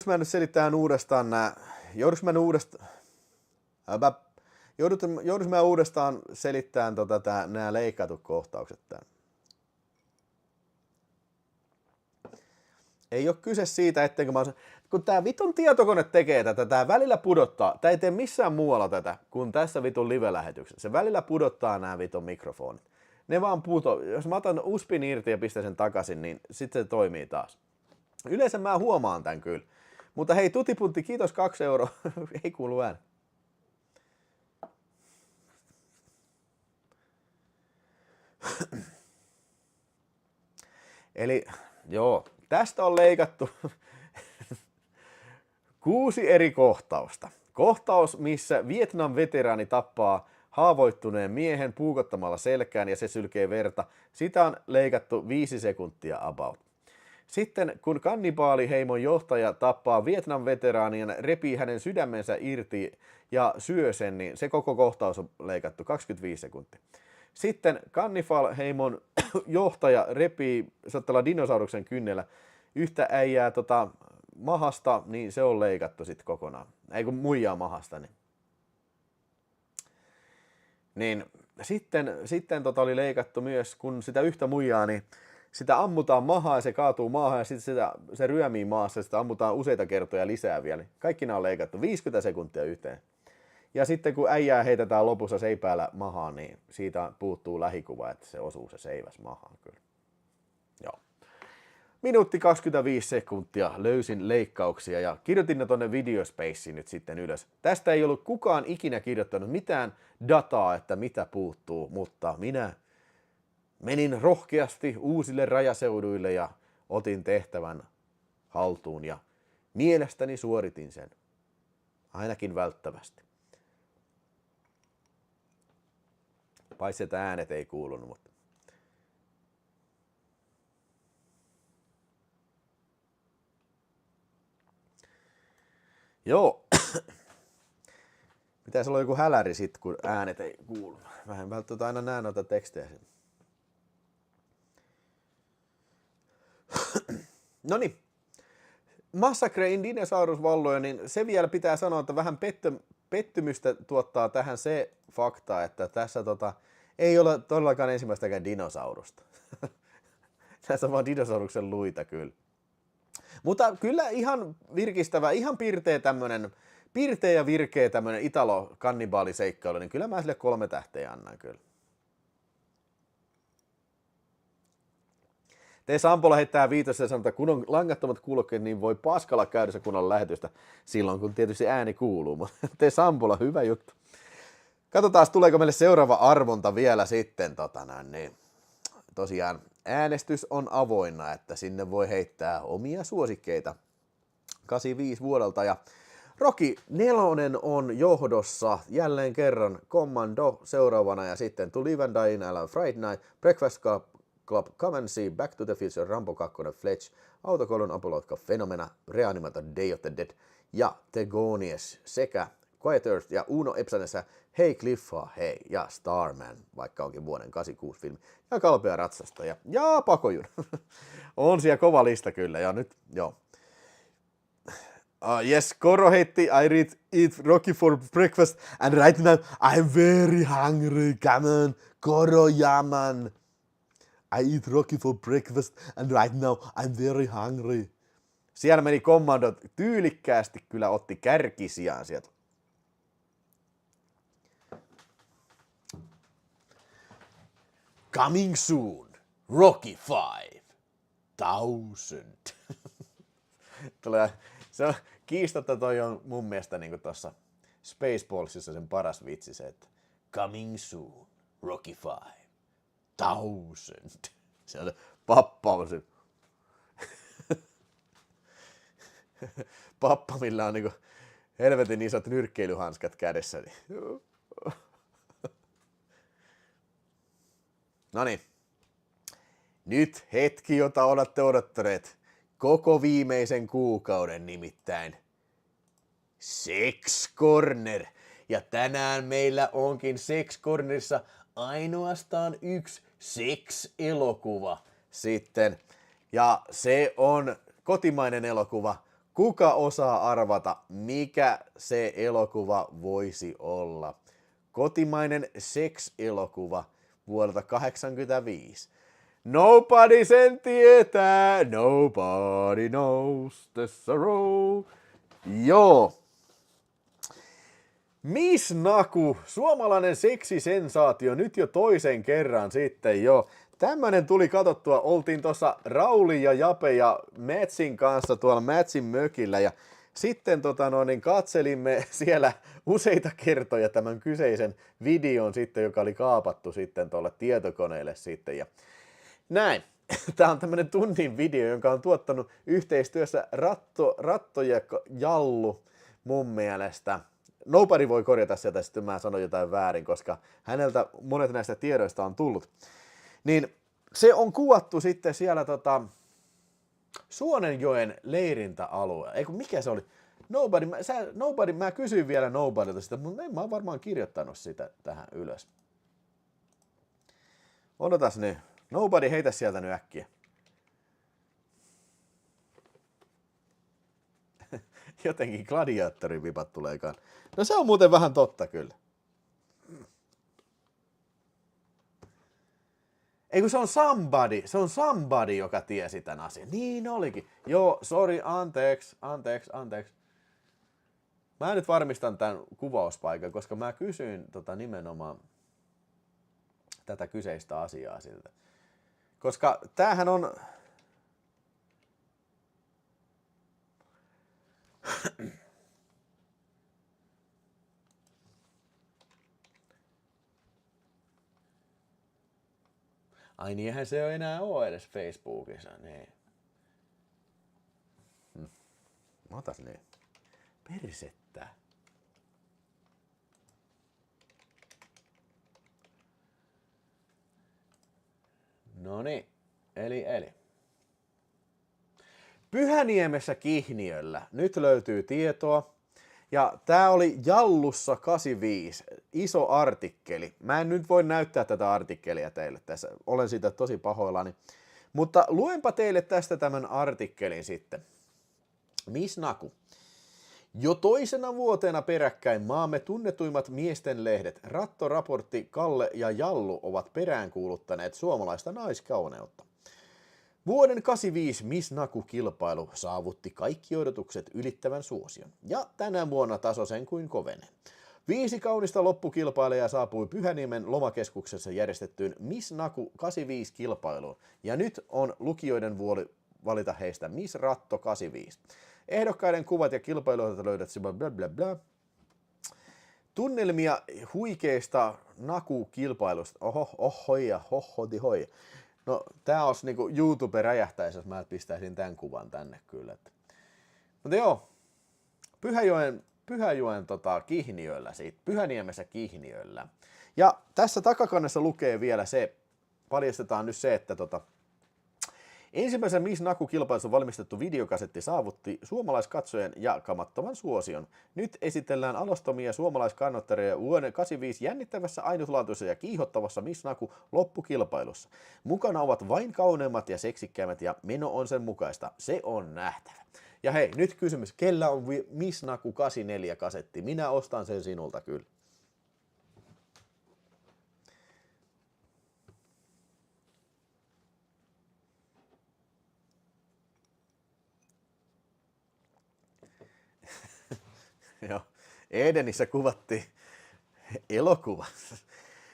mä nyt selittämään uudestaan joudunko mä uudestaan selittämään nämä leikatut kohtaukset tän? Ei ole kyse siitä, ettenkö mä kun tää vitun tietokone tekee tätä, tää välillä pudottaa, tää ei tee missään muualla tätä kuin tässä vitun live-lähetyksessä. Se välillä pudottaa nämä vitun mikrofonit. Ne vaan jos mä otan USBin irti ja pistän sen takaisin, niin sitten se toimii taas. Yleensä mä huomaan tän kyllä. Mutta hei, tutipuntti, kiitos 2 €. Ei kuulu ääni. Eli joo, tästä on leikattu 6 eri kohtausta. Kohtaus, missä Vietnam-veteraani tappaa haavoittuneen miehen puukottamalla selkään ja se sylkee verta. Sitä on leikattu 5 sekuntia about. Sitten kun kannibaaliheimon johtaja tappaa Vietnam-veteraanien, repii hänen sydämensä irti ja syö sen, niin se koko kohtaus on leikattu 25 sekuntia. Sitten kannibaalheimon johtaja repii tällä dinosauruksen kynnellä yhtä äijää mahasta, niin se on leikattu sitten kokonaan. Ei kun muijaa mahasta. Niin sitten oli leikattu myös, kun sitä yhtä muijaa, niin sitä ammutaan mahaan ja se kaatuu maahan ja sitten se ryömii maassa ja sitä ammutaan useita kertoja lisää vielä. Kaikki nämä on leikattu 50 sekuntia yhteen. Ja sitten kun äijää heitetään lopussa seipäällä mahaan, niin siitä puuttuu lähikuva, että se osuu se seiväs mahaan kyllä. Joo. Minuutti 25 sekuntia löysin leikkauksia ja kirjoitin ne tonne videospaceen nyt sitten ylös. Tästä ei ollut kukaan ikinä kirjoittanut mitään dataa, että mitä puuttuu, mutta minä menin rohkeasti uusille rajaseuduille ja otin tehtävän haltuun ja mielestäni suoritin sen. Ainakin välttävästi. Paitsi että äänet ei kuulunut, mutta joo. Pitäisi olla joku häläri sit, kun äänet ei kuulu. Mä en välttämättä aina näe noita tekstejä. Noniin. Massacre in Dinosaurus valloja, niin se vielä pitää sanoa, että vähän pettymystä tuottaa tähän se fakta, että tässä ei ole todellakaan ensimmäistäkään dinosaurusta. Tässä on vaan dinosauruksen luita kyllä. Mutta kyllä ihan virkistävä, ihan pirteä ja virkeä tämmönen italo-kannibaaliseikkailu, niin kyllä mä sille 3 tähteä annan kyllä. Sampola heittää viitosta ja sanoo, että kun on langattomat kuulokkeet, niin voi paskalla käydä se kunnon lähetystä silloin, kun tietysti ääni kuuluu. Mutta Sampola, hyvä juttu. Katsotaan, tuleeko meille seuraava arvonta vielä sitten. Niin. Tosiaan äänestys on avoinna, että sinne voi heittää omia suosikkeita 85 vuodelta. Ja Rocky 4 on johdossa jälleen kerran Commando seuraavana ja sitten To Live and Die in Alan Friday Night, Breakfast Club, Come and See, Back to the Future, Rambo 2, Fletch, Autokollon Apolotka, Phenomena, Reanimator, Day of the Dead ja Tegonius sekä Quiet Earth ja Uno Epsanessa Hei Cliffa, hei ja Starman, vaikka onkin vuoden 86 filmi, ja Kalpea ratsastaja ja Pakojun. On siellä kova lista kyllä ja nyt joo. Yes, Koro heitti, I eat Rocky for breakfast and right now I'm very hungry, come on, Koro jaman. I eat Rocky for breakfast and right now I'm very hungry. Siellä meni Commandot tyylikkäästi, kyllä otti kärkisijaan sieltä. Coming soon, Rocky 5000. Se on kiistatta toi on mun mielestä niinku tossa Spaceballsissa sen paras vitsi se, että coming soon, Rocky 5000. Se on pappaus. Pappa, millä on niinku helvetin isot nyrkkeilyhanskat kädessä. Noniin. Nyt hetki, jota olette odottaneet koko viimeisen kuukauden, nimittäin Sex Corner. Ja tänään meillä onkin Sex Cornerissa ainoastaan yksi Sex-elokuva sitten. Ja se on kotimainen elokuva Kuka osaa arvata, mikä se elokuva voisi olla? Kotimainen sex-elokuva vuodelta 1985. Nobody sen tietää, nobody knows the sorrow. Joo. Miss Naku, suomalainen seksisensaatio, nyt jo toisen kerran sitten jo. Tämmönen tuli katsottua, oltiin tuossa Rauli ja Jape ja Mätsin kanssa tuolla Mätsin mökillä ja sitten katselimme siellä useita kertoja tämän kyseisen videon sitten, joka oli kaapattu sitten tuolle tietokoneelle sitten ja näin. Tämä on tämmönen tunnin video, jonka on tuottanut yhteistyössä Ratto ja Jallu mun mielestä. Nobody voi korjata sieltä, sitten mä sanon jotain väärin, koska häneltä monet näistä tiedoista on tullut. Niin se on kuvattu sitten siellä Suonenjoen leirintäalueella. Eiku mikä se oli? Nobody, mä kysyin vielä Nobodylta sitä, mutta en mä oon varmaan kirjoittanut sitä tähän ylös. Odotas nyt. Nobody, heitä sieltä nyt äkkiä. Jotenkin gladiaattorin vipat tuleekaan. No se on muuten vähän totta kyllä. Ei kun se on somebody, joka tiesi tämän asian. Niin olikin. Joo, sorry, anteeksi. Mä nyt varmistan tämän kuvauspaikan, koska mä kysyin nimenomaan tätä kyseistä asiaa siltä. Koska tämähän on... Ai niin, eihän se enää ole edes Facebookissa, niin. Otas niin. Persettä. Noniin, eli. Pyhäniemessä Kihniöllä nyt löytyy tietoa. Ja tää oli Jallussa 85, iso artikkeli. Mä en nyt voi näyttää tätä artikkelia teille tässä, olen siitä tosi pahoillani. Mutta luenpa teille tästä tämän artikkelin sitten. Miss Naku. Jo toisena vuotena peräkkäin maamme tunnetuimmat miesten lehdet Ratto-raportti, Kalle ja Jallu ovat peräänkuuluttaneet suomalaista naiskauneutta. Vuoden 85 Miss Naku-kilpailu saavutti kaikki odotukset ylittävän suosion, ja tänä vuonna taso sen kuin kovenee. 5 kaunista loppukilpailijaa saapui Pyhäniemen lomakeskuksessa järjestettyyn Miss Naku 85 kilpailuun, ja nyt on lukijoiden vuoli valita heistä Miss Ratto 85. Ehdokkaiden kuvat ja kilpailuita löydät bla bla bla. Tunnelmia huikeista Naku-kilpailusta. Hoi. No, tää olisi niinku YouTube räjähtäisi, jos mä pistäisin tämän kuvan tänne kyllä. Mutta joo, Pyhäjoen Kihniöllä siitä, Pyhäniemessä Kihniöllä. Ja tässä takakannessa lukee vielä se, paljastetaan nyt se, että ensimmäisen Miss Naku-kilpailussa valmistettu videokasetti saavutti suomalaiskatsojen jakamattoman suosion. Nyt esitellään alostomia suomalaiskannattajia vuoden 85 jännittävässä, ainutlaatuisessa ja kiihottavassa Miss Naku loppukilpailussa. Mukana ovat vain kauneimmat ja seksikkäimmät ja meno on sen mukaista. Se on nähtävä. Ja hei, nyt kysymys, kellä on Miss Naku 84 kasetti? Minä ostan sen sinulta kyllä. Joo, Edenissä kuvattiin elokuva.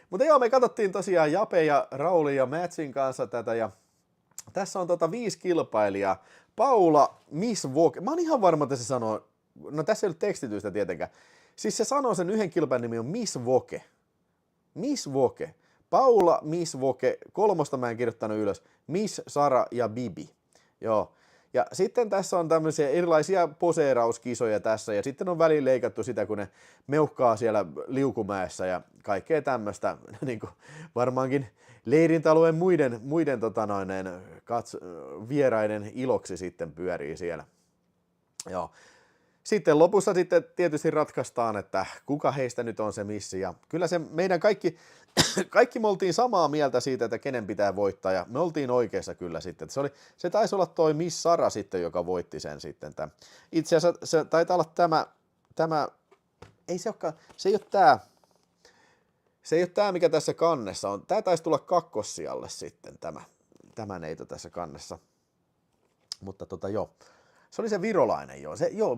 Mutta joo, me katsottiin tosiaan Jape ja Rauli ja Mätsin kanssa tätä ja tässä on 5 kilpailijaa. Paula Miss Voke. Mä oon ihan varma, että se sanoo, no tässä ei ole tekstitystä tietenkään. Siis se sanoo sen yhden kilpailijan nimi on Miss Voke. Miss Voke. Paula Miss Voke. 3 mä en kirjoittanut ylös. Miss Sara ja Bibi. Joo. Ja sitten tässä on tämmöisiä erilaisia poseerauskisoja tässä, ja sitten on väliin leikattu sitä, kun ne meuhkaa siellä liukumäessä ja kaikkea tämmöistä, niin kuin varmaankin leirintäalueen muiden vieraiden iloksi sitten pyörii siellä. Joo. sitten lopussa sitten tietysti ratkaistaan, että kuka heistä nyt on se missi. Ja kyllä se meidän kaikki me oltiin samaa mieltä siitä, että kenen pitää voittaa. Ja me oltiin oikeassa kyllä sitten. Se taisi olla toi Miss Sara sitten, joka voitti sen sitten. Itse asiassa se taitaa olla tämä ei se olekaan, se ei ole tämä. Se ei ole tämä, mikä tässä kannessa on. Tämä taisi tulla kakkossijalle sitten, tämä neito tässä kannessa. Mutta joo. Se oli se virolainen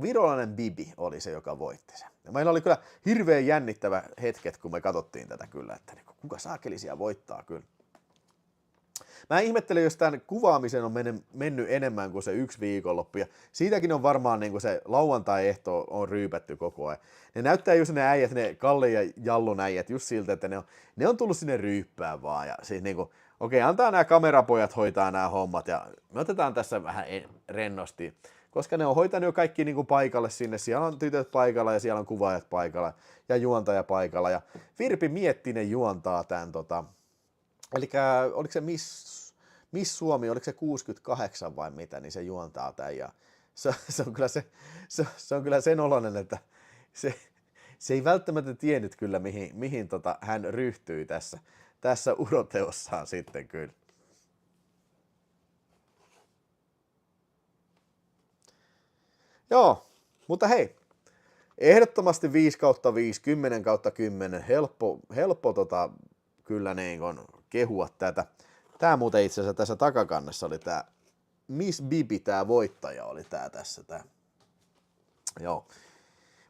virolainen Bibi oli se, joka voitti sen. Ja meillä oli kyllä hirveän jännittävä hetket, kun me katsottiin tätä kyllä, että kuka saakelisia voittaa kyllä. Mä ihmettelen, jos tämän kuvaamisen on mennyt enemmän kuin se 1 viikonloppu, ja siitäkin on varmaan niin kuin se lauantai-ehto on ryypätty koko ajan. Ne näyttää just ne äijät, ne Kalle ja Jallun äijät, just siltä, että ne on tullut sinne ryyppään vaan, ja siis niin kuin, okei, antaa nämä kamerapojat hoitaa nämä hommat, ja me otetaan tässä vähän rennosti, koska ne on hoitanut jo kaikki niin kuin paikalle sinne, siellä on tytöt paikalla, ja siellä on kuvaajat paikalla, ja juontaja paikalla, ja Virpi Miettinen juontaa tämän eli oliko se Miss Suomi, oliko se 68 vai mitä, niin se juontaa tämän, ja se on kyllä sen oloinen, että se ei välttämättä tiennyt kyllä, mihin hän ryhtyi tässä uroteossaan sitten kyllä. Joo, mutta hei, ehdottomasti 5/5, 10/10, helppo kyllä niin kun kehua tätä. Tää muuten itse asiassa tässä takakannessa oli tää Miss Bibi, tää voittaja oli tää tässä tää. Joo.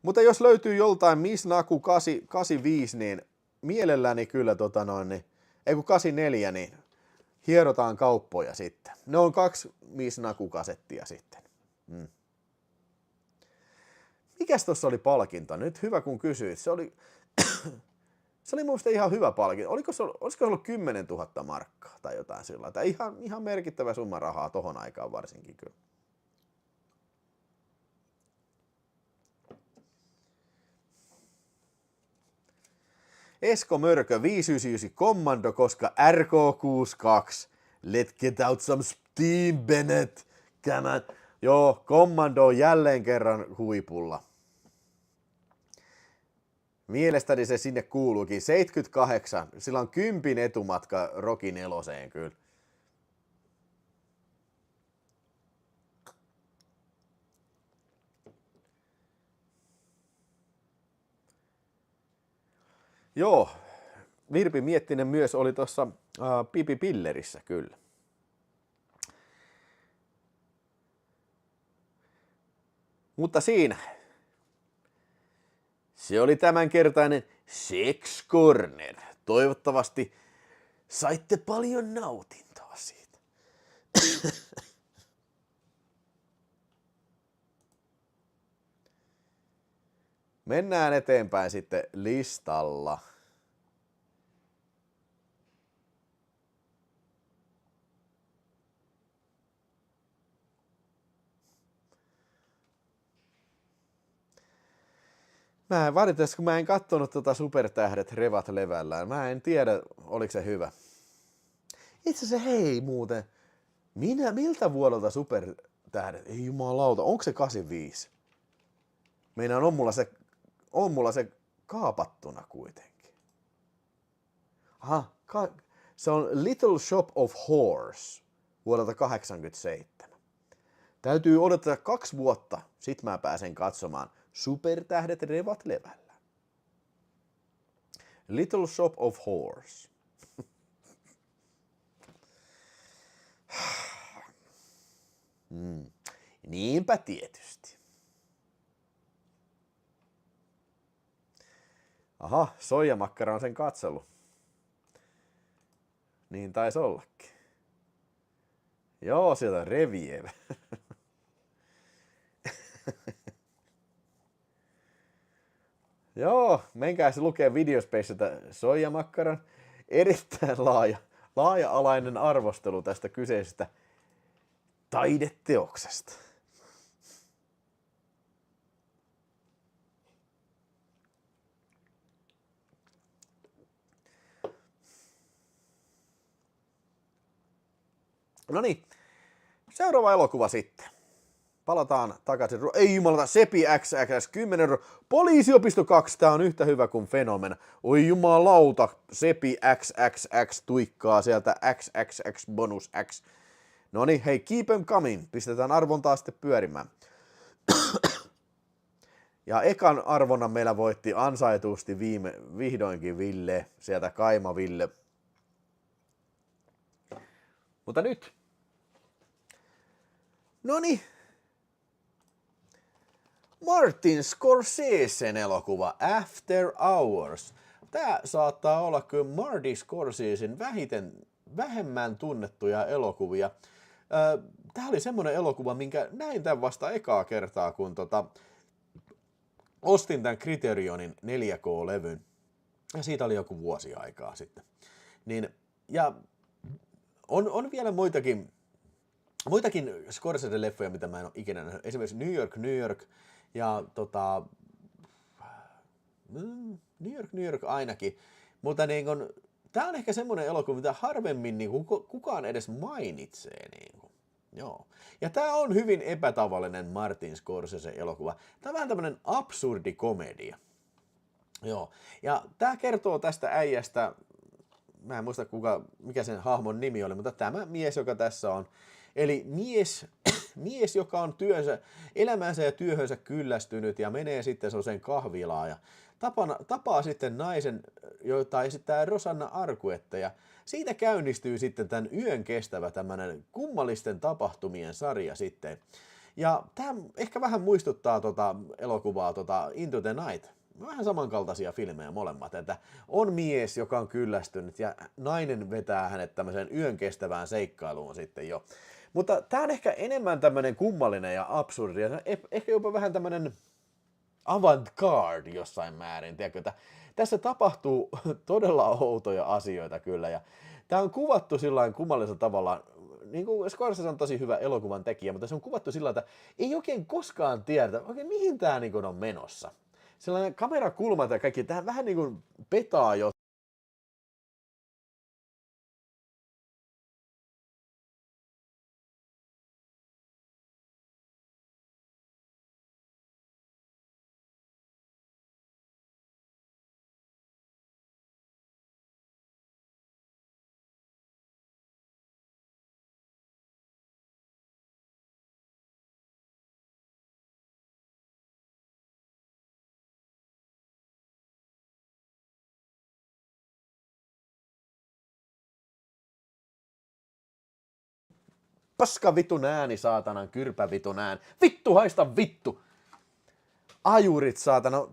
Mutta jos löytyy joltain Miss Naku 85, niin mielelläni kyllä ei kun 84, niin hierotaan kauppoja sitten. Ne on 2 Miss Naku-kasettia sitten. Mikäs tossa oli palkinto? Nyt hyvä kun kysyit. Se oli minusta ihan hyvä palkinto. Olisiko se ollut 10 000 markkaa tai jotain sillä tavalla? Ihan merkittävä summa rahaa tohon aikaan varsinkin kyllä. Esko Mörkö 599 Commando, koska RK62. Let's get out some steam, Bennett. Come on. Joo, Commando on jälleen kerran huipulla. Mielestäni se sinne kuuluukin. 78. Sillä on 10 etumatka Rocky 4 kyllä. Joo, Virpi Miettinen myös oli tuossa Pipi Pillerissä kyllä. Mutta siinä se oli tämänkertainen Sex Corner. Toivottavasti saitte paljon nautintoa siitä. Mennään eteenpäin sitten listalla. Valitettavasti kun mä en kattonut Supertähdet revat levällään. Mä en tiedä, oliko se hyvä. Itse asiassa hei muuten. Miltä vuodelta Supertähdet? Ei jumalauta, onko se 85? Meinaan on mulla se kaapattuna kuitenkin. Aha, se on Little Shop of Horrors vuodelta 87. Täytyy odottaa 2 vuotta, sit mä pääsen katsomaan Supertähdet revat levällä. Little Shop of Horrors. Niinpä tietysti. Aha, soijamakkara on sen katsellut. Niin taisi ollakin. Joo, sieltä Revieve. Joo, menkää se lukee Videospaceilta soijamakkaran. Erittäin laaja-alainen arvostelu tästä kyseisestä taideteoksesta. No niin, seuraava elokuva sitten. palataan takaisin. Ei jumalata, Sepi XXX 10 €. Poliisiopisto 2, tää on yhtä hyvä kuin Fenomena. Oi jumalauta, Sepi XXX tuikkaa sieltä XXX bonus X. Noniin, hei, keep them coming. Pistetään arvontaa sitten pyörimään. Ja ekan arvonnan meillä voitti ansaitusti vihdoinkin Ville, sieltä Kaima Ville. Mutta nyt. Noniin. Martin Scorsesen elokuva After Hours. Tää saattaa olla kyllä Marty Scorsesen vähemmän tunnettuja elokuvia. Tää oli semmonen elokuva, minkä näin tän vasta ekaa kertaa, kun ostin tän Criterionin 4K-levyn. Ja siitä oli joku vuosi aikaa sitten. Ja on vielä muitakin Scorsese-leffoja, mitä mä en ole ikinä nähnyt. Esimerkiksi New York ja New York ainakin. Mutta niin kun, tää on ehkä semmonen elokuva, mitä harvemmin niin kukaan edes mainitsee. Niin kun. Joo. Ja tää on hyvin epätavallinen Martin Scorsese-elokuva. Tää on vähän tämmönen absurdi komedia. Joo. Ja tää kertoo tästä äijästä, mä en muista mikä sen hahmon nimi oli, mutta tämä mies, joka tässä on. Eli mies, joka on elämänsä ja työhönsä kyllästynyt ja menee sitten sellaiseen kahvilaan ja tapaa sitten naisen, jota esittää Rosanna Arquette, ja siitä käynnistyy sitten tämän yön kestävä tämmöinen kummallisten tapahtumien sarja sitten. Ja tämä ehkä vähän muistuttaa elokuvaa Into the Night. Vähän samankaltaisia filmejä molemmat, että on mies, joka on kyllästynyt ja nainen vetää hänet tämmöiseen yön kestävään seikkailuun sitten jo. Mutta tää on ehkä enemmän tämmönen kummallinen ja absurdi ja ehkä jopa vähän tämmönen avant-garde jossain määrin, tiedätkö, että tässä tapahtuu todella outoja asioita kyllä ja tää on kuvattu sillain kummallisella tavalla, niin kuin Scorsese on tosi hyvä elokuvan tekijä, mutta se on kuvattu sillä että ei oikein koskaan tiedetä, oikein mihin tää niin kuin on menossa. Sellainen kamerakulma ja kaikki, tähän vähän niin kuin petaa jo. Paska vitun ääni, saatanan kyrpävitun ääni. Vittu, haista vittu! Ajurit, saatana.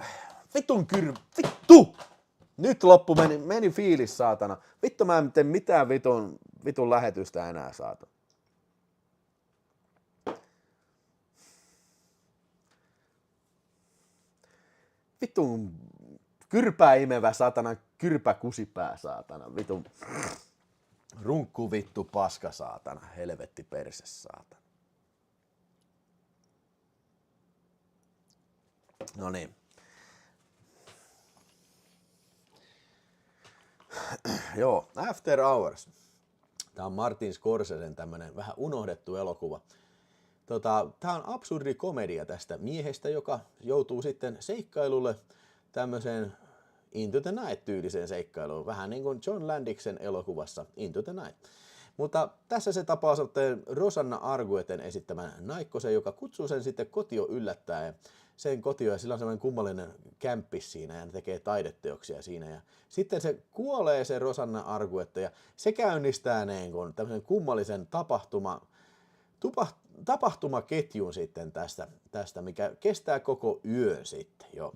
Vittu! Nyt loppu meni fiilis, saatana. Vittu, mä en tee mitään vitun lähetystä enää, saatana. Vitun kyrpää imevä, saatana, kyrpäkusipää, saatana. Vitun runkku vittu paska, saatana. Helvetti perse, saatana. No niin. Joo, After Hours. Tämä on Martin Scorsesen tämmönen vähän unohdettu elokuva. Tämä on absurdi komedia tästä miehestä, joka joutuu sitten seikkailulle tämmöiseen Into the Night-tyyliseen seikkailuun. Vähän niin kuin John Landiksen elokuvassa Into the Night. Mutta tässä se tapaa sitten Rosanna Arquetten esittämän naikkosen, joka kutsuu sen sitten kotio yllättäen. Sen kotio ja sillä on semmoinen kummallinen kämppis siinä ja ne tekee taideteoksia siinä. Ja sitten se kuolee se Rosanna Arquette ja se käynnistää niin kuin tämmöisen kummallisen tapahtumaketjun sitten tästä, mikä kestää koko yön sitten. Joo.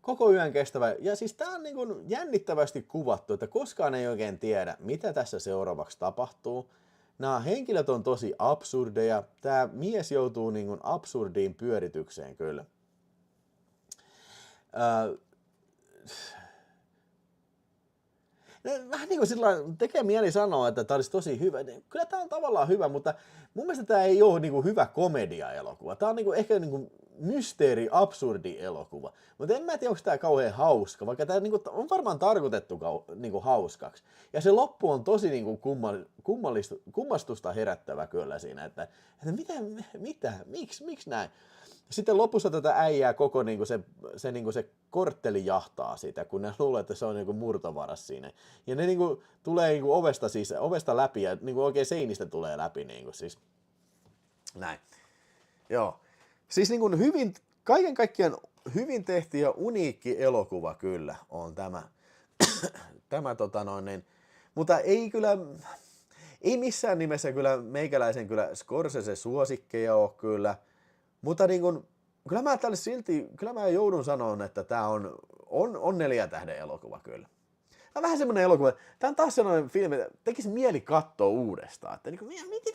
Koko yön kestävä. Ja siis tää on niin kuin jännittävästi kuvattu, että koskaan ei oikein tiedä, mitä tässä seuraavaksi tapahtuu. Nämä henkilöt on tosi absurdeja. Tää mies joutuu niin kuin absurdiin pyöritykseen kyllä. Vähän niin kuin sillä tekee mieli sanoa, että tämä olisi tosi hyvä. Kyllä tämä on tavallaan hyvä, mutta mun mielestä tämä ei ole niin kuin hyvä komedia-elokuva. Tämä on niin kuin ehkä niin kuin mysteeri-absurdi elokuva. Mutta en mä tiedä, onko tää kauhean hauska, vaikka tää niinku on varmaan tarkoitettu niinku hauskaksi. Ja se loppu on tosi niinku kummastusta herättävä kyllä siinä, että miksi näin? Sitten lopussa tätä äijää koko niinku se kortteli jahtaa sitä, kun ne luulee, että se on niinku murtovaras siinä. Ja ne niinku tulee niinku ovesta läpi ja niinku oikein seinistä tulee läpi niinku siis. Näin. Joo. Siis niinku kaiken kaikkiaan hyvin tehty ja uniikki elokuva kyllä on tämä. Mutta ei missään nimessä kyllä meikäläisen kyllä Scorsese suosikkeja ole kyllä. Mutta niin kyllä mä joudun sanomaan, että tää on 4 tähden elokuva kyllä. Tää on vähän semmonen elokuva, tää on taas sellainen filmi, että tekisi mieli katsoa uudestaan, että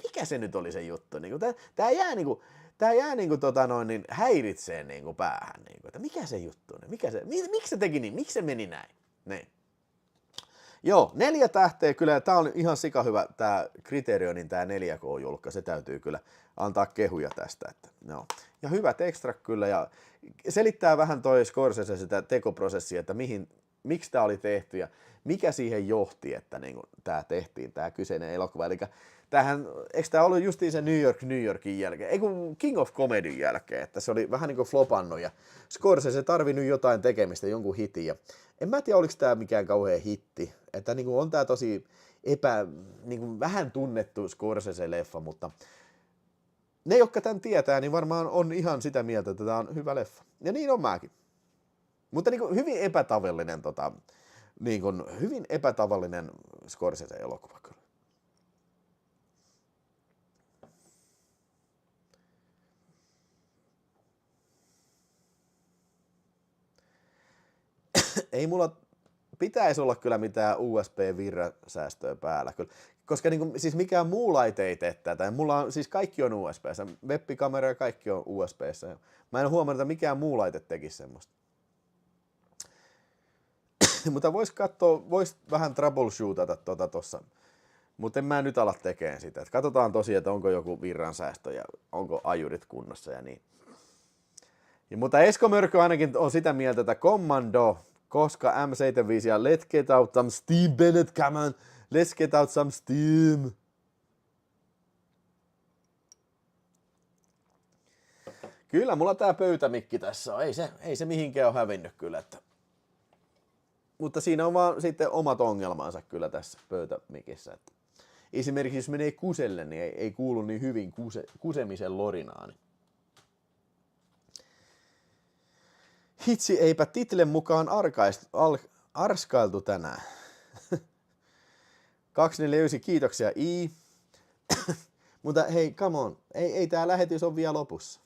mikä se nyt oli se juttu, tää jää häiritsee päähän, että mikä se juttu on, miksi se teki niin, miksi se meni näin, niin. Joo, 4 tähteä kyllä, tää on ihan sika hyvä, tää Criterionin tää 4K-julkka, se täytyy kyllä antaa kehuja tästä, että no. Ja hyvät extra kyllä, ja selittää vähän toi Scorsese sitä tekoprosessia, että miksi tää oli tehty, ja mikä siihen johti, että niin tää tehtiin, tää kyseinen elokuva, eli eikö tää ollut justiin se New Yorkin jälkeen, ei kun King of Comedyn jälkeen, että se oli vähän niin kuin flopannut, ja Scorsese tarvii nyt jotain tekemistä, jonkun hitin, ja en mä tiedä, oliko tää mikään kauhean hitti, että niin on tää tosi vähän tunnettu Scorsese-leffa, mutta ne, jotka tän tietää, niin varmaan on ihan sitä mieltä, että tää on hyvä leffa. Ja niin on mäkin. Mutta hyvin epätavallinen Scorsese-elokuva kyllä. Ei mulla pitäisi olla kyllä mitään USB-virrasäästöä päällä kyllä. Koska siis mikään muu laite ei tee tätä. Mulla on, siis kaikki on USB:ssä. Webbikamera ja kaikki on USB:ssä. Mä en huomannut, että mikään muu laite tekisi semmoista. Mutta vois vähän troubleshootata tossa. Mutta en mä nyt ala tekemään sitä. Et katsotaan tosiaan, että onko joku virransäästö ja onko ajurit kunnossa ja niin. Mutta Esko Mörkö ainakin on sitä mieltä, että Commando, koska M75 ja Let's Get Out Some Steam, Bennett, come on, Let's Get Out Some Steam. Kyllä, mulla tää pöytämikki tässä on, ei se mihinkään ole hävinnyt kyllä. Mutta siinä on vaan sitten omat ongelmansa kyllä tässä pöytämikissä. Että esimerkiksi jos menee kuselle, niin ei kuulu niin hyvin kusemisen lorinaani. Hitsi, eipä titlen mukaan arskailtu tänään. 249, kiitoksia I. Mutta hei, come on, ei tää lähetys on vielä lopussa.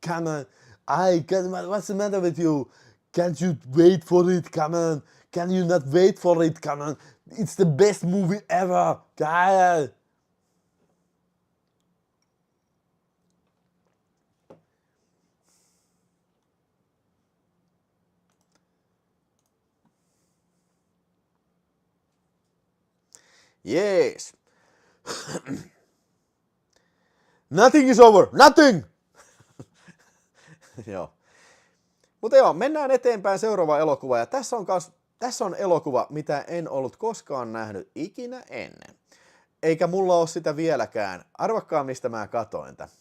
Come on, what's the matter with you? Can't you wait for it, come on. Can you not wait for it, come on. It's the best movie ever, God. Yes. Nothing is over. Nothing. Joo. Mutta joo, mennään eteenpäin seuraavaan elokuvaan. Ja tässä on elokuva, mitä en ollut koskaan nähnyt ikinä ennen. Eikä mulla ole sitä vieläkään. Arvakkaa, mistä mä katoin tämän.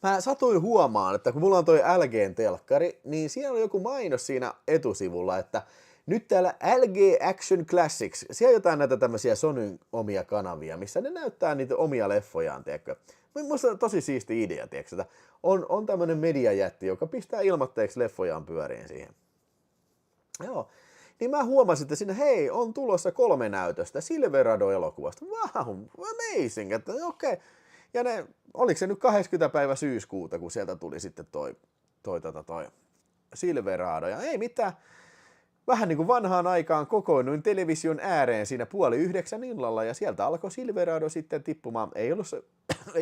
Mä satuin huomaan, että kun mulla on toi LGn telkkari, niin siellä on joku mainos siinä etusivulla, että nyt täällä LG Action Classics, siellä on jotain näitä tämmöisiä Sonyn omia kanavia, missä ne näyttää niitä omia leffojaan, tiedätkö. Minusta on tosi siisti idea, tiedätkö, että on tämmöinen mediajätti, joka pistää ilmatteeksi leffojaan pyöriin siihen. Joo, niin mä huomasin, että siinä hei, on tulossa 3 näytöstä Silverado-elokuvasta. Wow, amazing, että okei. Ja oliko se nyt 20. päivä syyskuuta, kun sieltä tuli sitten toi Silverado, ja ei mitään. Vähän niin kuin vanhaan aikaan kokoonnuin television ääreen siinä 8:30 illalla ja sieltä alkoi Silverado sitten tippumaan. Ei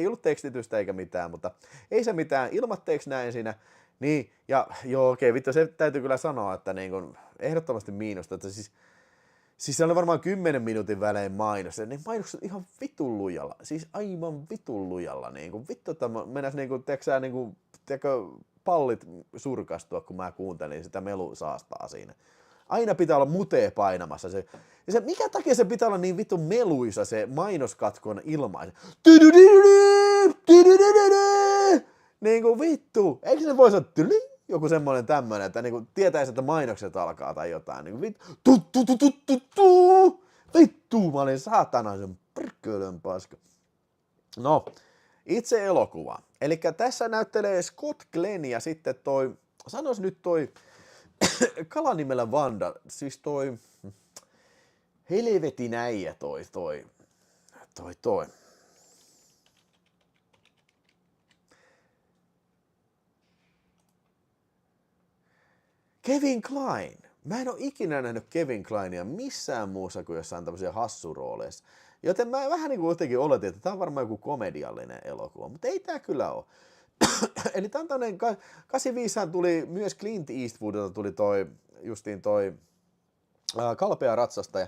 ollut tekstitystä eikä mitään, mutta ei se mitään. Ilmatteeksi näin siinä. Niin, ja joo okei, vittu se täytyy kyllä sanoa, että niin kuin ehdottomasti miinusta. Että siis Siis se oli varmaan 10 minuutin välein mainos. Ja ne mainokset ihan vitun lujalla. Siis aivan vitun lujalla. Niin vittu, että mennäis pallit surkastua, kun mä kuuntelin sitä melusaastaa siinä. Aina pitää olla mutee painamassa se. Ja se, mikä takia se pitää olla niin vittu meluisa se mainoskatkon ilmaisu? Niin kuin vittu. Eikö se voisi olla joku semmoinen tämmönen, että niin kuin tietäisi, että mainokset alkaa tai jotain. Niin kuin vittu, mä olin saatanaisen prkkölön paska. No, itse elokuva. Eli tässä näyttelee Scott Glenn ja sitten sanois nyt toi kalanimellä Wanda, siis toi helvetin äijä toi. Kevin Kline. Mä en oo ikinä nähnyt Kevin Klinea missään muussa kuin jossain tämmöisiä hassurooleissa. Joten mä vähän niin kuin jotenkin oletin, että tää on varmaan joku komediallinen elokuva, mutta ei tää kyllä oo. Eli tää on tämmönen, 85 tuli myös Clint Eastwoodilta tuli justiin toi Kalpea ratsastaja.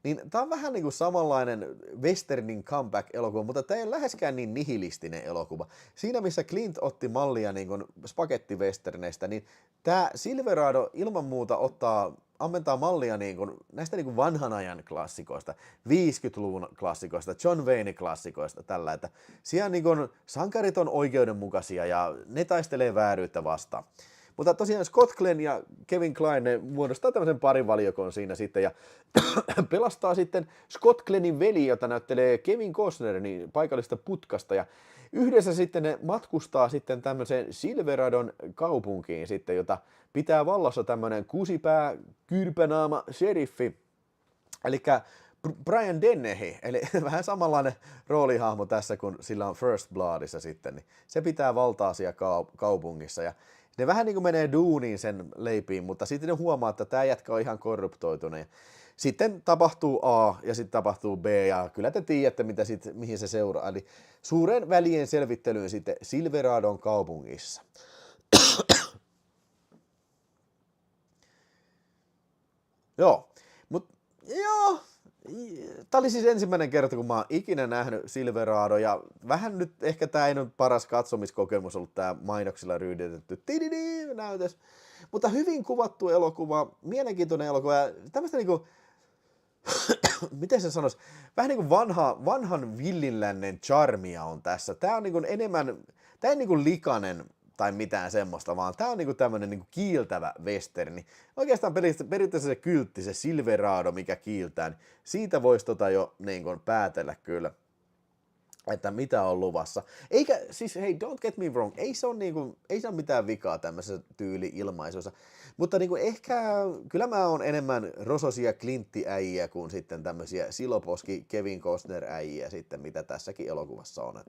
Niin tää on vähän niinku samanlainen westernin comeback-elokuva, mutta tää ei ole läheskään niin nihilistinen elokuva. Siinä missä Clint otti mallia niinku spagettiwesterneistä, niin tää Silverado ilman muuta ammentaa mallia niinku näistä niinku vanhan ajan klassikoista, 50-luvun klassikoista, John Wayne-klassikoista, tällä, että siellä niinku sankarit on oikeudenmukaisia ja ne taistelee vääryyttä vastaan. Mutta tosiaan Scott Glenn ja Kevin Kline ne muodostaa tämmöisen parivaliokon siinä sitten ja pelastaa sitten Scott Glennin veli, jota näyttelee Kevin Costner niin paikallista putkasta ja yhdessä sitten ne matkustaa sitten tämmöiseen Silveradon kaupunkiin sitten, jota pitää vallassa tämmöinen kusipää kyrpänaama sheriffi, eli Brian Dennehy, eli vähän samanlainen roolihahmo tässä kuin sillä on First Bloodissa sitten, niin se pitää valtaa siellä kaupungissa ja ne vähän niin kuin menee duuniin sen leipiin, mutta sitten ne huomaa, että tämä jätkä on ihan korruptoitunut. Sitten tapahtuu A ja sitten tapahtuu B ja kyllä te tiedätte, mihin se seuraa. Eli suuren välien selvittelyyn sitten Silveradon kaupungissa. Joo, tää oli siis ensimmäinen kerta, kun mä oon ikinä nähnyt Silverado, ja vähän nyt ehkä tää ei nyt paras katsomiskokemus ollut tää mainoksilla ryyditetty näytös, mutta hyvin kuvattu elokuva, mielenkiintoinen elokuva, ja tämmöistä niinku, miten se sanois, vähän niinku vanhan villinlännen charmia on tässä. Tää on niinku enemmän, tää ei niinku likainen tai mitään semmoista, vaan tää on niinku tämmönen niinku kiiltävä westerni. Oikeastaan periaatteessa se kyltti, se Silverado, mikä kiiltää, niin siitä voisi jo niinku päätellä kyllä, että mitä on luvassa. Eikä, siis hei, don't get me wrong, ei se ole mitään vikaa tämmöisessä tyyli-ilmaisuissa, mutta niinku ehkä, kyllä mä oon enemmän rososia Clint-äijiä kuin sitten tämmöisiä siloposki Kevin Costner-äijiä sitten, mitä tässäkin elokuvassa on.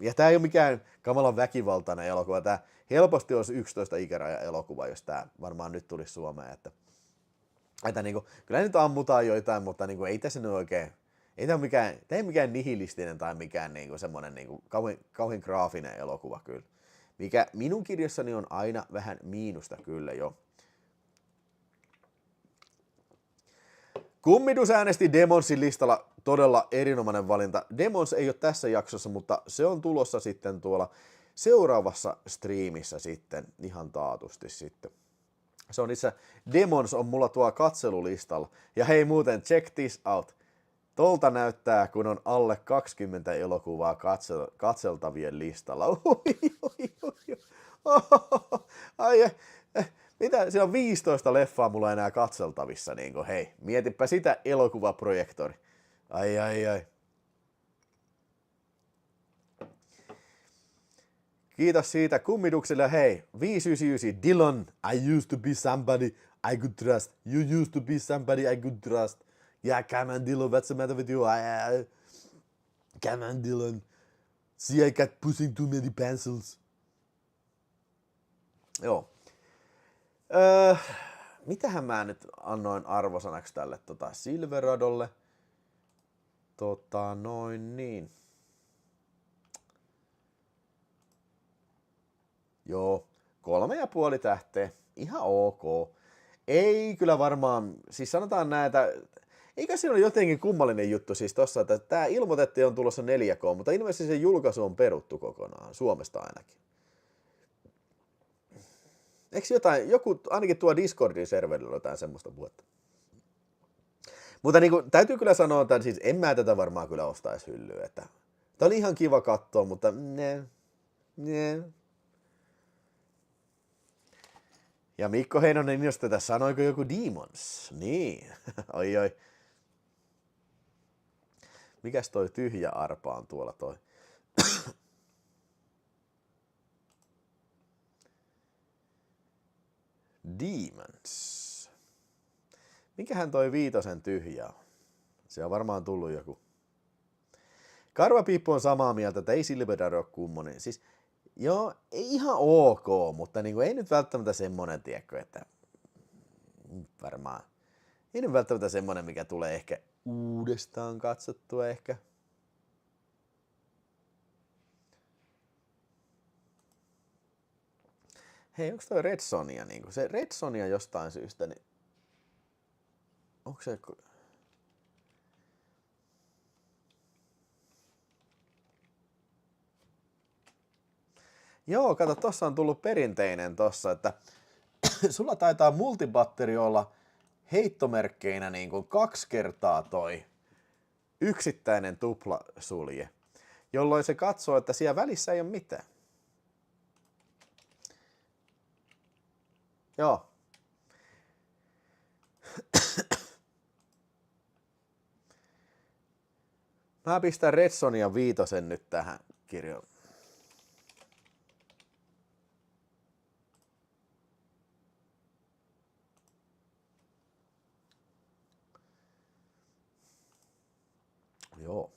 Ja tää ei ole mikään kamalan väkivaltainen elokuva, tää helposti olisi 11 ikärajan elokuva, jos tää varmaan nyt tulisi Suomeen, että niinku, kyllä nyt ammutaan joitain, mutta niinku, ei tässä nyt oikein, ei tää ole mikään nihilistinen tai mikään niinku semmonen niinku kauhean graafinen elokuva kyllä, mikä minun kirjassani on aina vähän miinusta kyllä jo. Kummitus äänesti Demonsin listalla, todella erinomainen valinta. Demons ei ole tässä jaksossa, mutta se on tulossa sitten tuolla seuraavassa striimissä sitten ihan taatusti sitten. Se on itse Demons on mulla tuolla katselulistalla. Ja hei muuten, check this out. Tolta näyttää, kun on alle 20 elokuvaa katseltavien listalla. Mitä? Siellä on 15 leffaa mulla enää katseltavissa, niin kuin, hei, mietipä sitä elokuvaprojektori. Ai. Kiitos siitä kummitukselle, hei, 599, Dylan, I used to be somebody I could trust. You used to be somebody I could trust. Yeah, come on Dylan, what's the matter with you? Come on Dylan. See, I got pushing too many pencils. Joo. Mitähän mä nyt annoin arvosanaksi tälle Silveradolle? Niin. Joo, 3,5 tähteä. Ihan ok. Ei kyllä varmaan, siis sanotaan näitä, eikä siinä ole jotenkin kummallinen juttu siis tossa, että tää ilmoitettiin on tulossa 4K, mutta ilmeisesti se julkaisu on peruttu kokonaan, Suomesta ainakin. Eikö joku ainakin tuo Discordin serverillä jotain semmoista puhetta? Mutta niin kuin, täytyy kyllä sanoa, että siis en mä tätä varmaan kyllä ostaisi hyllyä, että tää oli ihan kiva katsoa, mutta ne. Ja Mikko Heinonen jos tätä sanoiko joku Demons? Niin, oi. Mikäs toi tyhjä arpa on tuolla toi? Demons. Mikähän toi viitosen tyhjä on? Se on varmaan tullut joku. Karvapiippu on samaa mieltä, että ei Silverado ole kummonen. Siis, joo, ei ihan ok, mutta niinku, ei nyt välttämättä semmonen, tiedätkö, että varmaan. Ei nyt välttämättä semmonen, mikä tulee ehkä uudestaan katsottua ehkä. Hei, onko toi Red Sonia niinku? Se Red Sonia jostain syystä, niin onko se... Joo, kato, tossa on tullut perinteinen tossa, että sulla taitaa multibatteri olla heittomerkkeinä niin kuin 2 kertaa toi yksittäinen tuplasulje, jolloin se katsoo, että siellä välissä ei ole mitään. Joo. Mä pistän Red Sonia viitosen nyt tähän kirjoon. Joo.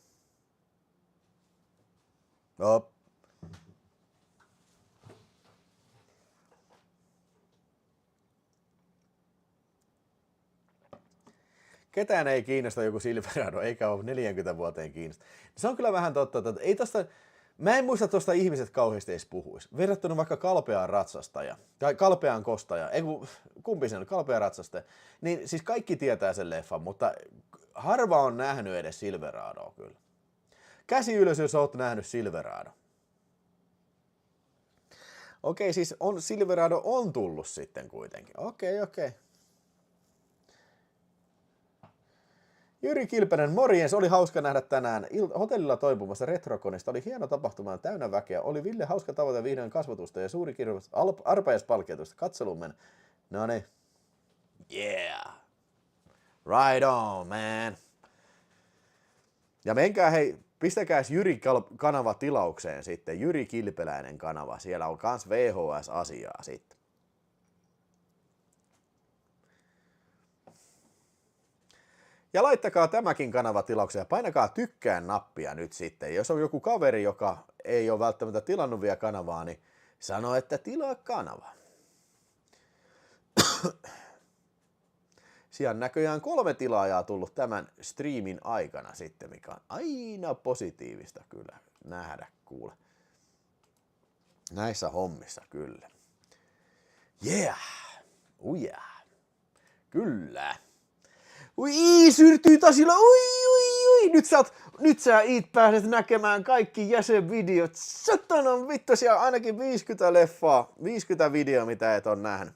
No. Ketään ei kiinnosta joku Silverado, eikä ole 40 vuoteen kiinnosta. Se on kyllä vähän totta, että ei tosta, mä en muista tuosta ihmiset kauheasti edes puhuisi. Verrattuna vaikka kalpeaan ratsastaja, tai kalpeaan kostaja, kumpi se on, kalpea ratsastaja. Niin siis kaikki tietää sen leffan, mutta harva on nähnyt edes Silveradoa kyllä. Käsi ylös, jos oot nähnyt Silverado. Okei, siis Silverado on tullut sitten kuitenkin. Okei. Jyri Kilpenen, morjens, oli hauska nähdä tänään hotellilla toipumassa Retrokonista. Oli hieno tapahtuma, täynnä väkeä. Oli Ville hauska tavoite vihdoin kasvatusta ja suuri kirjoitus arpajaispalkkioitusta. Katseluun mennä. Noniin. Yeah. Right on, man. Ja menkää hei, pistäkääs Jyri kanava tilaukseen sitten. Jyri Kilpeläinen kanava. Siellä on kans VHS-asiaa sitten. Ja laittakaa tämäkin kanava tilaukseen ja painakaa tykkään nappia nyt sitten. Jos on joku kaveri, joka ei ole välttämättä tilannut vielä kanavaa, niin sano, että tilaa kanava. Siellä on näköjään 3 tilaajaa tullut tämän striimin aikana sitten, mikä on aina positiivista kyllä nähdä, kuule. Näissä hommissa kyllä. Yeah! Yeah! Kyllä! Ui, syrtyy tasilla, ui. Nyt sä pääset näkemään kaikki jäsenvideot. Satanan vittu, siellä ainakin 50 leffaa, 50 videoa, mitä et on nähnyt.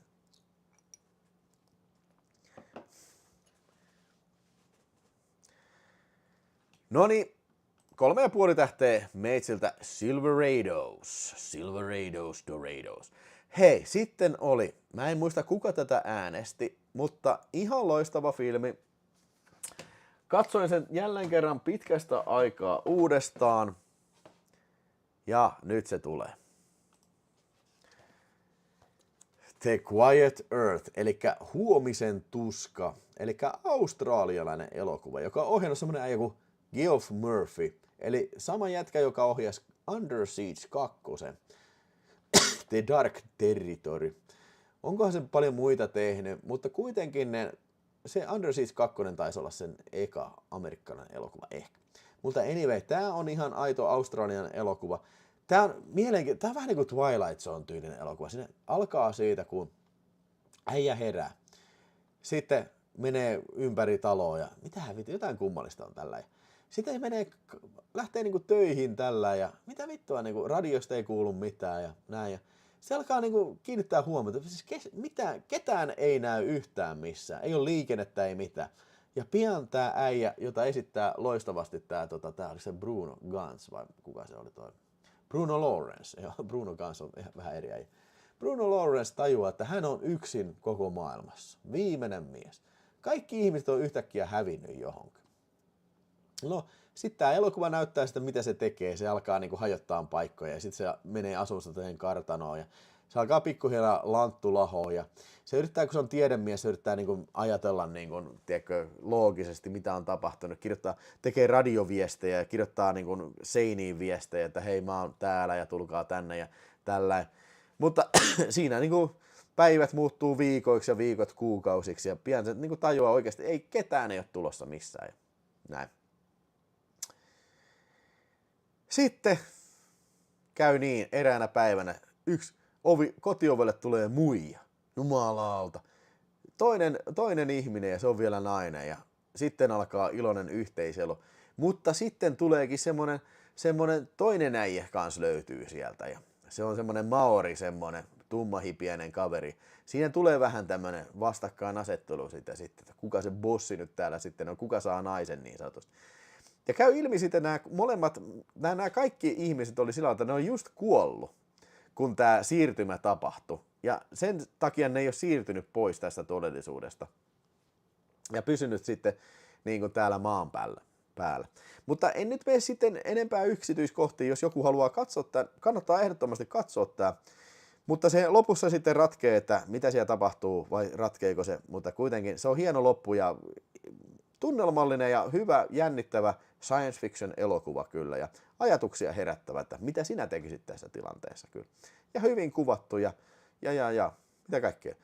Noniin, 3,5 tähteä meitsiltä Silverados Dorados. Hei, sitten oli, mä en muista kuka tätä äänesti, mutta ihan loistava filmi. Katsoin sen jälleen kerran pitkästä aikaa uudestaan. Ja nyt se tulee. The Quiet Earth, eli Huomisen tuska, eli australialainen elokuva, joka on ohjannut semmoinen äijä kuin Geoff Murphy, eli sama jätkä, joka ohjasi Under Siege 2, The Dark Territory. Onkohan sen paljon muita tehnyt, mutta kuitenkin se Under Siege 2 taisi olla sen eka amerikkalainen elokuva ehkä. Mutta anyway, tää on ihan aito australian elokuva. Tää on mielenkiintoinen, tää on vähän niin kuin Twilight Zone tyylinen elokuva. Siinä alkaa siitä, kun äijä herää. sitten menee ympäri taloa ja mitähän vittu, jotain kummallista on tällä. Sitten lähtee niinku töihin tällä ja mitä vittua, niinku radiosta ei kuulu mitään ja näin. Ja se alkaa niinku kiinnittää huomiota, siis ketään ei näy yhtään missään, ei ole liikennettä, ei mitään. Ja pian tää äijä, jota esittää loistavasti tää oli se Bruno Gans vai kuka se oli toi? Bruno Lawrence, joo, Bruno Gans on vähän eri äijä. Bruno Lawrence tajuaa, että hän on yksin koko maailmassa, viimeinen mies. Kaikki ihmiset on yhtäkkiä hävinnyt johonkin. No, sitten tämä elokuva näyttää sitä, mitä se tekee. Se alkaa niinku hajottaa paikkoja ja sitten se menee asuinsateen kartanoon ja se alkaa pikkuhiljaa lanttulahoon ja se yrittää, kun se on tiedemies, se yrittää niinku ajatella niinku, tiedätkö, loogisesti, mitä on tapahtunut. Tekee radioviestejä ja kirjoittaa niinku seiniin viestejä, että hei, mä oon täällä ja tulkaa tänne ja tällä. Mutta siinä niinku päivät muuttuu viikoiksi ja viikot kuukausiksi ja pian se niinku tajuaa oikeasti, ei ketään ei ole tulossa missään ja näin. Sitten käy niin eräänä päivänä, kotiovelle tulee muija, jumalauta. Toinen ihminen ja se on vielä nainen ja sitten alkaa iloinen yhteiselo. Mutta sitten tuleekin semmonen toinen äijä kanssa löytyy sieltä ja se on semmonen maori, semmonen tummahipiäinen kaveri. Siinä tulee vähän tämmönen vastakkainasettelu sitten, että kuka se bossi nyt täällä sitten on, kuka saa naisen niin sanotusti. Ja käy ilmi sitten nämä kaikki ihmiset oli sillä tavalla, että ne on just kuollut, kun tämä siirtymä tapahtui. Ja sen takia ne ei ole siirtynyt pois tästä todellisuudesta. Ja pysynyt sitten niin kuin täällä maan päällä. Mutta en nyt mene sitten enempää yksityiskohtiin, jos joku haluaa katsoa tämän. Kannattaa ehdottomasti katsoa tämä. Mutta se lopussa sitten ratkee, että mitä siellä tapahtuu vai ratkeeko se. Mutta kuitenkin se on hieno loppu ja tunnelmallinen ja hyvä, jännittävä science fiction elokuva kyllä ja ajatuksia herättävä, että mitä sinä tekisit tässä tilanteessa kyllä. Ja hyvin kuvattu ja mitä kaikkea.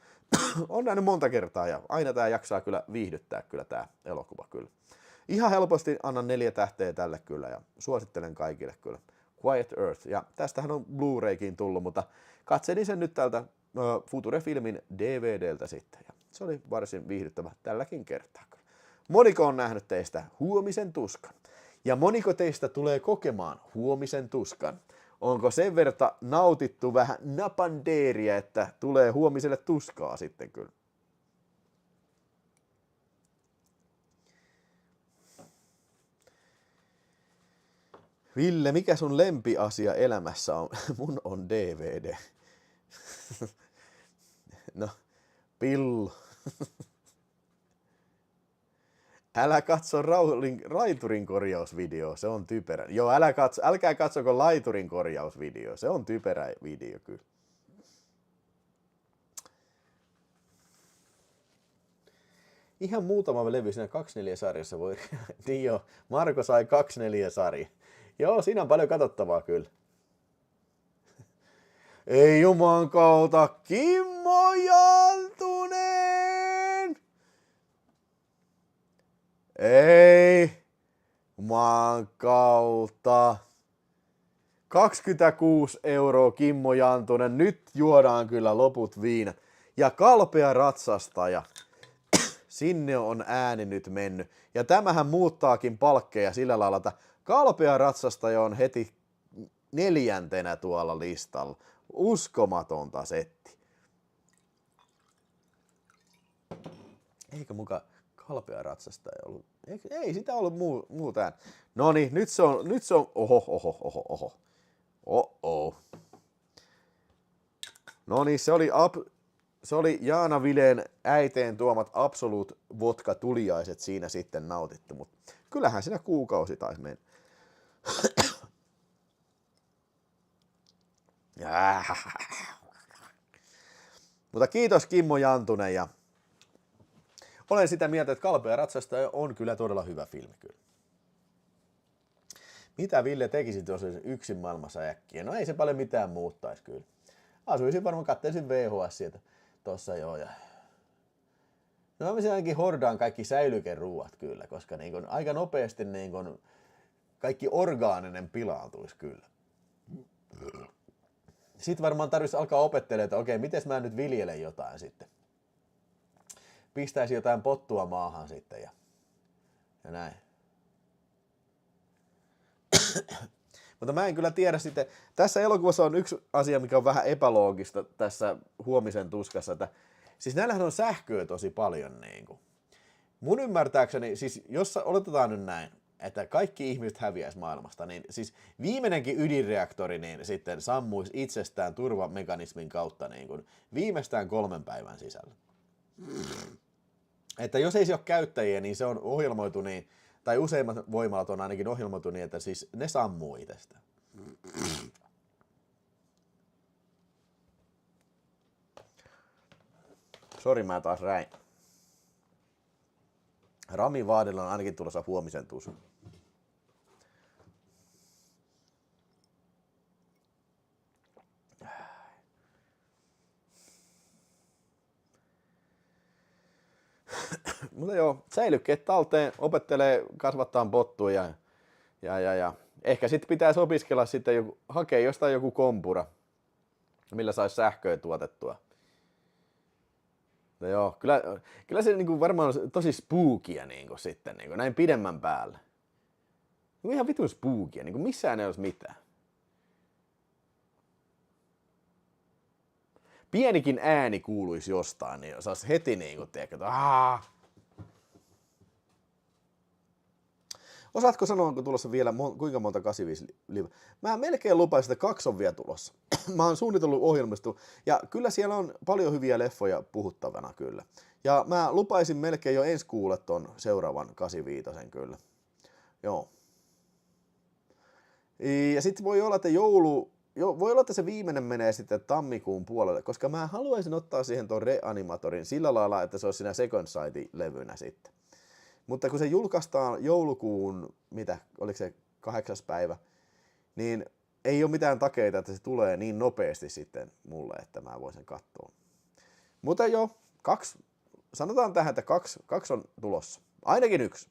On nähnyt monta kertaa ja aina tää jaksaa kyllä viihdyttää kyllä tää elokuva kyllä. Ihan helposti annan 4 tähteä tälle kyllä ja suosittelen kaikille kyllä. Quiet Earth ja tästähän on Blu-raykin tullut, mutta katselin sen nyt tältä Future-filmin DVDltä sitten ja se oli varsin viihdyttävä tälläkin kertaa. Moniko on nähnyt teistä huomisen tuskan? Ja moniko teistä tulee kokemaan huomisen tuskan? Onko sen verta nautittu vähän napandeeria, että tulee huomiselle tuskaa sitten kyllä? Ville, mikä sun lempiasia elämässä on? Mun on DVD. No, pillu. Älä katso laiturin korjausvideo, se on typerä. Joo, älkää katsoko laiturin korjausvideo, se on typerä video kyllä. Ihan muutama levy siinä 24-sarjassa voi... Niin joo, Marko sai 24-sarja. Joo, siinä on paljon katsottavaa kyllä. Ei juman kautta, Kimmo Jantunen! Ei, maan kautta. 26 € Kimmo Jantunen. Nyt juodaan kyllä loput viinat. Ja kalpea ratsastaja. Sinne on ääni nyt mennyt. Ja tämähän muuttaakin palkkeja sillä lailla, että kalpea ratsastaja on heti 4. tuolla listalla. Uskomatonta setti. Eikö muka kalpea ratsastaja ollut? Ei sitä ollut muuta ääni. Noniin, nyt se on, oho. Noniin, se oli Jaana Vileen äiteen tuomat Absolut vodka tuliaiset siinä sitten nautittu, mutta kyllähän siinä kuukausi taisi mennä. Mutta kiitos Kimmo Jantunen ja olen sitä mieltä, että Kalpea ratsastaja on kyllä todella hyvä filmi kyllä. Mitä Ville tekisi tuossa yksin maailmassa äkkiä? No ei se paljon mitään muuttaisi kyllä. Asuisin varmaan, kattelisin VHS sieltä tossa joo. Ja... No mä ainakin hordaan kaikki säilykeruuat kyllä, koska niin kun aika nopeasti niin kun kaikki orgaaninen pilaantuisi kyllä. Sitten varmaan tarvitsisi alkaa opettelemaan, että okei, miten mä nyt viljelen jotain sitten. pistäisi jotain pottua maahan sitten ja näin. Mutta mä en kyllä tiedä sitten, tässä elokuvassa on yksi asia, mikä on vähän epäloogista tässä Huomisen tuskassa, että siis näillähän on sähköä tosi paljon niinku. Mun ymmärtääkseni, siis jos oletetaan nyt näin, että kaikki ihmiset häviäisi maailmasta, niin siis viimeinenkin ydinreaktori niin sitten sammuisi itsestään turvamekanismin kautta niin kuin viimeistään 3 päivän sisällä. Että jos ei se ole käyttäjiä, niin se on ohjelmoitu niin, tai useimmat voimalat on ainakin ohjelmoitu niin, että siis ne sammuu itsestään. Sori, mä taas räin. Rami Vaadilla on ainakin tulossa Huomisen tusu. Mutta joo, säilykkeet talteen, opettelee kasvattaa bottuja ja ehkä sitten pitäisi opiskella sitten hakea jostain joku kompura, millä saisi sähköä tuotettua. No joo, kyllä se niinku varmaan on tosi spookia niinku sitten niinku näin pidemmän päällä. Niinku ihan vitun spookia, niinku missään ei olisi mitään. Pienikin ääni kuuluisi jostain, niin saisi heti niinku tiedätkö, Osaatko sanoa, onko tulossa vielä kuinka monta 85 live? Mä melkein lupaisin, että 2 on vielä tulossa. Mä oon suunnitellut ohjelmistu ja kyllä siellä on paljon hyviä leffoja puhuttavana kyllä. Ja mä lupaisin melkein jo ensi kuulle ton seuraavan 85 kyllä. Joo. Ja sitten voi olla, että voi olla, että se viimeinen menee sitten tammikuun puolelle, koska mä haluaisin ottaa siihen ton Reanimatorin sillä lailla, että se olisi siinä Second Sight-levynä sitten. Mutta kun se julkaistaan joulukuun, oliko se 8. päivä, niin ei ole mitään takeita, että se tulee niin nopeasti sitten mulle, että mä voisin katsoa. Mutta joo, 2, sanotaan tähän, että 2 on tulossa. Ainakin 1.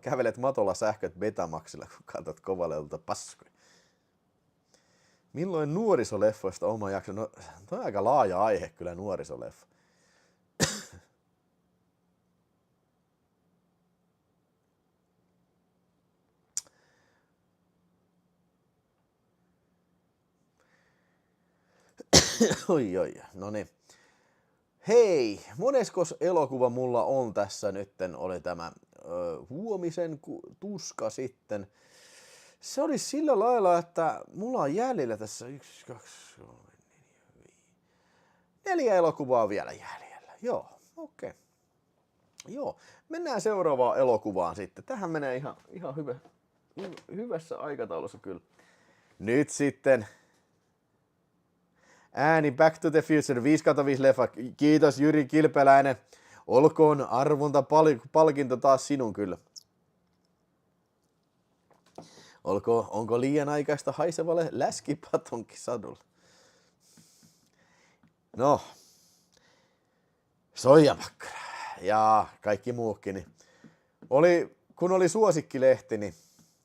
Kävelet matolla sähköt Betamaxilla, kun katsot Kovalelta paskoja. Milloin nuorisoleffoista oma jakso? No, toi on aika laaja aihe kyllä nuorisoleffa. Oi, no niin. Hei, moneskos elokuva mulla on tässä nytten, oli tämä Huomisen tuska sitten. Se oli sillä lailla, että mulla on jäljellä tässä 1, 2, 3, 4, 5. 4 elokuvaa vielä jäljellä. Joo, okei. Joo, mennään seuraavaan elokuvaan sitten. Tähän menee ihan hyvässä aikataulussa kyllä. Nyt sitten ääni Back to the Future 5/5 leffa. Kiitos Jyri Kilpeläinen. Olkoon arvontapalkinto taas sinun kyllä. Onko liian aikaista haisevalle läskipatonki sadulla? No, soijamakkara ja kaikki muukin. Niin kun oli suosikkilehti, niin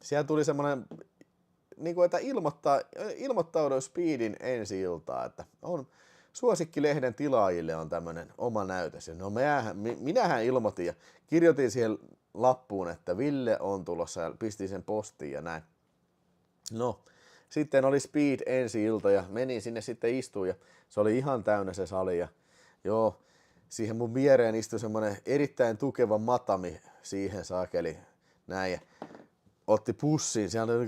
siellä tuli semmoinen, niin kuin, että ilmoittaudu Speedin ensi-iltaa, että on suosikkilehden tilaajille on tämmöinen oma näytös. No minähän ilmoitin ja kirjoitin siihen lappuun, että Ville on tulossa ja pistin sen postiin ja näin. No, sitten oli Speed ensi-ilta ja menin sinne sitten istuun ja se oli ihan täynnä se sali ja joo, siihen mun viereen istui semmoinen erittäin tukeva matami siihen saakeli näin ja otti pussin, siellä oli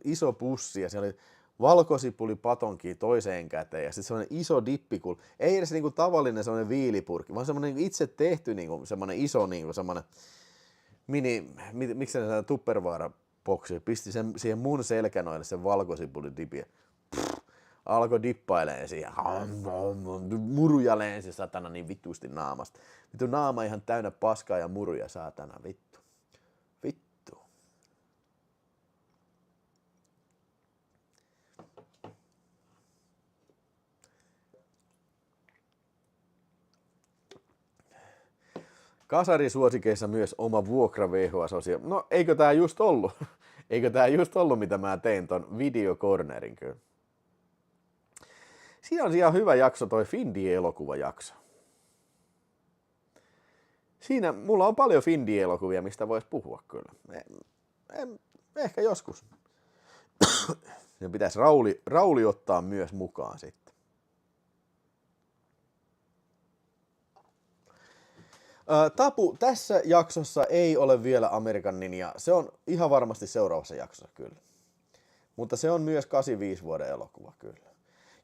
iso pussi ja siellä oli valkosipuli patonki toiseen käteen ja sitten semmoinen iso dippikul, ei edes niinku tavallinen semmoinen viilipurkki, vaan semmoinen itse tehty niinku semmoinen iso niinku semmoinen miksi se Tupperware-boksi, pisti sen siihen mun selkänoille sen valkosipulin dipi. Alkoi dippailemaan siihen, muruja lensi satana niin vitusti naamasta. Vittu naama ihan täynnä paskaa ja muruja saatana, vittu. Kasarisuosikeissa myös oma vuokra VHS-osio. No eikö tää just ollut? Eikö tää just ollut, mitä mä tein ton videokornerin kyllä? Siinä on ihan hyvä jakso toi Findie-elokuvajakso. Siinä mulla on paljon Findie-elokuvia, mistä vois puhua kyllä. Ehkä joskus. Ne pitäisi Rauli ottaa myös mukaan sitten. Tapu tässä jaksossa ei ole vielä Amerikan Ninja. Se on ihan varmasti seuraavassa jaksossa kyllä. Mutta se on myös 85 vuoden elokuva kyllä.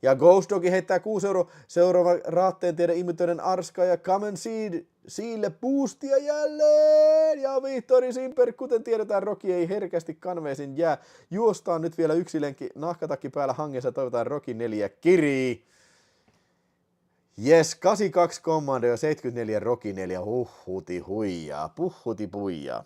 Ja Ghost Dog heittää 6 €. Seuraava raatteen tiedä imitöinen Arska ja Come and Seelle boostia jälleen. Ja Vihtori Simper, kuten tiedetään, Rocky ei herkästi kanveesin jää. Juostaan nyt vielä yksi lenkki nahkatakki päällä hangessa. Toivotaan Rocky 4 kirii. Jes, 82 Commando ja 74 Rocky 4. Huhhuti huijaa, puhhuti puijaa.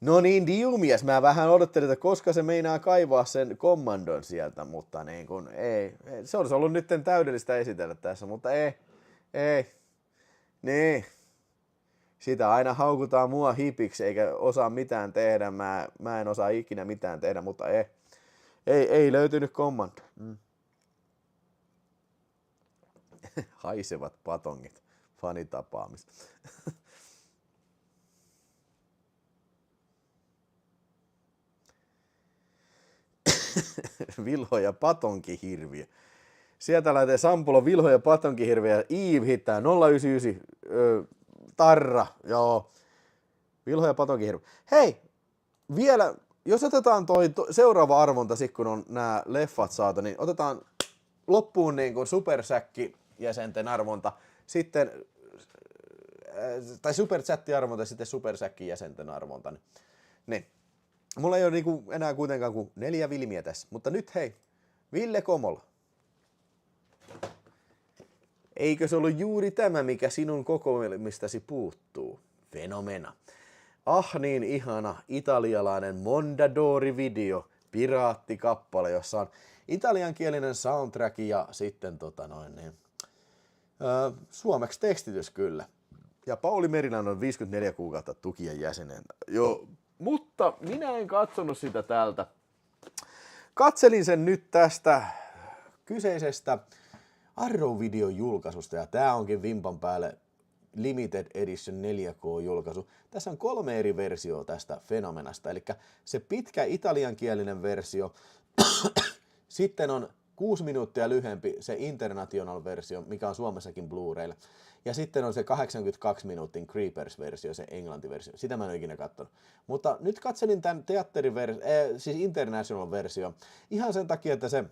No niin, Diumies, mä vähän odottelin, että koska se meinaa kaivaa sen kommandon sieltä, mutta niin kun ei. Se olisi ollut nyt täydellistä esitellä tässä, mutta ei. Niin. Sitä aina haukutaan mua hipiksi eikä osaa mitään tehdä. Mä en osaa ikinä mitään tehdä, mutta ei löytynyt kommando. Haisevat patongit. Fanitapaamista. Vilho ja patonkihirviö. Sieltä lähtee Sampulo, Vilho ja patonkihirviö ja Eve hittää 099 Tarra, joo. Vilho ja patonkihirviö. Hei, vielä, jos otetaan toi seuraava arvonta, kun on nämä leffat saatu, niin otetaan loppuun niin kuin Supersäkki-jäsenten arvonta, sitten, tai Superchat-arvonta, sitten Supersäkki-jäsenten arvonta. Niin. Mulla ei ole niinku enää kuitenkaan kuin 4 vilmiä tässä, mutta nyt hei, Ville Komola. Eikö se ollut juuri tämä, mikä sinun kokoelmistasi puuttuu? Fenomena. Ah niin ihana italialainen Mondadori-video, piraattikappale, jossa on italiankielinen soundtrack ja sitten suomeksi tekstitys kyllä. Ja Pauli Meriläinen on 54 kuukautta tukien jäsenen. Joo. Mutta minä en katsonut sitä täältä. Katselin sen nyt tästä kyseisestä Arrow-videon julkaisusta, ja tää onkin vimpan päälle Limited Edition 4K-julkaisu. Tässä on 3 eri versioa tästä fenomenasta, eli se pitkä italiankielinen versio, sitten on 6 minuuttia lyhyempi se international-versio, mikä on Suomessakin Blu-raylla. Ja sitten on se 82 minuutin Creepers-versio, se englantiversio. Sitä mä en ole ikinä katsonut. Mutta nyt katselin tämän siis international-versio ihan sen takia, että se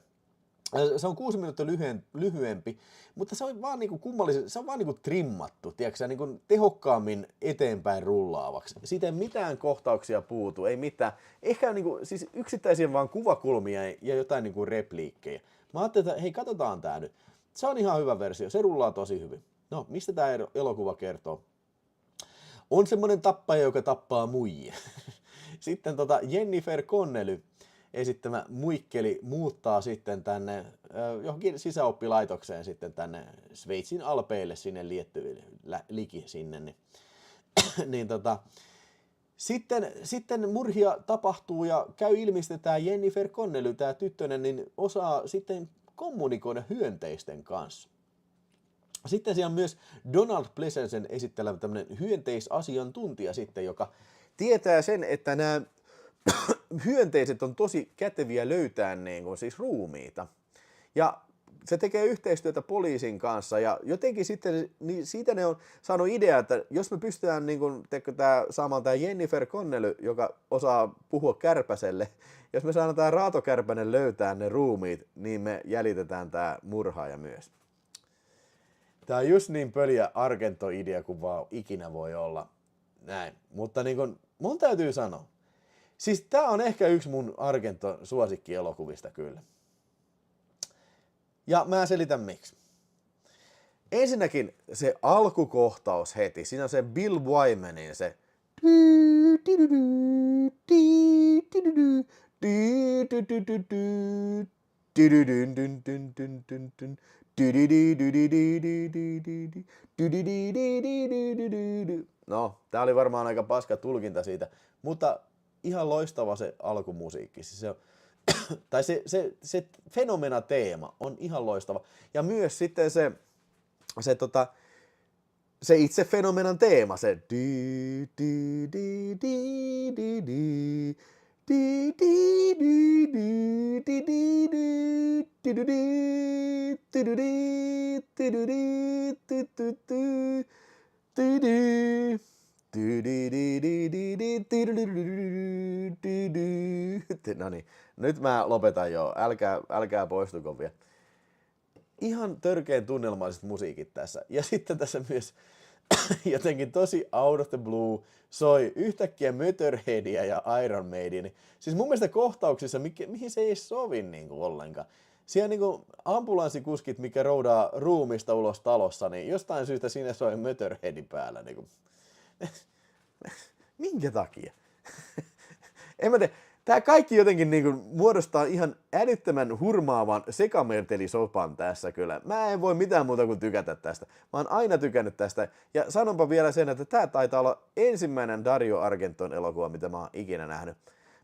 on 6 minuuttia lyhyempi, mutta se on vaan niinku kummallisen, se on vaan niinku trimmattu, tiedätkö, niinku tehokkaammin eteenpäin rullaavaksi. Siitä ei mitään kohtauksia puutu, ei mitään. Ehkä niinku, siis yksittäisiä vaan kuvakulmia ja jotain niinku repliikkejä. Mä ajattelin, että hei, katsotaan tää nyt. Se on ihan hyvä versio, se rullaa tosi hyvin. No, mistä tää elokuva kertoo? On semmonen tappaja, joka tappaa muijia. Sitten Jennifer Connelly esittämä muikkeli muuttaa sitten tänne johonkin sisäoppilaitokseen sitten tänne Sveitsin alpeille sinne liki sinne. Niin sitten murhia tapahtuu ja käy ilmi, että tämä Jennifer Connelly, tämä tyttönen, niin osaa sitten kommunikoida hyönteisten kanssa. Sitten siellä on myös Donald Pleasencen esittelevä tämmöinen hyönteisasiantuntija sitten, joka tietää sen, että nämä hyönteiset on tosi käteviä löytää niin kuin siis ruumiita. Ja se tekee yhteistyötä poliisin kanssa ja jotenkin sitten niin siitä ne on saanut idea, että jos me pystytään niin kuin, saamaan tämä Jennifer Connelly, joka osaa puhua kärpäselle, jos me saadaan tämä Raatokärpänen löytää ne ruumiit, niin me jäljitetään tämä murhaaja myös. Tämä on just niin pöliä Argento-idea kuin vaan ikinä voi olla näin. Mutta niin kuin, mun täytyy sanoa, siis tää on ehkä yksi mun Argento-suosikkielokuvista kyllä. Ja mä selitän miksi. Ensinnäkin se alkukohtaus heti, siinä on se Bill Wymanin se no, tää oli varmaan aika paska tulkinta siitä, mutta ihan loistava se alkumusiikki. Se on tai se Fenomena-teema on ihan loistava. Ja myös sitten se itse Fenomenan teema, se no niin, nyt mä lopetan jo, älkää poistuko vielä. Ihan törkeän tunnelmalliset musiikit tässä. Ja sitten tässä myös jotenkin tosi out of the blue soi yhtäkkiä Motorheadia ja Iron Maidenia. Siis mun mielestä kohtauksissa, mihin se ei sovi niinku ollenkaan. Siellä niinku ambulanssikuskit, mikä roudaa ruumista ulos talossa, niin jostain syystä siinä soi Motorheadin päällä. Niinku. Minkä takia? En mä tiedä. Tää kaikki jotenkin niinku muodostaa ihan älyttömän hurmaavan sekamertelisopan tässä kyllä. Mä en voi mitään muuta kuin tykätä tästä. Mä oon aina tykännyt tästä. Ja sanonpa vielä sen, että tää taitaa olla ensimmäinen Dario Argenton elokuva, mitä mä oon ikinä nähnyt.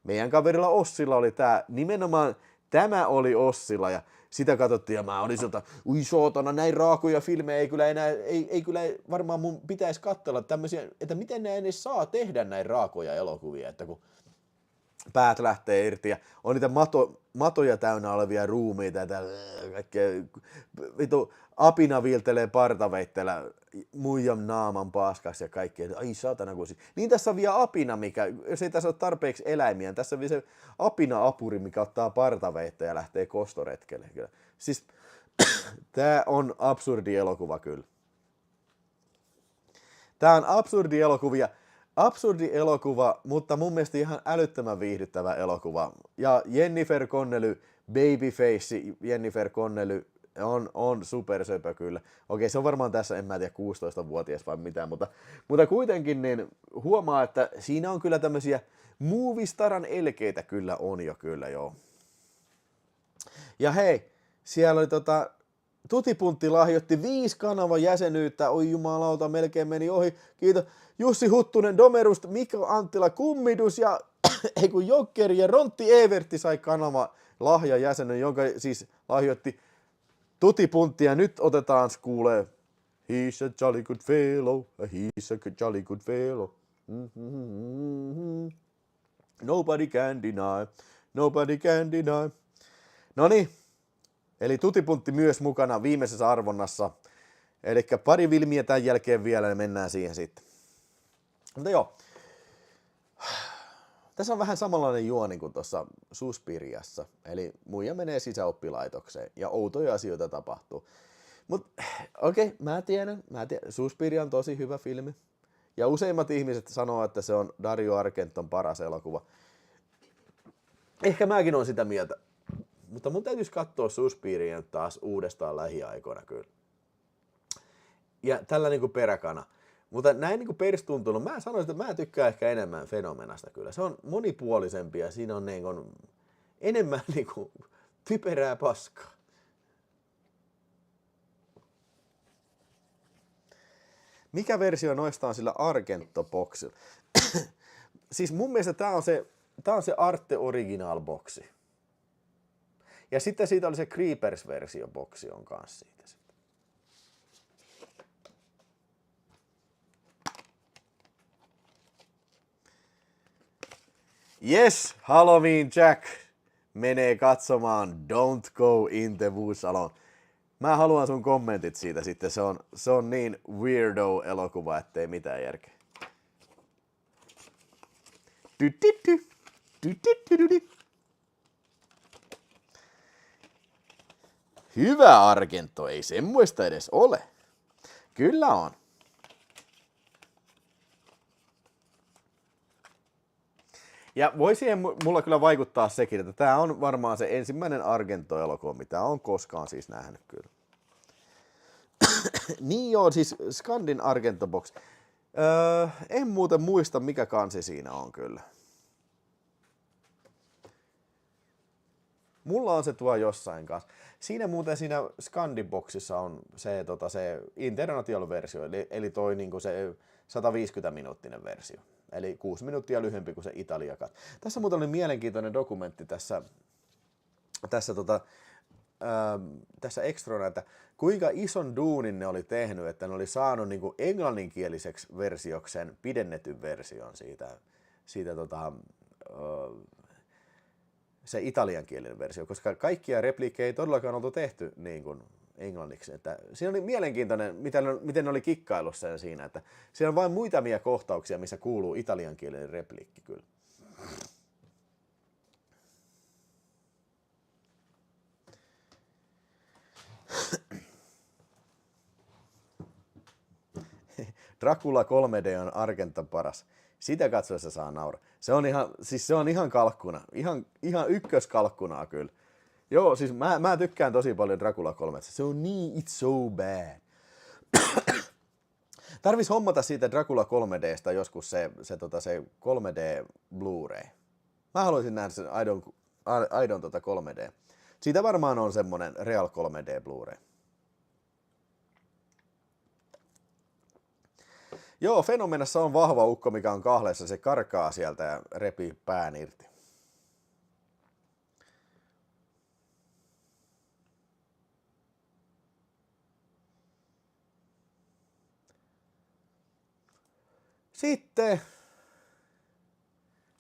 Meidän kaverilla Ossilla oli tää, nimenomaan tämä oli Ossilla ja sitä katsottiin ja mä olin sieltä, ui sootana, näin raakoja filmejä ei kyllä varmaan mun pitäisi katsella tämmöisiä, että miten ne edes saa tehdä näin raakoja elokuvia, että kun päät lähtee irti ja on niitä matoja täynnä olevia ruumiita ja kaikkea vitu apina viiltelee partaveitteellä muijan naaman paskaksi ja kaikkea. Ai saatana kun niin tässä on vielä apina, mikä, jos ei tässä ole tarpeeksi eläimiä, tässä on vielä se apina-apuri, mikä ottaa partaveittä ja lähtee kostoretkelle. Siis tää on absurdi elokuva kyllä. Tää on absurdi elokuva, mutta mun mielestä ihan älyttömän viihdyttävä elokuva. Ja Jennifer Connelly, babyface Jennifer Connelly on supersöpö kyllä. Okei, se on varmaan tässä, en mä tiedä, 16-vuotias vai mitään, mutta kuitenkin niin huomaa, että siinä on kyllä tämmöisiä movie-staran elkeitä kyllä on jo kyllä, joo. Ja hei, siellä oli Tutipuntti lahjoitti 5 kanavan jäsenyyttä, oi jumalauta, melkein meni ohi, kiitos. Jussi Huttunen Domerust, Mikko Anttila Kummidus ja Jokkeri ja Rontti Evertti sai kanava lahjan jäsenen, jonka siis lahjoitti Tutipuntti ja nyt otetaan kuulee He's a jolly good fellow, he's a jolly good fellow. Nobody can deny. Noniin, eli Tutipuntti myös mukana viimeisessä arvonnassa. Eli pari filmiä tämän jälkeen vielä ja mennään siihen sitten. Mutta joo, tässä on vähän samanlainen juoni kuin tuossa Suspiriassa. Eli muija menee sisäoppilaitokseen ja outoja asioita tapahtuu. Mutta okei, mä tiedän, Suspiria on tosi hyvä filmi. Ja useimmat ihmiset sanoo, että se on Dario Argenton paras elokuva. Ehkä mäkin olen sitä mieltä. Mutta mun täytyisi katsoa Suspiria taas uudestaan lähiaikoina kyllä. Ja tällä niinku peräkana. Mutta näin niinku perstuntunut, mä sanoisin, että mä tykkään ehkä enemmän Fenomenasta kyllä. Se on monipuolisempi ja siinä on niinku enemmän niinku typerää paskaa. Mikä versio noista on sillä Argento-boksilla? Siis mun mielestä tää on se Arte Original-boksi. Ja sitten siitä oli se Creepers-versio-boksi on kanssa siitä. Yes, Halloween Jack menee katsomaan Don't Go in the Woods Alone. Mä haluan sun kommentit siitä sitten, se on niin weirdo-elokuva, ettei mitään järkeä. Hyvä Argento, ei semmoista edes ole. Kyllä on. Ja voi siihen mulla kyllä vaikuttaa sekin, että tää on varmaan se ensimmäinen Argento-elokuva, mitä on koskaan siis nähnyt kyllä. Niin joo, siis Skandin Argento-box. En muuten muista, mikä kansi siinä on kyllä. Mulla on se tuo jossain kanssa. Siinä Scandi-boxissa on se international-versio, eli toi niinku se 150-minuuttinen versio. Eli 6 minuuttia lyhyempi kuin se Italia cut. Tässä muuten oli mielenkiintoinen dokumentti tässä tässä ekstrona, että kuinka ison duunin ne oli tehnyt, että ne oli saanut niin kuin englanninkieliseksi versioksen pidennetyn version siitä se italiankielinen versio, koska kaikkia repliikkejä ei todellakaan oltu tehty niin kuin englanniksi. Että siinä oli mielenkiintoinen, miten ne oli kikkailu sen siinä, että siellä on vain muutamia kohtauksia, missä kuuluu italiankielinen repliikki kyllä. Dracula 3D on Argentan paras. Sitä katsoessa saa nauraa. Se on ihan kalkkuna. Ihan ykköskalkkunaa kyllä. Joo, siis mä tykkään tosi paljon Dracula 3. Se on niin, it's so bad. Tarvis hommata siitä Dracula 3Dstä joskus se 3D Blu-ray. Mä haluaisin nähdä sen aidon 3D. Siitä varmaan on semmonen Real 3D Blu-ray. Joo, Fenomenassa on vahva ukko, mikä on kahleessa. Se karkaa sieltä ja repii pään irti. Sitten.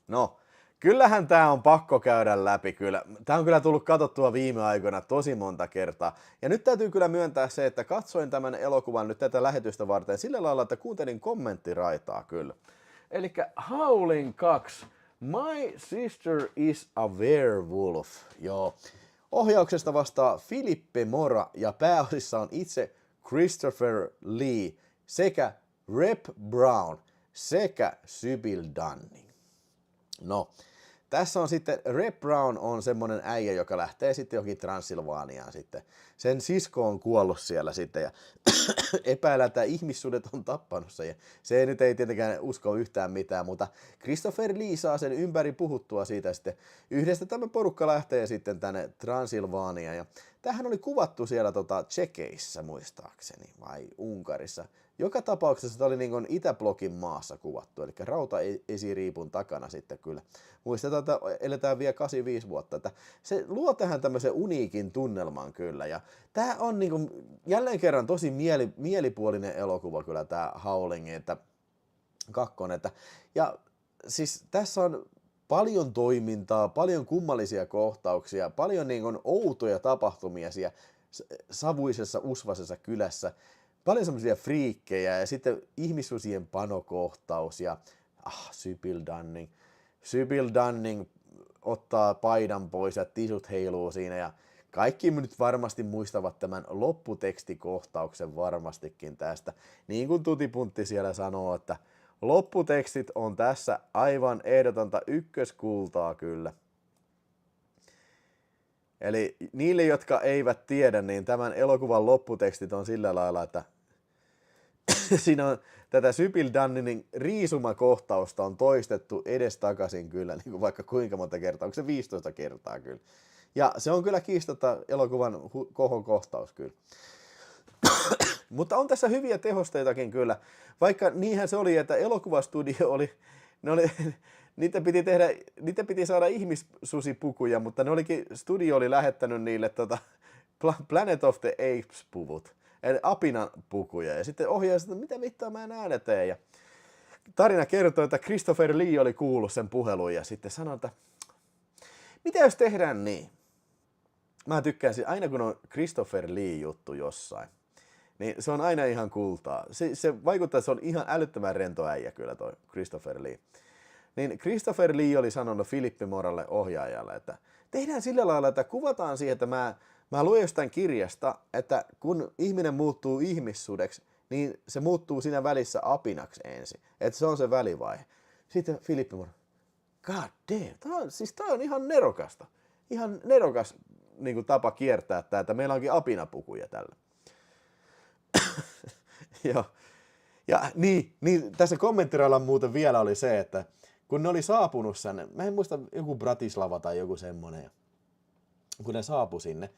No, kyllähän tää on pakko käydä läpi kyllä. Tää on kyllä tullut katsottua viime aikoina tosi monta kertaa. Ja nyt täytyy kyllä myöntää se, että katsoin tämän elokuvan nyt tätä lähetystä varten sillä lailla, että kuuntelin kommenttiraitaa kyllä. Elikkä Howling 2. My Sister is a Werewolf. Joo. Ohjauksesta vastaa Philippe Mora ja pääosissa on itse Christopher Lee sekä Rep Brown sekä Sybil Dunning. No, tässä on sitten, Rep Brown on semmonen äijä, joka lähtee sitten johonkin Transylvaniaan sitten. Sen sisko on kuollut siellä sitten ja epäillä, että ihmissuudet on tappanut sen. Ja se nyt ei tietenkään usko yhtään mitään, mutta Christopher Lee saa sen ympäri puhuttua siitä sitten. Yhdestä tämä porukka lähtee sitten tänne Transylvaniaan ja tämähän oli kuvattu siellä Tšekeissä muistaakseni vai Unkarissa. Joka tapauksessa tämä oli niin kuin Itäblokin maassa kuvattu, eli rautaesiriipun takana sitten kyllä. Muistetaan, että eletään vielä 85 vuotta, että se luo tähän tämmöisen uniikin tunnelman kyllä. Ja tämä on niin kuin jälleen kerran tosi mielipuolinen elokuva kyllä tämä Howling, että kakkonen. Ja siis tässä on paljon toimintaa, paljon kummallisia kohtauksia, paljon niin kuin outoja tapahtumia siellä savuisessa, usvasessa kylässä. Paljon semmoisia friikkejä ja sitten ihmissusien panokohtaus ja Sybil Dunning. Sybil Dunning ottaa paidan pois ja tisut heiluu siinä ja kaikki nyt varmasti muistavat tämän lopputekstikohtauksen varmastikin tästä. Niin kuin Tutipuntti siellä sanoo, että lopputekstit on tässä aivan ehdotonta ykköskultaa kyllä. Eli niille, jotka eivät tiedä, niin tämän elokuvan lopputekstit on sillä lailla, että siinä on tätä Sybil Dunningin riisumakohtausta on toistettu edestakaisin kyllä, niin kuin vaikka kuinka monta kertaa, onko se 15 kertaa kyllä. Ja se on kyllä kiistatta elokuvan kohon kohtaus kyllä. Mutta on tässä hyviä tehosteitakin kyllä, vaikka niinhän se oli, että elokuvastudio oli niitä piti saada ihmissusipukuja, mutta studio oli lähettänyt niille Planet of the Apes-puvut, eli apinan pukuja. Ja sitten ohjaaja sanoi, että mitä vittua mä näen tee. Ja tarina kertoo, että Christopher Lee oli kuullut sen puhelun ja sitten sanoi, että mitä jos tehdään niin? Mä tykkään aina kun on Christopher Lee juttu jossain, niin se on aina ihan kultaa. Se vaikuttaa, että se on ihan älyttömän rento äijä kyllä toi Christopher Lee. Niin Christopher Lee oli sanonut Philippe Moralle ohjaajalle, että tehdään sillä lailla, että kuvataan siihen, että mä luen jostain kirjasta, että kun ihminen muuttuu ihmissudeksi, niin se muuttuu siinä välissä apinaksi ensin. Että se on se välivaihe. Sitten Philippe Mora, god damn, tää on ihan nerokasta. Ihan nerokas niin kuin tapa kiertää tää, että meillä onkin apinapukuja tällä. Joo. Ja niin, tässä kommenttiralla muuten vielä oli se, että kun ne oli saapunut sinne, mä en muista joku Bratislava tai joku semmonen, kun ne saapui sinne,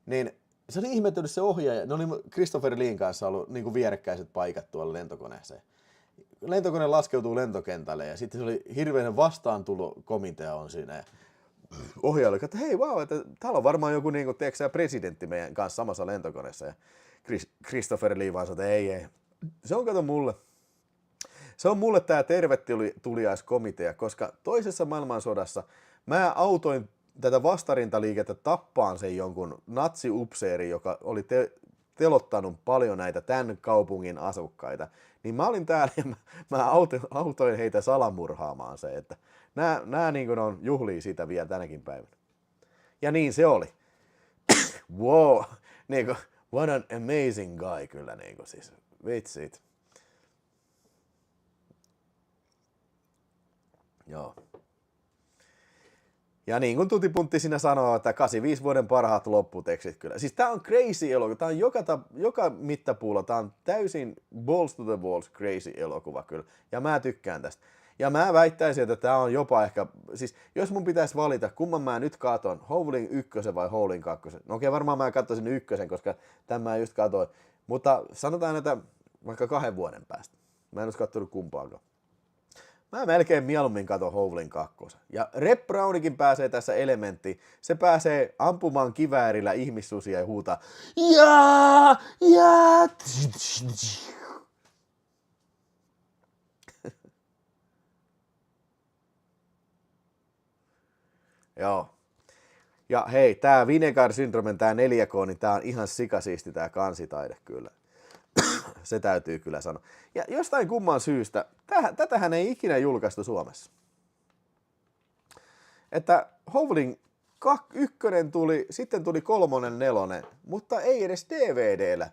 niin se oli ihmetellyt se ohjaaja, ne oli Christopher Leen kanssa ollut niin kuin vierekkäiset paikat tuolla lentokoneeseen. Lentokone laskeutuu lentokentälle ja sitten se oli hirveän vastaantulo komitea on siinä ja ohjaajalle, että hei vau, että täällä on varmaan joku niinku, tiedätkö, presidentti meidän kanssa samassa lentokoneessa. Ja Christopher Lee vaan sanoi, että ei. Se on kato mulle. Se on mulle tää tervetuliaiskomitea, koska toisessa maailmansodassa mä autoin tätä vastarintaliikettä tappaan sen jonkun natsiupseeri, joka oli telottanut paljon näitä tämän kaupungin asukkaita. Niin mä olin täällä ja mä autoin heitä salamurhaamaan se, että nää niin kuin on juhlii sitä vielä tänäkin päivänä. Ja niin se oli. Wow, niin kuin, what an amazing guy kyllä niin kuin siis. Vitsit. Joo. Ja niin kuin Tuti Puntti siinä sanoo, että 85 vuoden parhaat lopputekstit kyllä. Siis tää on crazy elokuva. Tää on joka mittapuulla. Tää on täysin balls to the walls crazy elokuva kyllä. Ja mä tykkään tästä. Ja mä väittäisin, että tää on jopa ehkä, siis jos mun pitäisi valita, kumman mä nyt katon, Howling 1 vai Howling 2. No okei, varmaan mä katsoisin 1, koska tämän mä just katoin. Mutta sanotaan, että vaikka 2 vuoden päästä. Mä en olisi katsonut kumpaakaan. Mä melkein mieluummin katon Howling 2. Ja Rep Brownikin pääsee tässä elementtiin. Se pääsee ampumaan kiväärillä ihmissusia ja huutaa jaa. Joo. Ja hei, tää Vinegar Syndromen tää 4K, niin tää on ihan sikasiisti tää kansitaide kyllä. Se täytyy kyllä sanoa. Ja jostain kumman syystä, tätähän ei ikinä julkaistu Suomessa. Että Howling 1 tuli, sitten tuli 3, 4, mutta ei edes DVDllä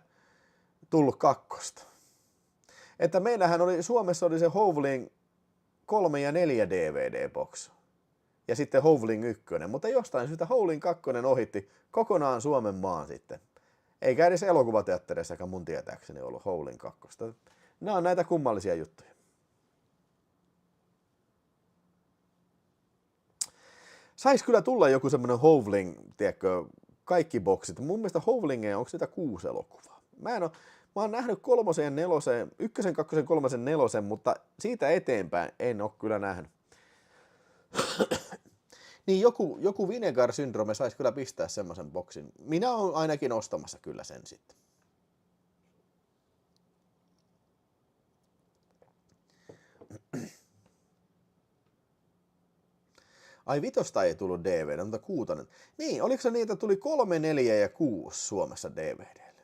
tullut 2. Että meillähän oli, Suomessa oli se Howling 3 ja 4 DVD-box. Ja sitten Howling 1, mutta jostain syystä Howling 2 ohitti kokonaan Suomen maan sitten. Eikä edes elokuvateattereissakaan mun tietääkseni ollut Howling 2. Nämä on näitä kummallisia juttuja. Sais kyllä tulla joku semmonen Howling, tiedätkö, kaikki boksit. Mun mielestä Howlingeja onko sitä 6 elokuvaa. Mä oon nähnyt 3, 4, 1, 2, 3, 4, mutta siitä eteenpäin en oo kyllä nähnyt. Niin joku Vinegar Syndrome saisi kyllä pistää semmoisen boksin. Minä olen ainakin ostamassa kyllä sen sitten. Ai 5 ei tullut DVD, mutta 6. Niin, oliko se niin, että tuli 3, 4 ja 6 Suomessa DVDlle?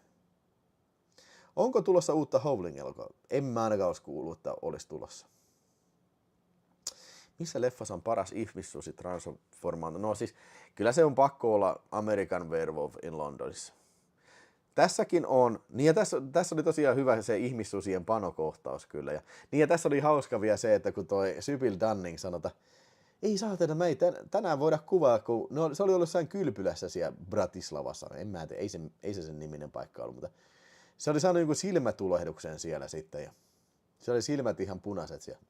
Onko tulossa uutta Howling-elokuvaa? En mä ainakaan olisi kuullut, että olisi tulossa. Missä leffassa on paras ihmissusi transformaatio? No siis, kyllä se on pakko olla American Werewolf in Londonissa. Tässäkin on, niin ja tässä oli tosiaan hyvä se ihmissusien panokohtaus kyllä. Ja, niin ja tässä oli hauska vielä se, että kun toi Sybil Dunning sanoi, että ei saatana, me ei tänään voida kuvaa, kun no, se oli ollut jossain kylpylässä siellä Bratislavassa. En mä tiedä, ei se sen niminen paikka ollut, mutta se oli saanut joku silmätulehduksen siellä sitten. Ja se oli silmät ihan punaiset siellä.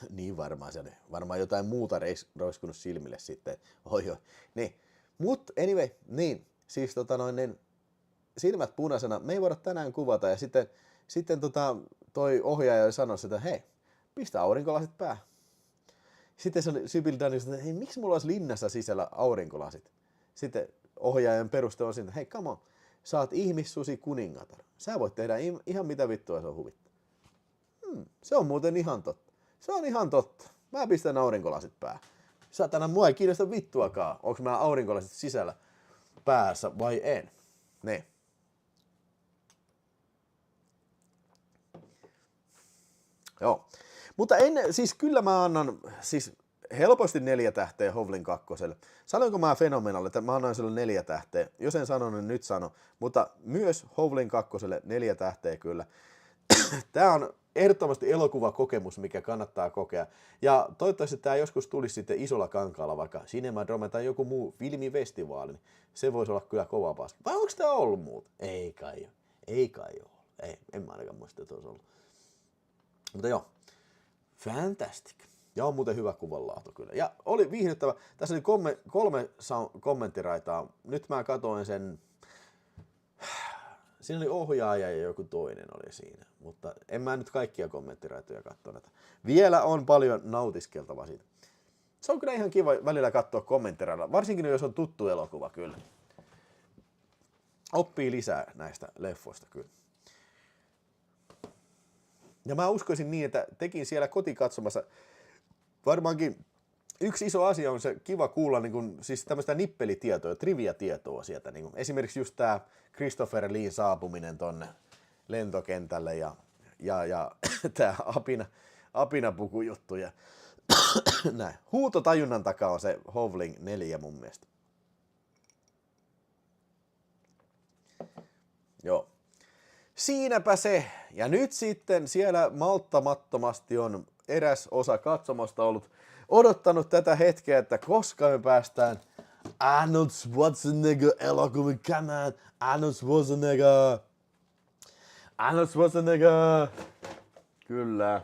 Niin varmaan se oli. Varmaan jotain muuta roiskunut silmille sitten. Oi. Niin. Mut anyway, niin. Siis niin, silmät punaisena. Me ei voida tänään kuvata. Ja sitten toi ohjaaja sanoi, että hei, pistä aurinkolasit päähän. Sitten se oli Sybil Dunning, että hei, miksi mulla olisi linnassa sisällä aurinkolasit? Sitten ohjaajan peruste on siinä, hei, come on. Sä oot ihmissusi kuningatar. Sä voit tehdä ihan mitä vittua se on huvittaa. Se on muuten ihan totta. Se on ihan totta. Mä pistän aurinkolasit päähän. Satana, mua ei kiinnosta vittuakaan. Onko mä aurinkolasit sisällä päässä vai en. Ne. Joo. Mutta siis kyllä mä annan siis helposti 4 tähteä Howling 2. Sanoinko mä Phenomenalle, että mä annan sille 4 tähteä. Jos en sano, niin nyt sano. Mutta myös Howling 2 4 tähteä kyllä. Tää on ehdottomasti elokuvakokemus, mikä kannattaa kokea. Ja toivottavasti tämä joskus tulisi sitten isolla kankaalla, vaikka Cinemadrome tai joku muu filmifestivaali. Niin se voisi olla kyllä kova paska. Vai onko tämä ollut muuta? Ei kai ole. Ei, en mä ainakaan muista, että olisi ollut. Mutta joo, fantastic. Ja on muuten hyvä kuvanlaatu kyllä. Ja oli viihdyttävä. Tässä oli 3 kommenttiraitaa. Nyt mä katoin sen. Siinä oli ohjaaja ja joku toinen oli siinä, mutta en mä nyt kaikkia kommenttiraitoja katsonut. Vielä on paljon nautiskeltavaa siitä. Se on kyllä ihan kiva välillä katsoa kommenttereilla, varsinkin jos on tuttu elokuva kyllä. Oppii lisää näistä leffoista kyllä. Ja mä uskoisin niin, että tekin siellä kotikatsomassa varmaankin yksi iso asia on se kiva kuulla niin kun, siis tämmöistä nippelitietoa, trivia-tietoa sieltä. Niin kun, esimerkiksi just tää Christopher Leen saapuminen tonne lentokentälle ja tää apinapukujuttu ja näin. Huutotajunnan takaa on se Hovling 4 mun mielestä. Joo. Siinäpä se. Ja nyt sitten siellä malttamattomasti on eräs osa katsomosta ollut odottanut tätä hetkeä, että koska me päästään Arnold Schwarzenegger elokuviin. Come on, Arnold Schwarzenegger. Arnold Schwarzenegger. Kyllä.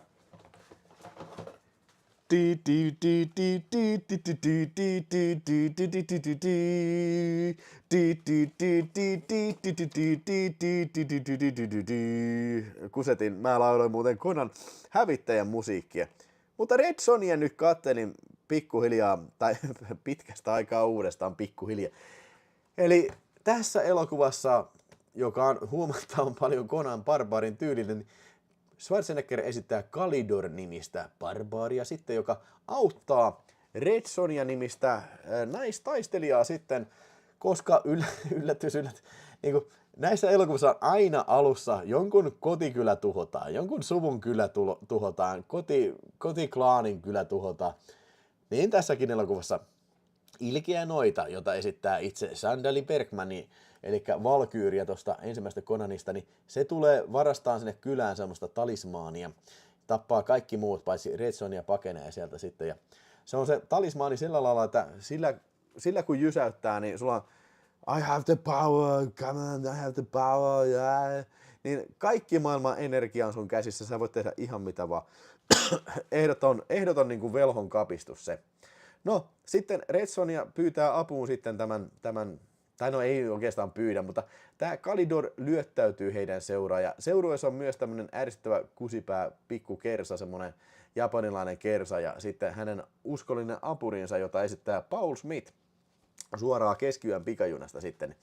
Kusetin, mä lauloin muuten Conan hävittäjän musiikkia. Mutta Red Sonja nyt kattelin pikkuhiljaa, tai pitkästä aikaa uudestaan pikkuhiljaa. Eli tässä elokuvassa, joka on huomattavan paljon Conan Barbarin tyylinen, niin Schwarzenegger esittää Kalidor-nimistä barbaaria sitten, joka auttaa Red Sonja-nimistä naistaistelijaa sitten, koska yllätys, niin kuin näissä elokuvissa on aina alussa jonkun kotikylä tuhotaan, jonkun suvun kylä tuhotaan, kotiklaanin kylä tuhotaan. Niin tässäkin elokuvassa Ilkeä noita, jota esittää itse Sandali Bergmani, eli Valkyyriä tuosta ensimmäisestä Conanista, niin se tulee varastaan sinne kylään semmoista talismaania, tappaa kaikki muut, paitsi Red Sonja pakenee sieltä sitten. Ja se on se talismaani sillä lailla, että sillä kun jysäyttää, niin sulla on I have the power, come on, I have the power, yeah. Niin kaikki maailman energia on sun käsissä, sä voit tehdä ihan mitä vaan. ehdoton niin kuin velhon kapistus se. No, sitten Red Sonja pyytää apuun sitten tämän, tai no ei oikeastaan pyydä, mutta tämä Kalidor lyöttäytyy heidän seuraan, ja seurueessa on myös tämmöinen ärsyttävä kusipää pikku kersa, semmoinen japanilainen kersa, ja sitten hänen uskollinen apurinsa, jota esittää Paul Smith, suoraan Keskiyön pikajunasta sitten.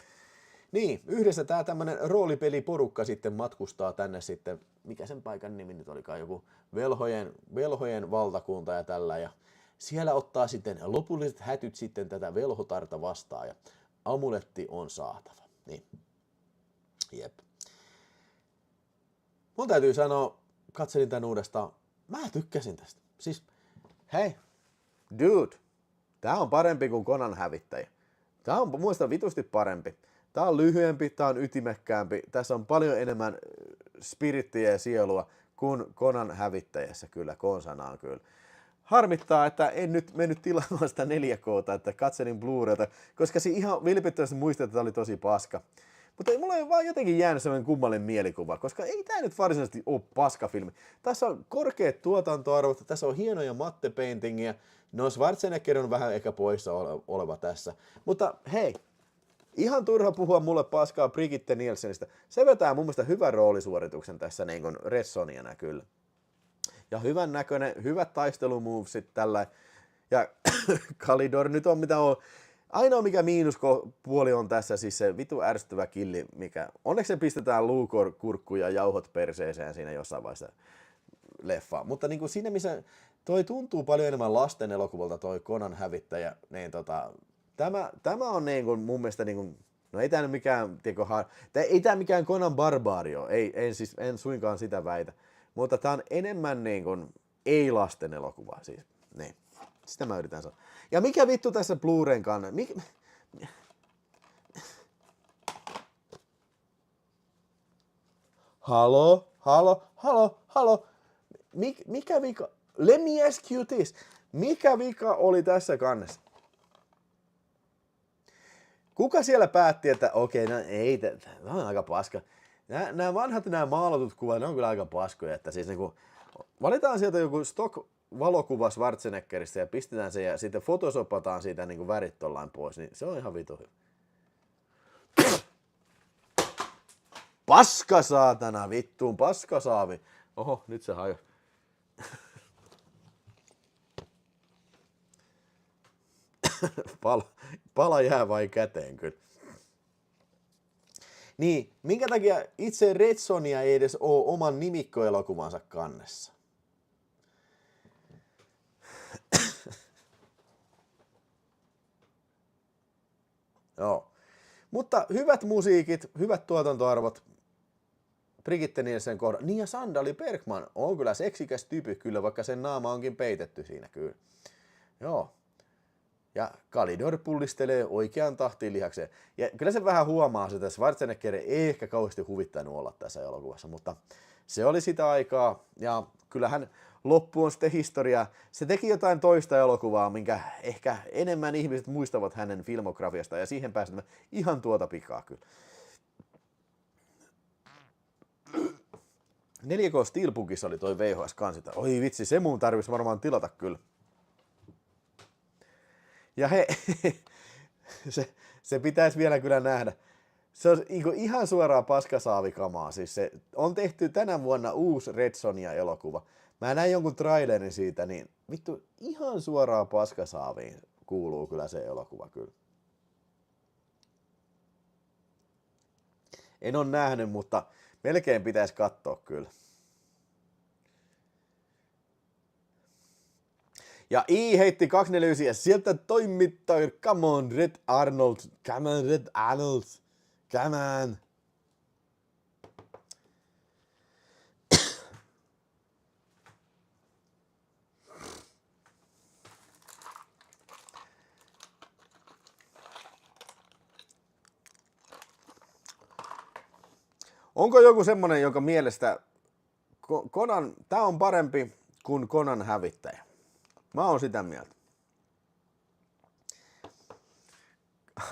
Niin, yhdessä tämä tämmöinen roolipeliporukka sitten matkustaa tänne sitten, mikä sen paikan nimi nyt olikaan, joku velhojen valtakunta ja tällä, ja siellä ottaa sitten lopulliset hätyt sitten tätä velhotarta vastaan, ja amuletti on saatava. Niin, jep. Mun täytyy sanoa, katselin tän uudestaan, mä tykkäsin tästä. Siis, hei, dude, tää on parempi kuin Conan hävittäjä. Tää on muista vitusti parempi. Tää on lyhyempi, tää on ytimekkäämpi, tässä on paljon enemmän spirittiä ja sielua kuin Conan hävittäjässä kyllä, konsanaan kyllä. Harmittaa, että en nyt mennyt tilaamaan sitä 4K:ta, että katselin Blu-rayta, koska se ihan vilpittömästi muistin, että tämä oli tosi paska. Mutta mulla ei vaan jotenkin jäänyt sellainen kummallinen mielikuva, koska ei tämä nyt varsinaisesti ole paskafilmi. Tässä on korkeat tuotantoarvot, tässä on hienoja mattepaintingia, no Schwarzenegger on vähän ehkä poissa oleva tässä. Mutta hei, ihan turha puhua mulle paskaa Brigitte Nielsenistä. Se vetää mun mielestä hyvän roolisuorituksen tässä niin kuin Red Sonjana kyllä. Ja hyvän näköinen, hyvät taistelumovesit tällä. Ja Kalidor nyt on mitä on. Ainoa mikä miinuspuoli on tässä siis se vitu ärsyttävä killi, mikä onneksi se pistetään luukorkurkku ja jauhot perseeseen siinä jossain vaiheessa leffaa. Mutta niin kuin siinä missä toi tuntuu paljon enemmän lasten elokuvalta toi Conan hävittäjä, niin tämä on niin kuin mun mielestä niin kuin, no ei tää nyt mikään, ei tää mikään Conan Barbario, en suinkaan sitä väitä. Mutta tää on enemmän niin kuin ei-lasten elokuva siis. Niin. Sitä mä yritän sanoa. Ja mikä vittu tässä Blu-rayn kannalta? Halo. Mikä vika? Let me ask you this. Mikä vika oli tässä kannessa? Kuka siellä päätti, että okei, no ei, tämä on aika paska. Nämä vanhat, nämä maalatut kuvat, ne on kyllä aika paskoja, että siis niinku, valitaan sieltä joku stock-valokuva Schwarzeneggeristä ja pistetään se ja sitten fotosopataan siitä niinku värit tollain pois, niin se on ihan vitu hyvä. Paska saatana, vittuun, paskasaavi. Oho, nyt se hajosi. Pala jää vain käteen kyllä. Niin, minkä takia itse Red Sonja ei edes ole oman nimikkoelokuvansa kannessa? Joo. Mutta hyvät musiikit, hyvät tuotantoarvot. Brigitte Nielsen kohdalla. Niin ja Sandali Bergman on kyllä seksikäs tyyppi kyllä, vaikka sen naama onkin peitetty siinä kyllä. Joo. Ja Kalidor pullistelee oikean tahtiin lihakseen. Ja kyllä se vähän huomaa, että Schwarzenegger ei ehkä kauheasti huvittanut olla tässä elokuvassa, mutta se oli sitä aikaa. Ja kyllähän loppu on sitten historiaa. Se teki jotain toista elokuvaa, minkä ehkä enemmän ihmiset muistavat hänen filmografiasta, ja siihen pääsemme ihan tuota pikaa kyllä. 4K Steelbookissa oli toi VHS-kansita. Oi vitsi, se mun tarvitsisi varmaan tilata kyllä. Ja se pitäisi vielä kyllä nähdä. Se on ihan suoraa paskasaavikamaa. Siis se on tehty tänä vuonna uusi Red Sonja-elokuva. Mä näin jonkun trailerin siitä, niin vittu ihan suoraa paskasaaviin kuuluu kyllä se elokuva kyllä. En ole nähnyt, mutta melkein pitäisi katsoa kyllä. Ja I heitti 249 ja sieltä toimittaja, come on Red Arnold, come on Red Arnold, come on. Onko joku semmonen, jonka mielestä Conan, tää on parempi kuin Conan hävittäjä? Mä oon sitä mieltä.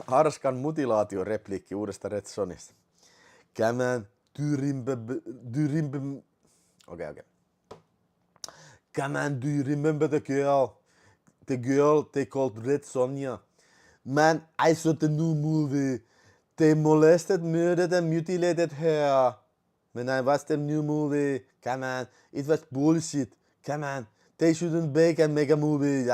Arskan mutilaatiorepliikki uudesta Red Sonjasta. Come on, Okei. Come on, do you remember the girl? The girl they called Red Sonja. Man, I saw the new movie. They molested, murdered and mutilated her. When I watched the new movie, come on, it was bullshit. Come on, they shouldn't make a movie.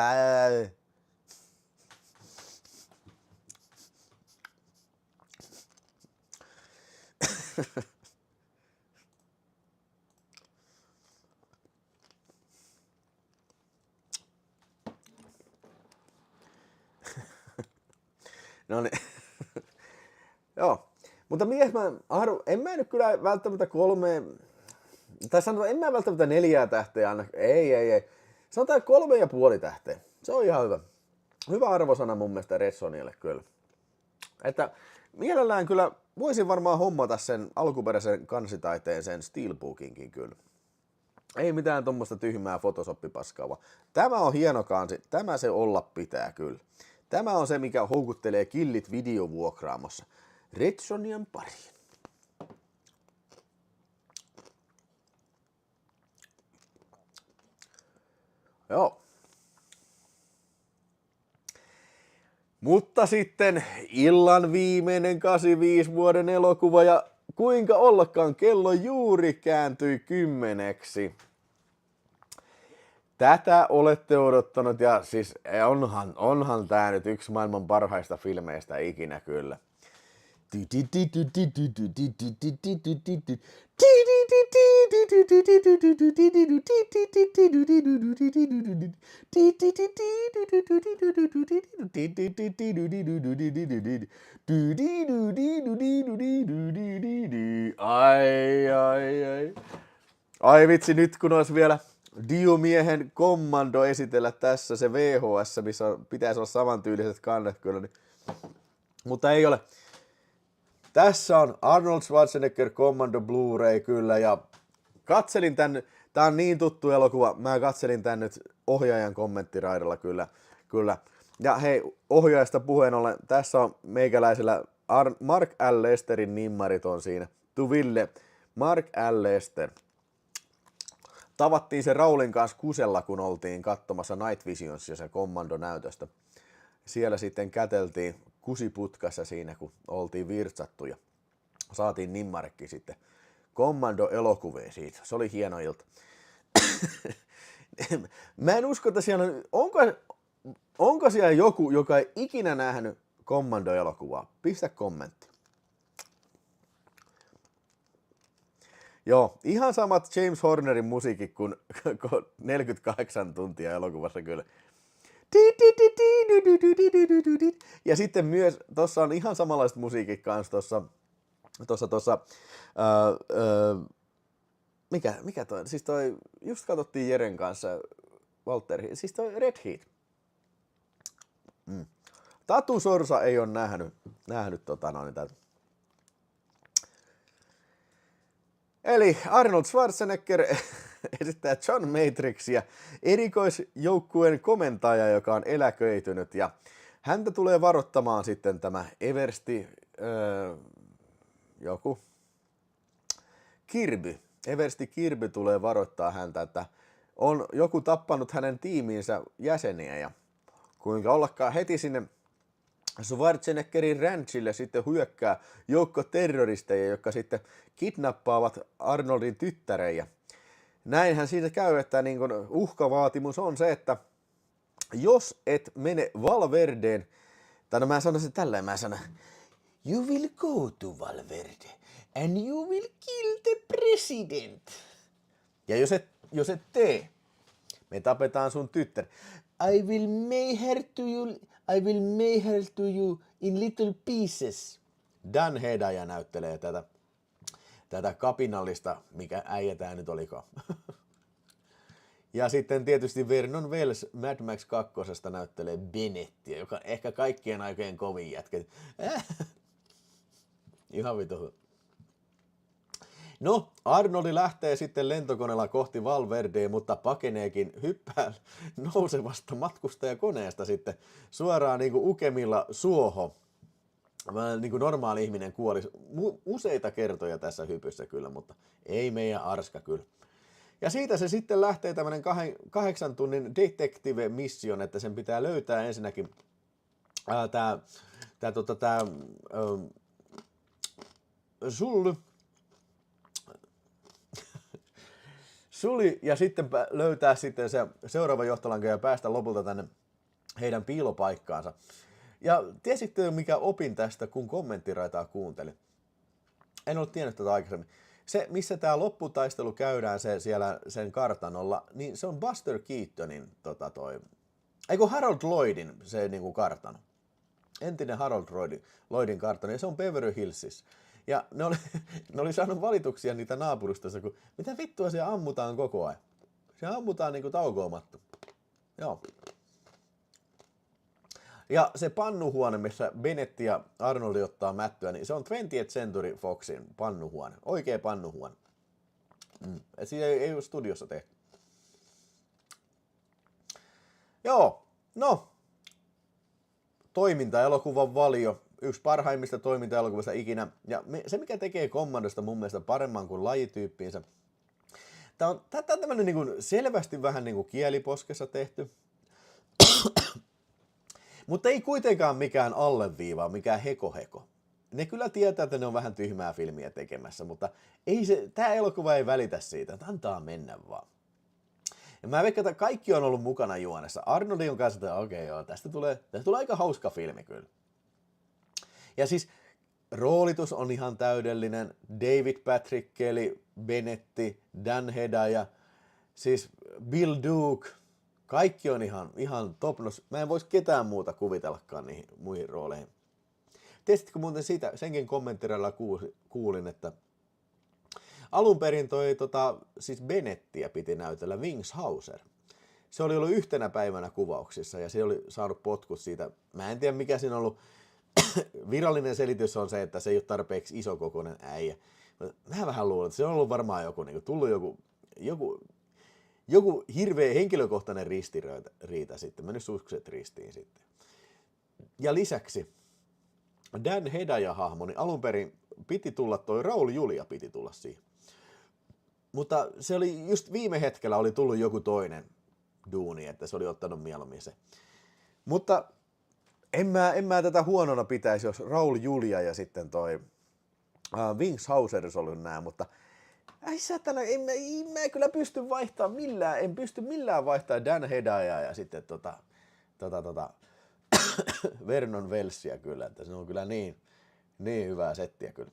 No niin. Joo, mutta en mä nyt kyllä välttämättä 3, tai sanotaan, en mä välttämättä 4 tähteä anna, ei. Sanotaan 3,5 tähteä, se on ihan hyvä. Hyvä arvosana mun mielestä Red Sonjalle kyllä. Että mielellään kyllä voisin varmaan hommata sen alkuperäisen kansitaiteen sen Steelbookinkin kyllä. Ei mitään tommoista tyhmää Photoshop-paskaa, vaan tämä on hieno kansi, tämä se olla pitää kyllä. Tämä on se, mikä houkuttelee killit videovuokraamossa. Red Sonjan pariin. Joo. Mutta sitten illan viimeinen 85 vuoden elokuva ja kuinka ollakaan kello juuri kääntyi 10. Tätä olette odottanut ja siis onhan tää nyt yksi maailman parhaista filmeistä ikinä kyllä. Ai vitsi, nyt kun olisi vielä Dio-miehen Kommando esitellä tässä se VHS, missä pitäisi olla samantyyliset kannet kyllä, niin. Mutta ei ole. Tässä on Arnold Schwarzenegger Commando Blu-ray kyllä ja katselin tän, tää on niin tuttu elokuva, mä katselin tän nyt ohjaajan kommenttiraidalla kyllä. Ja hei, ohjaajasta puheen ollen, tässä on meikäläisellä Mark L. Lesterin nimmarit on siinä. Ville, Mark L. Lester. Tavattiin se Raulin kanssa Kusella, kun oltiin katsomassa Night Visionsia se Commando-näytöstä. Siellä sitten käteltiin kusiputkassa siinä, kun oltiin virtsattu ja saatiin nimmarekki sitten Commando-elokuviin siitä. Se oli hieno ilta. Mä en usko, että siellä onko siellä joku, joka ei ikinä nähnyt Commando-elokuvaa? Pistä kommentti. Joo, ihan samat James Hornerin musiikit kuin 48 tuntia elokuvassa kyllä. Ja sitten myös, tossa on ihan samanlaiset musiikit kanssa tossa mikä toi, siis toi, just katsottiin Jeren kanssa, Walter, siis toi Red Heat. Tatu Sorsa ei ole nähnyt tätä. Eli Arnold Schwarzenegger esittää John Matrixia, erikoisjoukkueen komentaja, joka on eläköitynyt, ja häntä tulee varoittamaan sitten tämä Eversti Kirby. Eversti Kirby tulee varoittaa häntä, että on joku tappanut hänen tiimiinsä jäseniä, ja kuinka ollakaan heti sinne Schwarzeneggerin ranchille sitten hyökkää joukko terroristeja, jotka sitten kidnappaavat Arnoldin tyttären. Ja näinhän siitä käy, että niin kun uhkavaatimus on se, että jos et mene Valverdeen, tai no mä sanon sen tälleen, you will go to Valverde and you will kill the president. Ja jos et tee, me tapetaan sun tyttär. I will make her to you in little pieces. Dan Hedaya näyttelee tätä kapinallista, mikä äijä tää nyt olikaan. Ja sitten tietysti Vernon Wells Mad Max 2. näyttelee Bennettiä, joka on ehkä kaikkien aikojen kovin jätkä. Ihan vitu. No, Arnoldi lähtee sitten lentokoneella kohti Valverdea, mutta pakeneekin hyppää nousevasta matkustajakoneesta sitten suoraan niin kuin ukemilla suohon. Niin kuin normaali ihminen kuoli useita kertoja tässä hypyssä kyllä, mutta ei meidän Arska kyllä. Ja siitä se sitten lähtee tämmönen 8 tunnin detective mission, että sen pitää löytää ensinnäkin Sully ja sitten löytää sitten se seuraava johtolanka ja päästä lopulta tänne heidän piilopaikkaansa. Ja tiesitte mikä opin tästä, kun kommenttiraitaa kuuntelin? En ollut tiennyt tätä aikaisemmin. Se, missä tämä lopputaistelu käydään siellä sen kartanolla, niin se on Buster Keatonin Harold Lloydin se niinku kartano. Entinen Harold Lloydin kartano, ja se on Beverly Hillsissä. Ja ne oli saanut valituksia niitä naapuristossa, kun mitä vittua siellä ammutaan koko ajan. Siellä ammutaan niinku taukoamatta. Joo. Ja se pannuhuone, missä Bennett ja Arnoldi ottaa mättyä, niin se on 20th Century Foxin pannuhuone. Oikea pannuhuone. Et siinä ei ole studiossa tehty. Joo, no. Toimintaelokuvan valio. Yksi parhaimmista toimintaelokuvista ikinä. Ja se, mikä tekee Commandosta mun mielestä paremman kuin lajityyppiinsä. Tää on tämmönen niin kuin selvästi vähän niin kuin kieliposkessa tehty. Mutta ei kuitenkaan mikään alleviivaa, mikään heko. Ne kyllä tietää, että ne on vähän tyhmää filmiä tekemässä, mutta tää elokuva ei välitä siitä, että antaa mennä vaan. Ja mä veikkaan, että kaikki on ollut mukana juonessa. Arnoldin on kanssa, että okei, joo, tästä tulee aika hauska filmi kyllä. Ja siis roolitus on ihan täydellinen. David Patrick Kelly, Bennetti, Dan Hedaya, siis Bill Duke. Kaikki on ihan top-notch. Mä en vois ketään muuta kuvitellakaan niihin muihin rooleihin. Tiesitkö muuten siitä, senkin kommenttiralla kuulin, että alun perin siis Bennettiä piti näytellä Wings Hauser. Se oli ollut yhtenä päivänä kuvauksissa ja se oli saanut potkut siitä. Mä en tiedä mikä siinä on ollut. Virallinen selitys on se, että se ei ole tarpeeksi isokokoinen äijä. Mä vähän luulen, että se on ollut varmaan tullut joku hirveä henkilökohtainen ristiriita sitten, mennyt sukset ristiin sitten. Ja lisäksi Dan Hedaya-hahmo, niin alun perin piti tulla Raul Julia piti tulla siihen. Mutta se oli just viime hetkellä oli tullut joku toinen duuni, että se oli ottanut mieluummin se. Mutta en mä tätä huonona pitäisi, jos Raul Julia ja sitten Wings Hauser olisi ollut nää, mutta ei satana, mä kyllä pysty vaihtamaan millään, en pysty millään vaihtamaan Dan Hedaya ja sitten Vernon Welsia kyllä, että se on kyllä niin hyvää settiä kyllä.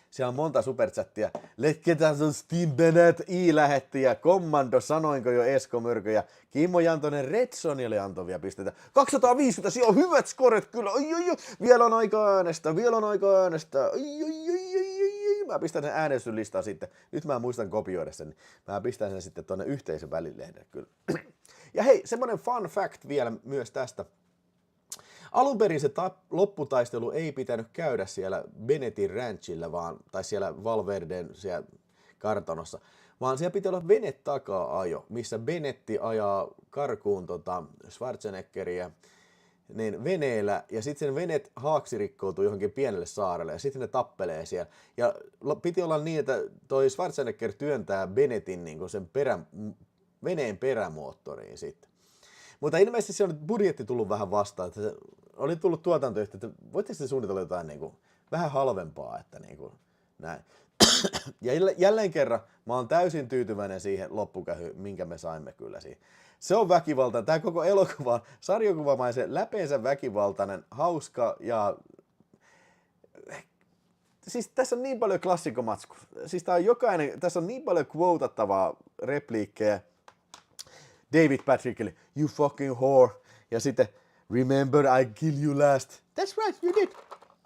Siellä on monta superchattia. Letketäs on Steve Bennett, I-lähetti ja Kommando, sanoinko jo Esko Mörkö ja Kimmo Jantonen Redsonille antoi vielä pisteitä. 250, siellä on hyvät skoret kyllä. Vielä on aika äänestää. Mä pistän sen äänestyslistaan sitten. Nyt mä muistan kopioida sen. Mä pistän sen sitten tuonne yhteisön välilehden kyllä. Ja hei, semmonen fun fact vielä myös tästä. Alun perin se lopputaistelu ei pitänyt käydä siellä Bennettin ranchilla, tai siellä Valverden siellä kartanossa, vaan siellä pitää olla vene takaa-ajo, missä Bennetti ajaa karkuun Schwarzeneggeria niin veneellä, ja sitten sen venet haaksi rikkoutuu johonkin pienelle saarelle, ja sitten ne tappelee siellä. Ja piti olla niin, että toi Schwarzenegger työntää Bennettin niin sen veneen perämoottoriin sitten. Mutta ilmeisesti se on budjetti tullut vähän vastaan, että se oli tullut tuotantoyhtiö, että voitteko te suunnitella jotain niin kuin, vähän halvempaa, että niin kuin, näin. Ja jälleen kerran mä oon täysin tyytyväinen siihen loppukähyyn, minkä me saimme kyllä siihen. Se on väkivaltainen, tämä koko elokuva on sarjakuvamaisen, läpeensä väkivaltainen, hauska ja... Siis tässä on niin paljon klassikomatsku. Siis tässä on niin paljon quotattavaa repliikkejä. David Patrickille, you fucking whore. Ja sitten, remember I killed you last. That's right, you did.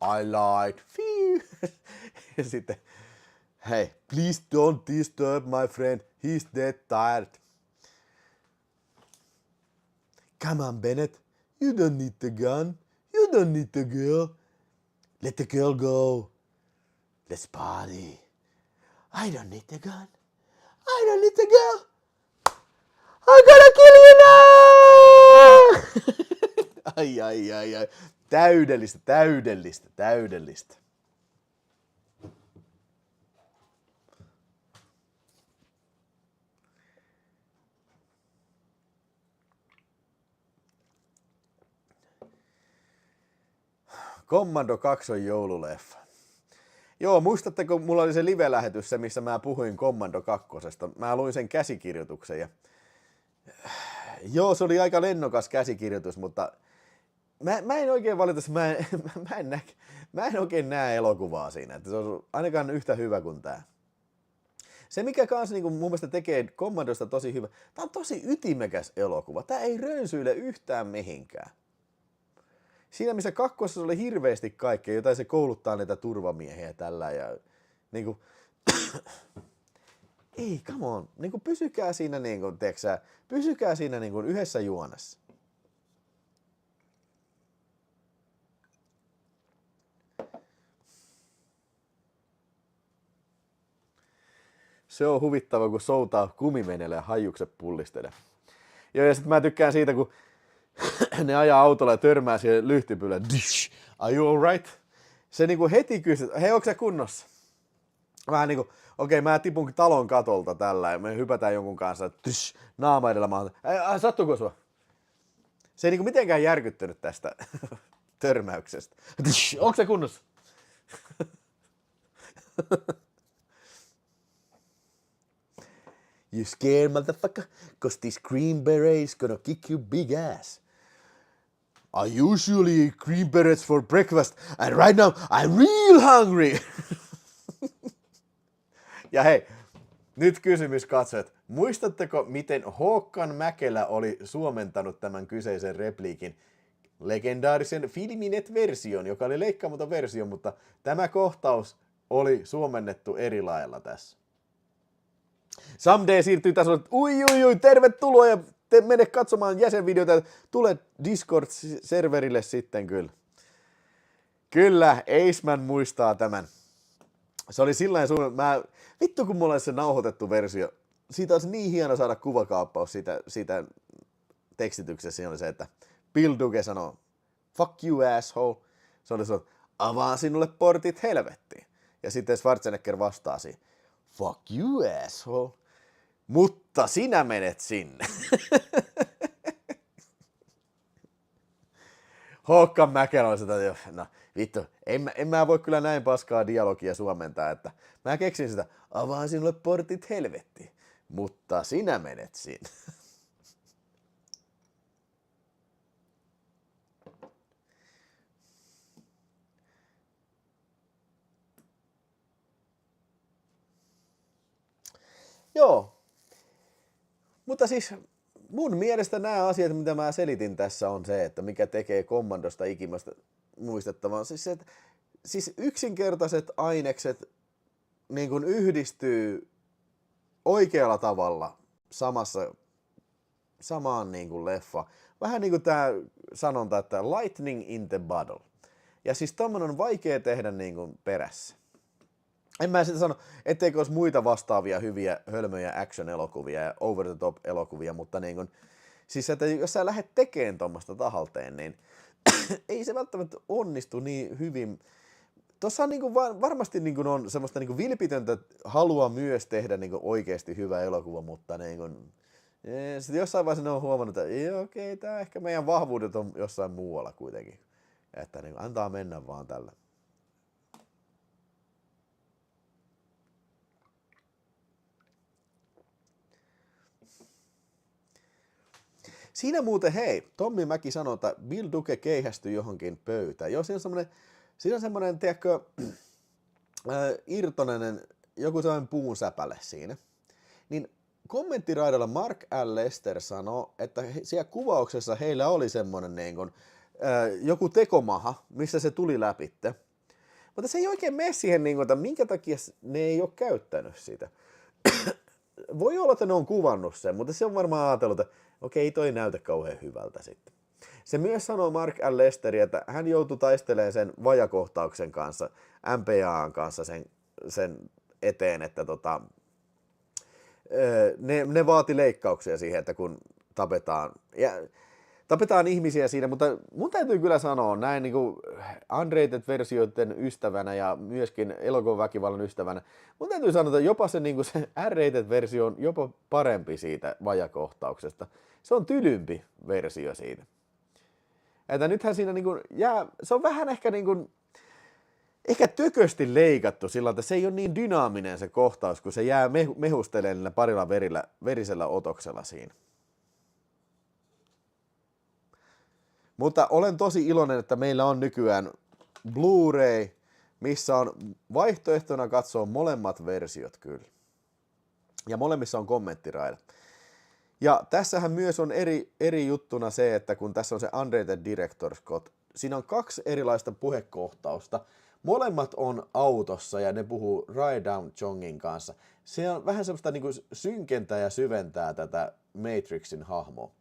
I lied. Phew. Ja sitten, hey, please don't disturb my friend. He's dead tired. Come on, Bennett. You don't need the gun. You don't need the girl. Let the girl go. Let's party. I don't need the gun. I don't need the girl. I'm gonna kill you now! ai. Täydellistä. Commando 2 on joululeffa. Joo, muistatteko, mulla oli se live-lähetys, se missä mä puhuin Commando 2. Mä luin sen käsikirjoituksen ja... Joo, se oli aika lennokas käsikirjoitus, mutta mä en oikein valita, mä en oikein näe elokuvaa siinä, että se on ainakaan yhtä hyvä kuin tää. Se mikä kanssa niin mun mielestä tekee Commandosta tosi hyvä, tää on tosi ytimekäs elokuva, tää ei rönsyile yhtään mihinkään. Siinä missä kakkosessa oli hirveästi kaikkea, jotain se kouluttaa niitä turvamiehiä tällä ja niinku... Ei, come on. Niin kuin pysykää siinä, niin kuin, pysykää siinä niin kuin yhdessä juonessa. Se on huvittava, kun soutaa kumimenelle ja hajukset pullistelee. Joo, ja sitten mä tykkään siitä, kun ne ajaa autolla ja törmää siihen lyhtypylään. Are you alright? Se niinku heti kysyy, hei, onko sä kunnossa? Vähän niinku, okei, mä tipun talon katolta tällä ja me hypätään jonkun kanssa, naama edellä maahan. Sattuuko sua? Se ei niinku mitenkään järkyttynyt tästä törmäyksestä. Onko se kunnossa? You scared, motherfucker? Cause this Green Beret's gonna kick you big ass. I usually eat Green Berets for breakfast, and right now I'm real hungry. Ja hei, nyt kysymys katsojat. Muistatteko, miten Håkan Mäkelä oli suomentanut tämän kyseisen repliikin? Legendaarisen Filminet-version, joka oli leikkaamaton versio, mutta tämä kohtaus oli suomennettu eri lailla tässä. Someday siirtyy tasolle, että ui, tervetuloa ja mene katsomaan jäsenvideoita. Tule Discord-serverille sitten kyllä. Kyllä, Aceman muistaa tämän. Se oli sillain vittu kun mulla olisi se nauhoitettu versio. Siitä olisi niin hieno saada kuvakaappaus siitä tekstityksessä. Siinä oli se, että Bill Duke sanoo, fuck you asshole. Se oli se, avaa sinulle portit helvettiin. Ja sitten Schwarzenegger vastaa siihen, fuck you asshole. Mutta sinä menet sinne. Håkan Mäkelä on sitä, no vittu, en mä voi kyllä näin paskaa dialogia suomentaa, että mä keksin sitä, avaan sinulle portit helvettiin, mutta sinä menet sinne. Joo. Mutta siis mun mielestä nämä asiat, mitä mä selitin tässä, on se, että mikä tekee Commandosta ikimästä muistettavaa. Siis yksinkertaiset ainekset niin kuin yhdistyy oikealla tavalla samaan niin kuin leffa. Vähän niin kuin tämä sanonta, että lightning in the bottle. Ja siis tommonen on vaikea tehdä niin kuin perässä. En mä sitä sano, etteikö olisi muita vastaavia hyviä hölmöjä action-elokuvia ja over-the-top-elokuvia, mutta niin kun, siis että jos sä lähdet tekemään tuommoista tahalteen, niin ei se välttämättä onnistu niin hyvin. Tuossa on niin kuin varmasti niin kuin on semmoista niin kuin vilpitöntä halua myös tehdä niin kuin oikeasti hyvä elokuva, mutta niin kuin, sitten jossain vaiheessa ne on huomannut, että okei, tää ehkä meidän vahvuudet on jossain muualla kuitenkin. Että niin kuin, antaa mennä vaan tällä. Siinä muuten, hei, Tommi Mäki sanoi, että Bill Duke keihästyi johonkin pöytään. Joo, siinä on semmoinen, tiedätkö, irtonainen, joku sellainen puun säpäle siinä. Niin kommenttiraidalla Mark L. Lester sanoi, että siellä kuvauksessa heillä oli semmoinen niin kuin, joku tekomaha, missä se tuli läpitte. Mutta se ei oikein mene siihen, niin kuin, että minkä takia ne ei ole käyttänyt sitä. Voi olla, että ne on kuvannut sen, mutta se on varmaan ajatellut, että okei, toi ei näytä kauhean hyvältä sitten. Se myös sanoo Mark L. Lesteri, että hän joutui taistelemaan sen vajakohtauksen kanssa, MPA:n kanssa sen eteen, että ne vaati leikkauksia siihen, että kun tapetaan ihmisiä siinä, mutta mun täytyy kyllä sanoa näin niin kuin unrated-versioiden ystävänä ja myöskin elokuvaväkivallan ystävänä, mun täytyy sanoa, että jopa se, niin kuin se R-rated-versio on jopa parempi siitä vajakohtauksesta. Se on tylympi versio siitä. Että nythän siinä niin kuin se on vähän ehkä niin kuin, ehkä tökösti leikattu sillä, että se ei ole niin dynaaminen se kohtaus, kun se jää mehustelemaan parilla verisellä otoksella siinä. Mutta olen tosi iloinen, että meillä on nykyään Blu-ray, missä on vaihtoehtona katsoa molemmat versiot kyllä. Ja molemmissa on kommenttiraida. Ja tässähän myös on eri juttuna se, että kun tässä on se Unrated Director's Cut, siinä on 2 erilaista puhekohtausta. Molemmat on autossa ja ne puhuu Ride Down Chongin kanssa. Se on vähän semmoista niin kuin synkentää ja syventää tätä Matrixin hahmoa.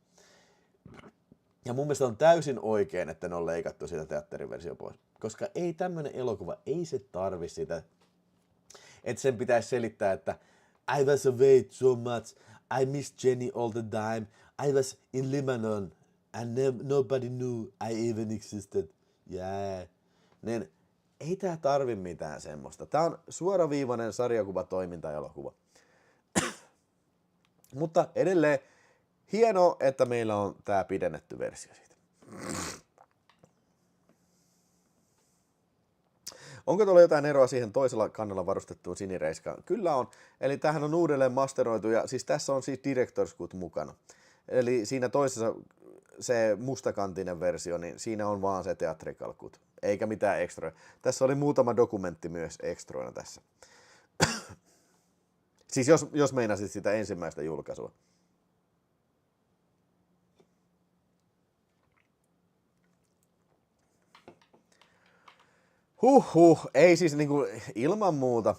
Ja mun mielestä on täysin oikein, että ne on leikattu sitä teatteriversio pois. Koska ei tämmönen elokuva, ei se tarvi sitä, että sen pitäisi selittää, että I was away so much, I missed Jenny all the time, I was in Lebanon, and nobody knew I even existed. Yeah. Niin, ei tää tarvi mitään semmoista. Tää on suoraviivainen sarjakuvatoiminta-elokuva. Mutta edelleen, hienoa, että meillä on tää pidennetty versio siitä. Onko tuolla jotain eroa siihen toisella kannalla varustettuun sinireiskaan? Kyllä on. Eli tämähän on uudelleen masteroitu ja siis tässä on siis Director's Cut mukana. Eli siinä toisessa se mustakantinen versio, niin siinä on vaan se theatrical cut, eikä mitään ekstroja. Tässä oli muutama dokumentti myös ekstroina tässä. Siis jos meinasit sitä ensimmäistä julkaisua. Ei siis niinku ilman muuta.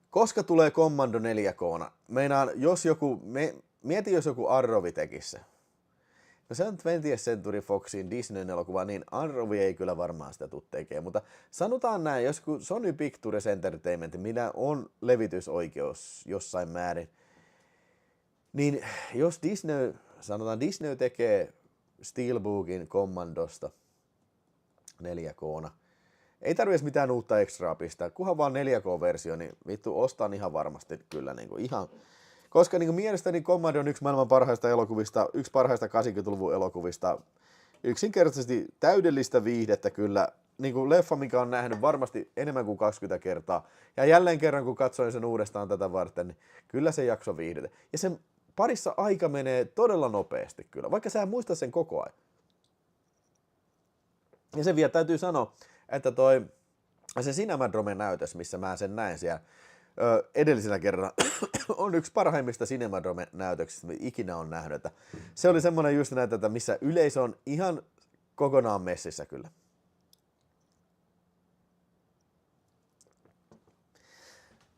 Koska tulee Commando 4K:na? Meinaan, mieti jos joku Arrowi tekisi se. No se on 20th Century Foxin Disneyn elokuva, niin Arrowi ei kyllä varmaan sitä tule tekemään, mutta sanotaan näin, jos Sony Pictures Entertainment, millä on levitysoikeus jossain määrin, niin jos Disney tekee Steelbookin Commandosta 4K:na. Ei tarvitse mitään uutta ekstraa pistää, kunhan vaan 4K-versio, niin vittu ostan ihan varmasti kyllä niinku ihan. Koska niinku mielestäni Commando on yksi maailman parhaista elokuvista, yksi parhaista 80-luvun elokuvista. Yksinkertaisesti täydellistä viihdettä kyllä. Niinku leffa, mikä on nähnyt varmasti enemmän kuin 20 kertaa. Ja jälleen kerran, kun katsoin sen uudestaan tätä varten, niin kyllä se jakso viihdetä. Ja sen parissa aika menee todella nopeasti kyllä, vaikka sä muista sen koko ajan. Ja se vielä täytyy sanoa, että se Cinemadromen näytös, missä mä sen näin siellä edellisenä kerrana on yksi parhaimmista Cinemadome-näytöksistä, mitä ikinä on nähnyt. Että se oli semmoinen just näitä, että missä yleisö on ihan kokonaan messissä kyllä.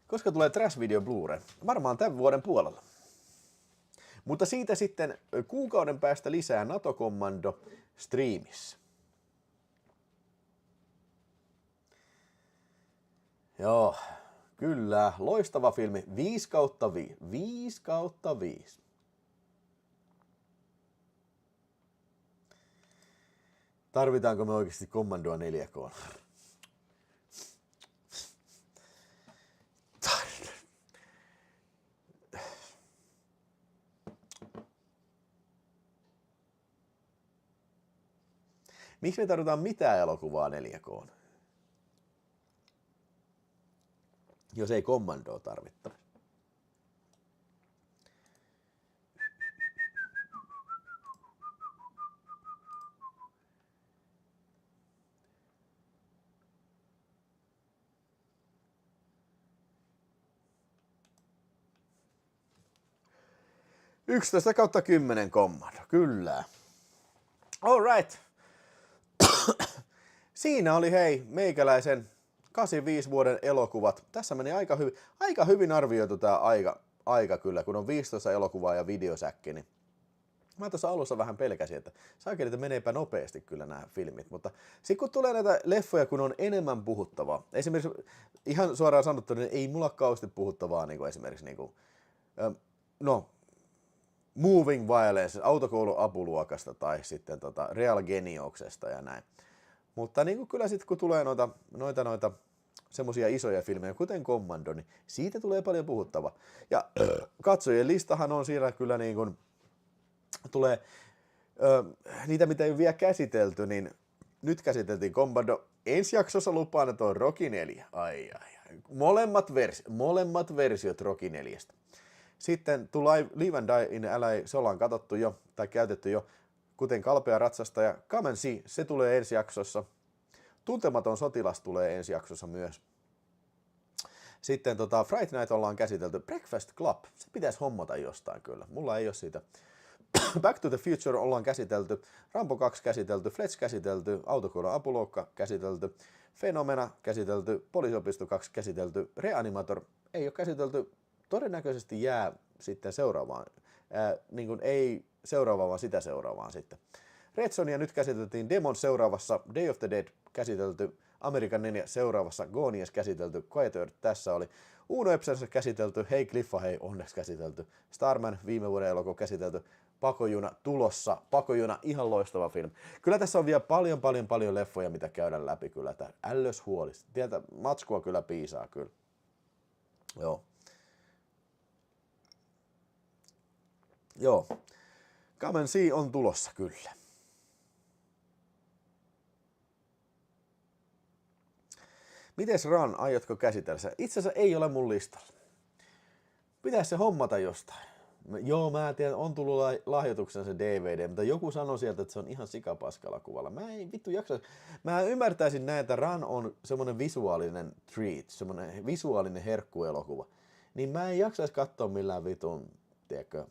Koska tulee Trash Video Blu-ray? Varmaan tämän vuoden puolella. Mutta siitä sitten kuukauden päästä lisää NATO Commando striimissä. Joo, kyllä, loistava filmi. 5/5. 5/5. Tarvitaanko me oikeasti Commandoa 4K? Miksi me tarvitaan mitään elokuvaa 4K? Jos ei Commandoa tarvittaisi. — 11/10 Commando, kyllä. All right. Siinä oli hei meikäläisen 85 vuoden elokuvat. Tässä meni aika hyvin arvioitu tää aika kyllä, kun on 15 elokuvaa ja videosäkki. Niin mä tuossa alussa vähän pelkäsin, että saakeli, että meneepä nopeasti kyllä nämä filmit, mutta sitten kun tulee näitä leffoja, kun on enemmän puhuttavaa, esimerkiksi ihan suoraan sanottuna, niin ei mulla kauheasti puhuttavaa, niin kuin esimerkiksi Moving Violence, autokoulun apuluokasta tai sitten Real Genioksesta ja näin. Mutta niin kuin kyllä sitten kun tulee noita semmosia isoja filmejä, kuten Commando, niin siitä tulee paljon puhuttavaa. Ja katsojien listahan on siellä kyllä niin kuin tulee niitä, mitä ei ole vielä käsitelty, niin nyt käsiteltiin Commando. Ensi jaksossa lupaan, että on Rocky 4. Ai. Molemmat versiot Rocky 4:stä. Sitten To Live and Die in LA, se ollaan katsottu jo, tai käytetty jo, kuten Kalpea ratsastaja. Come and See, se tulee ensi jaksossa. Tuntematon sotilas tulee ensi jaksossa myös. Sitten Fright Night ollaan käsitelty. Breakfast Club, se pitäisi hommata jostain kyllä. Mulla ei ole siitä. Back to the Future ollaan käsitelty. Rambo 2 käsitelty. Fletch käsitelty. Autokoulun apuluokka käsitelty. Fenomena käsitelty. Poliisiopisto 2 käsitelty. Reanimator ei ole käsitelty. Todennäköisesti jää sitten seuraavaan. Niin kuin ei seuraavaan, vaan sitä seuraavaan sitten. Red Sonia nyt käsiteltiin. Demon seuraavassa. Day of the Dead käsitelty. American 4 seuraavassa. Gonies käsitelty. Quiet Earth tässä oli. Uno Epsensa käsitelty. Hei Cliffa hei onneksi käsitelty. Starman viime vuoden elokuva käsitelty. Pakojuna tulossa. Pakojuna ihan loistava film. Kyllä tässä on vielä paljon leffoja mitä käydä läpi kyllä. Tää ällös huolista. Tietä matskua kyllä piisaa kyllä. Joo. Come and See on tulossa kyllä. Mites Run, aiotko käsitellä se? Itse asiassa ei ole mun listalla. Pitäisi se hommata jostain. Joo, mä tiedän, on tullut lahjoituksena se DVD, mutta joku sanoi sieltä, että se on ihan sikapaskalla kuvalla. Mä ei vittu jaksa. Mä ymmärtäisin näin, että Run on semmonen visuaalinen treat, semmonen visuaalinen herkkuelokuva. Niin mä en jaksaisi katsoa millään vitun, tiedätkö,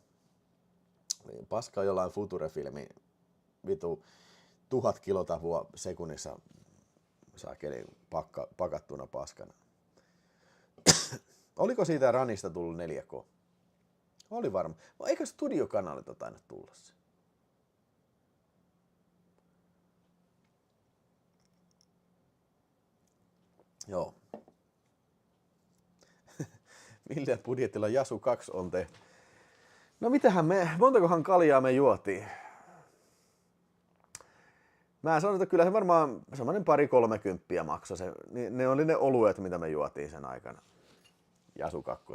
paskaa jollain future-filmi, vitu 1000 kilotavua sekunnissa saakeli pakattuna paskana. Oliko siitä Runista tullut 4K? Oli varma. Eikö Studio-kanalilta tainnut tulla se? Joo. Millä budjetilla Jasu 2 on tehty? No montakohan kaljaa me juotiin? Mä sanon, että kyllä se varmaan semmoinen 2-30 maksoi se. Ne oli ne oluet, mitä me juotiin sen aikana. Jasu 2.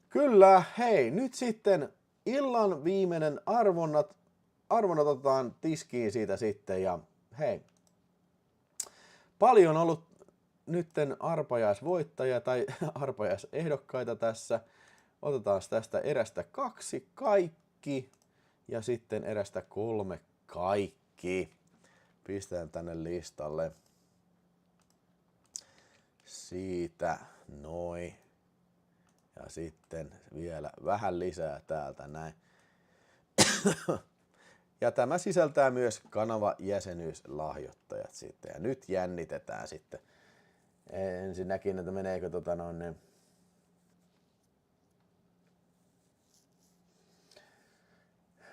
Kyllä, hei, nyt sitten illan viimeinen arvonnat otetaan tiskiin siitä sitten ja hei. Paljon ollut nytten arpajaisvoittajia tai arpajaisehdokkaita tässä. Otetaan tästä erästä 2 kaikki ja sitten erästä 3 kaikki. Pistän tänne listalle. Siitä noin. Ja sitten vielä vähän lisää täältä näin. Ja tämä sisältää myös kanavajäsenyyslahjoittajat sitten. Ja nyt jännitetään sitten. Ensinnäkin, että meneekö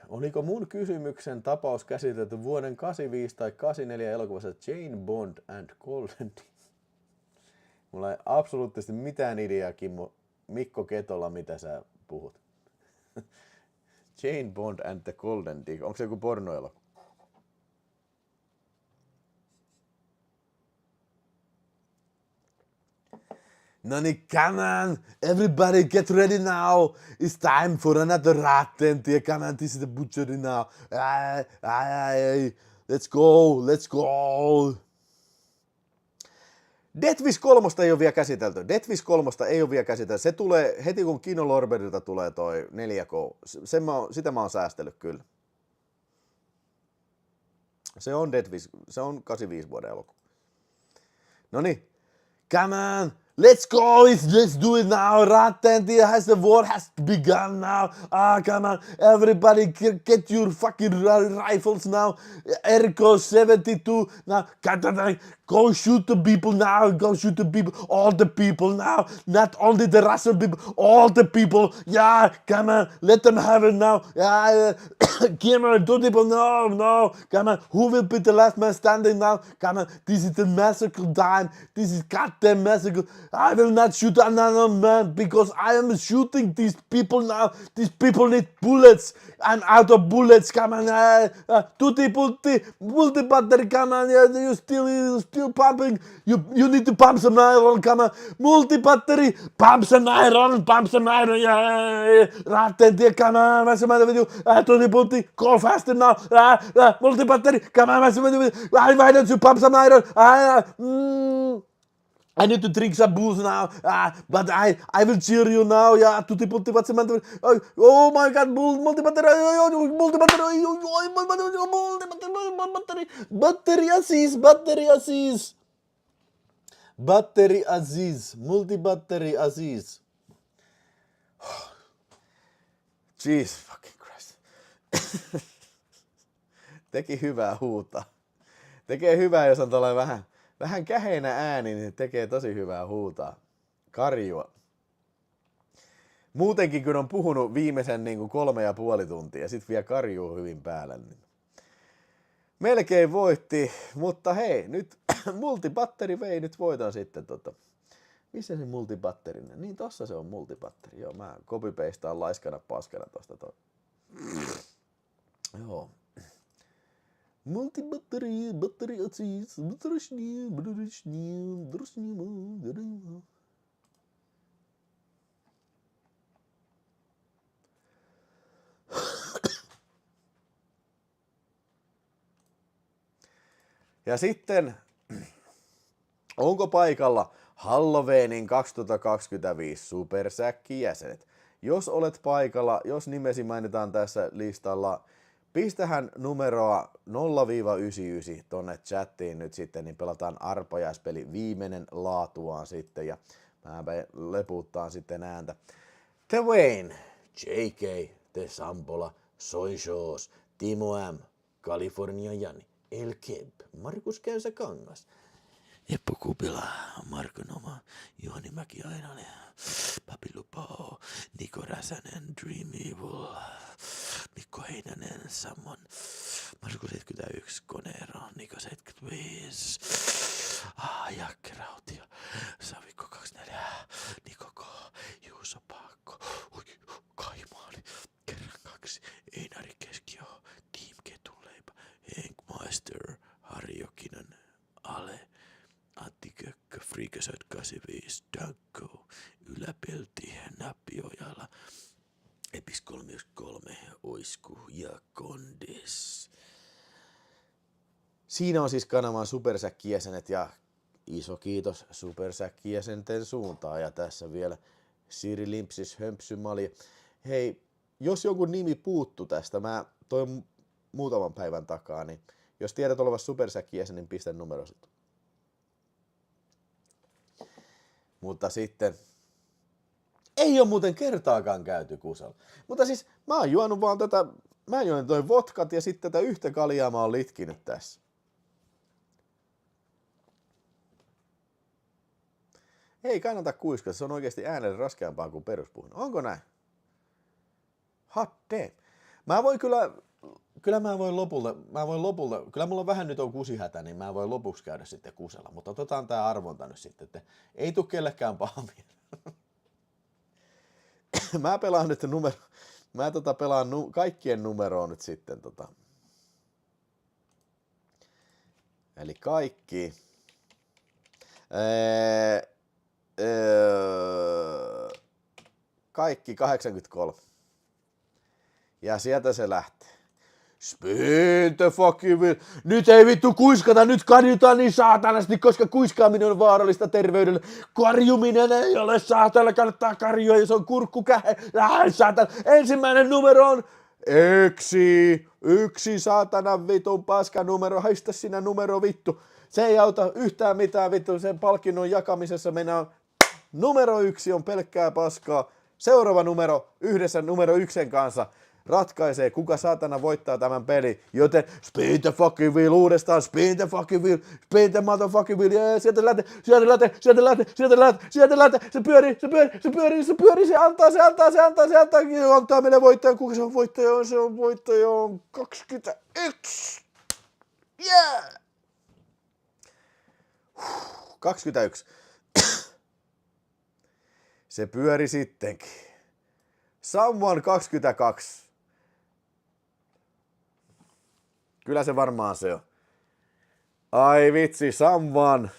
Oliko mun kysymyksen tapaus käsitelty vuoden 85 tai 84 elokuvassa Jane Bond and Golden? Mulla ei absoluuttisesti mitään ideaa, Mikko Ketola, mitä sä puhut. Jane Bond and the Golden Dig. Onko se joku pornoelokuva? No niin, come on, everybody get ready now. It's time for another ratent. Come on, this is the butchery now. Let's go. Death Wish 3 ei ole vielä käsitelty. Se tulee heti kun Kino Lorberilta tulee toi 4K. Sitä mä oon säästellyt kyllä. Se on Death Wish, se on 85 vuoden elokuva. Noniin, come on. Let's go, let's do it now. The war has begun now. Come on, everybody get your fucking rifles now. Erko 72 now. Go shoot the people now. All the people now. Not only the Russian people, all the people. Yeah, come on, let them have it now. Yeah, come on, two people. No. Come on, who will be the last man standing now? Come on, this is the massacre time. This is goddamn massacre. I will not shoot another man because I am shooting these people now. These people need bullets. I'm out of bullets. Come on, tutti multi battery. Come on, you still pumping. You need to pump some iron. Come on, multi battery. Pump some iron. Yeah. Ratten, come on, what's the matter with you? Tutti, go faster now. Multi battery. Come on, what's the matter with you? Why don't you pump some iron? I need to drink some booze now, but I will cheer you now. Yeah, tutti putti, what's the matter? Oh my God, multi-battery, battery Aziz, multi-battery Aziz. Jeez fucking Christ. Teki hyvää huutaa. Tekee hyvää, jos on tällainen vähän käheinä ääni, niin tekee tosi hyvää huutaa. Karjua. Muutenkin, kun on puhunut viimeisen 3,5 tuntia ja sit vielä karjuu hyvin päällä, niin melkein voitti, mutta hei, nyt multibatteri vei nyt voiton sitten Missä se multibatterinen? Niin tossa se on multibatteri. Joo, mä copy-pastaan laiskana paskana tosta Joo. Battery Aziz, ja sitten, onko paikalla Halloweenin 2025 Supersäkki-jäsenet? Jos olet paikalla, jos nimesi mainitaan tässä listalla, pistähän numeroa 0-99 tonne chattiin nyt sitten, niin pelataan arpajaispeli viimeinen laatuaan sitten ja mä leputtaan sitten ääntä. The Wayne, JK, The Sampola, Soy Shows, Timo M, California Jani, El Kemp, Markus Käysä-Kangas, Eppu Kupila, Marko Noma, Juhani Mäki-Ainonen, Papi Lupao, Niko Räsänen, Dream Evil, Mikko Heinänen, Sammon, Marko 71, Konero, Niko 75, Jakke Rautio, Savikko 24, Niko K, Juuso Paakko, Kaimaali, Kerran 2, Einari Keskio, Team Ketunleipä, Henk Meister, Harri Jokinen, Ale, Antti Kökkö, Freakasöt 85, Danko, Yläpelti, Näppiojala, Epis 33, Oisku ja Kondis. Siinä on siis kanavan Supersäkki-jäsenet ja iso kiitos Supersäkki-jäsenten suuntaan. Ja tässä vielä Siri Limpsis Hömpsymali. Hei, jos jonkun nimi puuttu tästä, mä toin muutaman päivän takaa, niin jos tiedät olevasi Supersäkki-jäsen, niin pistä numero sitten. Mutta sitten ei ole muuten kertaakaan käyty kusella. Mutta siis mä oon juonut vaan tätä, mä join toi vodkat ja sitten tätä yhtä kaljaa mä oon litkinyt tässä. Ei kannata kuiskata, se on oikeasti äänelle raskeampaa kuin peruspuhun. Onko näin? Hot damn. Mä voin kyllä mä voin lopulta, kyllä mulla vähän nyt on kusihätä, niin mä voin lopuksi käydä sitten kusella. Mutta otetaan tää arvonta nyt sitten, että ei tule kellekään paha mieltä. Mä pelaan nyt pelaan kaikkien numeroon nyt sitten Eli kaikki. Kaikki 83. Ja sieltä se lähtee. Spin the fucking will. Nyt ei vittu kuiskata, nyt karjutaan niin saatanasti, koska kuiskaaminen on vaarallista terveydelle. Karjuminen ei ole saatana, kannattaa karjua, jos on kurkkukähe. Saatana. Ensimmäinen numero on yksi saatana vitun paska numero. Haista sinä numero vittu. Se ei auta yhtään mitään vittu, sen palkinnon jakamisessa mennään. Numero 1 on pelkkää paskaa. Seuraava numero yhdessä numero 1 kanssa ratkaisee, kuka saatana voittaa tämän peli. Joten spin the fucking wheel uudestaan, spin the fucking wheel, spin the motherfucking wheel. Yeah, sieltä lähtee. Se pyörii, se antaa meille voittajan. Kuka se on voittaja? Se on voittaja on 21. Yeah! 21. Se pyöri sittenkin. Someone 22. Kyllä se varmaan se on. Ai vitsi, Someone.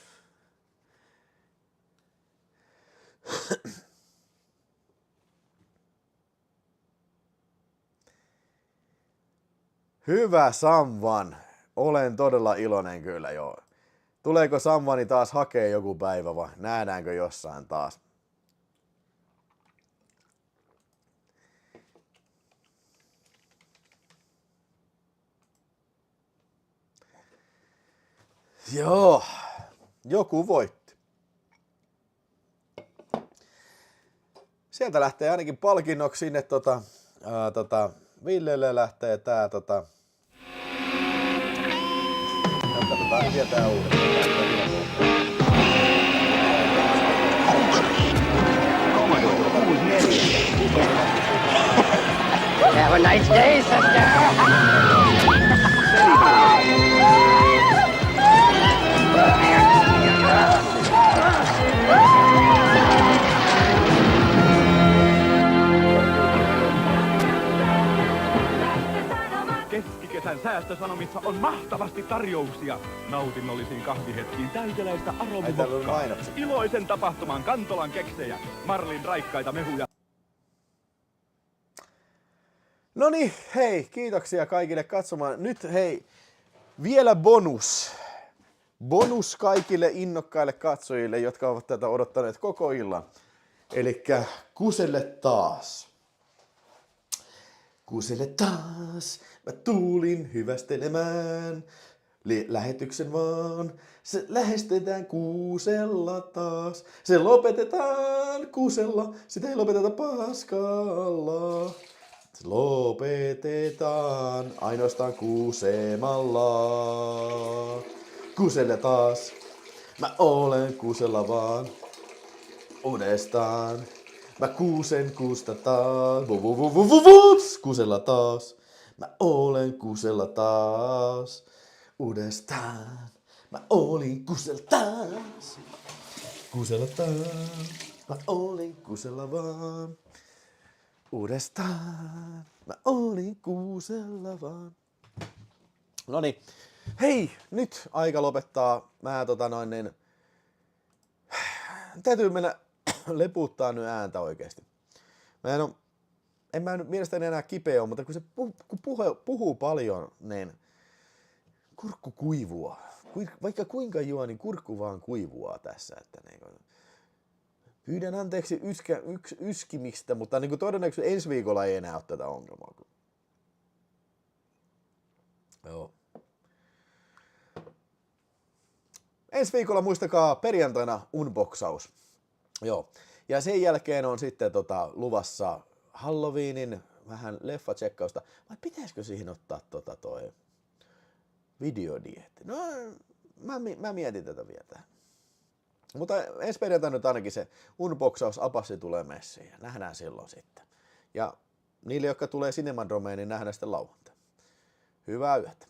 Hyvä Someone. Olen todella iloinen kyllä joo. Tuleeko Someone taas hakee joku päivä vai nähdäänkö jossain taas? Joo, joku voitti. Sieltä lähtee ainakin palkinnoksi sinne Villelle lähtee tää Katsotaan tietää uudestaan. Have a nice day, sister. Keskikesän säästösanomissa on mahtavasti tarjouksia nautinnollisiin kahvihetkiin täyteläistä aromimokkaa, iloisen tapahtuman Kantolan keksejä, Marlin raikkaita mehuja. Noniin, hei, kiitoksia kaikille katsomaan. Nyt hei, vielä bonus. Bonus kaikille innokkaille katsojille, jotka ovat tätä odottaneet koko illan. Elikkä kuselle taas. Kuselle taas, mä tuulin hyvästelemään. Lähetyksen vaan, se lähestetään kuusella taas. Se lopetetaan kuusella, sitä ei lopeteta paskalla. Se lopetetaan ainoastaan kuusemalla. Kuselle taas, mä olen kusella vaan. Uudestaan. Mä kuusen kuusta taas. Kusella taas. Mä olen kusella taas. Uudestaan. Mä olin kusella taas. Kusella taas. Mä olin kusella vaan. Uudestaan. Mä olin kusella vaan. Noniin. Hei, nyt aika lopettaa. Mä täytyy mennä leputtaa nyt ääntä oikeesti. En mä nyt mielestäni enää kipeä ole, mutta kun se puhuu paljon, niin kurkku kuivua. Vaikka kuinka juo, niin kurkku vaan kuivua tässä. Että pyydän anteeksi yskimistä, mutta niin todennäköisesti ensi viikolla ei enää ole tätä ongelmaa. Joo. Ensi viikolla muistakaa perjantaina unboxaus. Joo. Ja sen jälkeen on sitten luvassa Halloweenin vähän leffa-tsekkausta. Vai pitäisikö siihen ottaa toi videodieetti? No, mä mietin tätä vielä tähän. Mutta ensi perjantaina nyt ainakin se unboxaus Apassi tulee messiin ja nähdään silloin sitten. Ja niille, jotka tulee Cinemadromeen, niin nähdään sitten lauantaina. Hyvää yötä.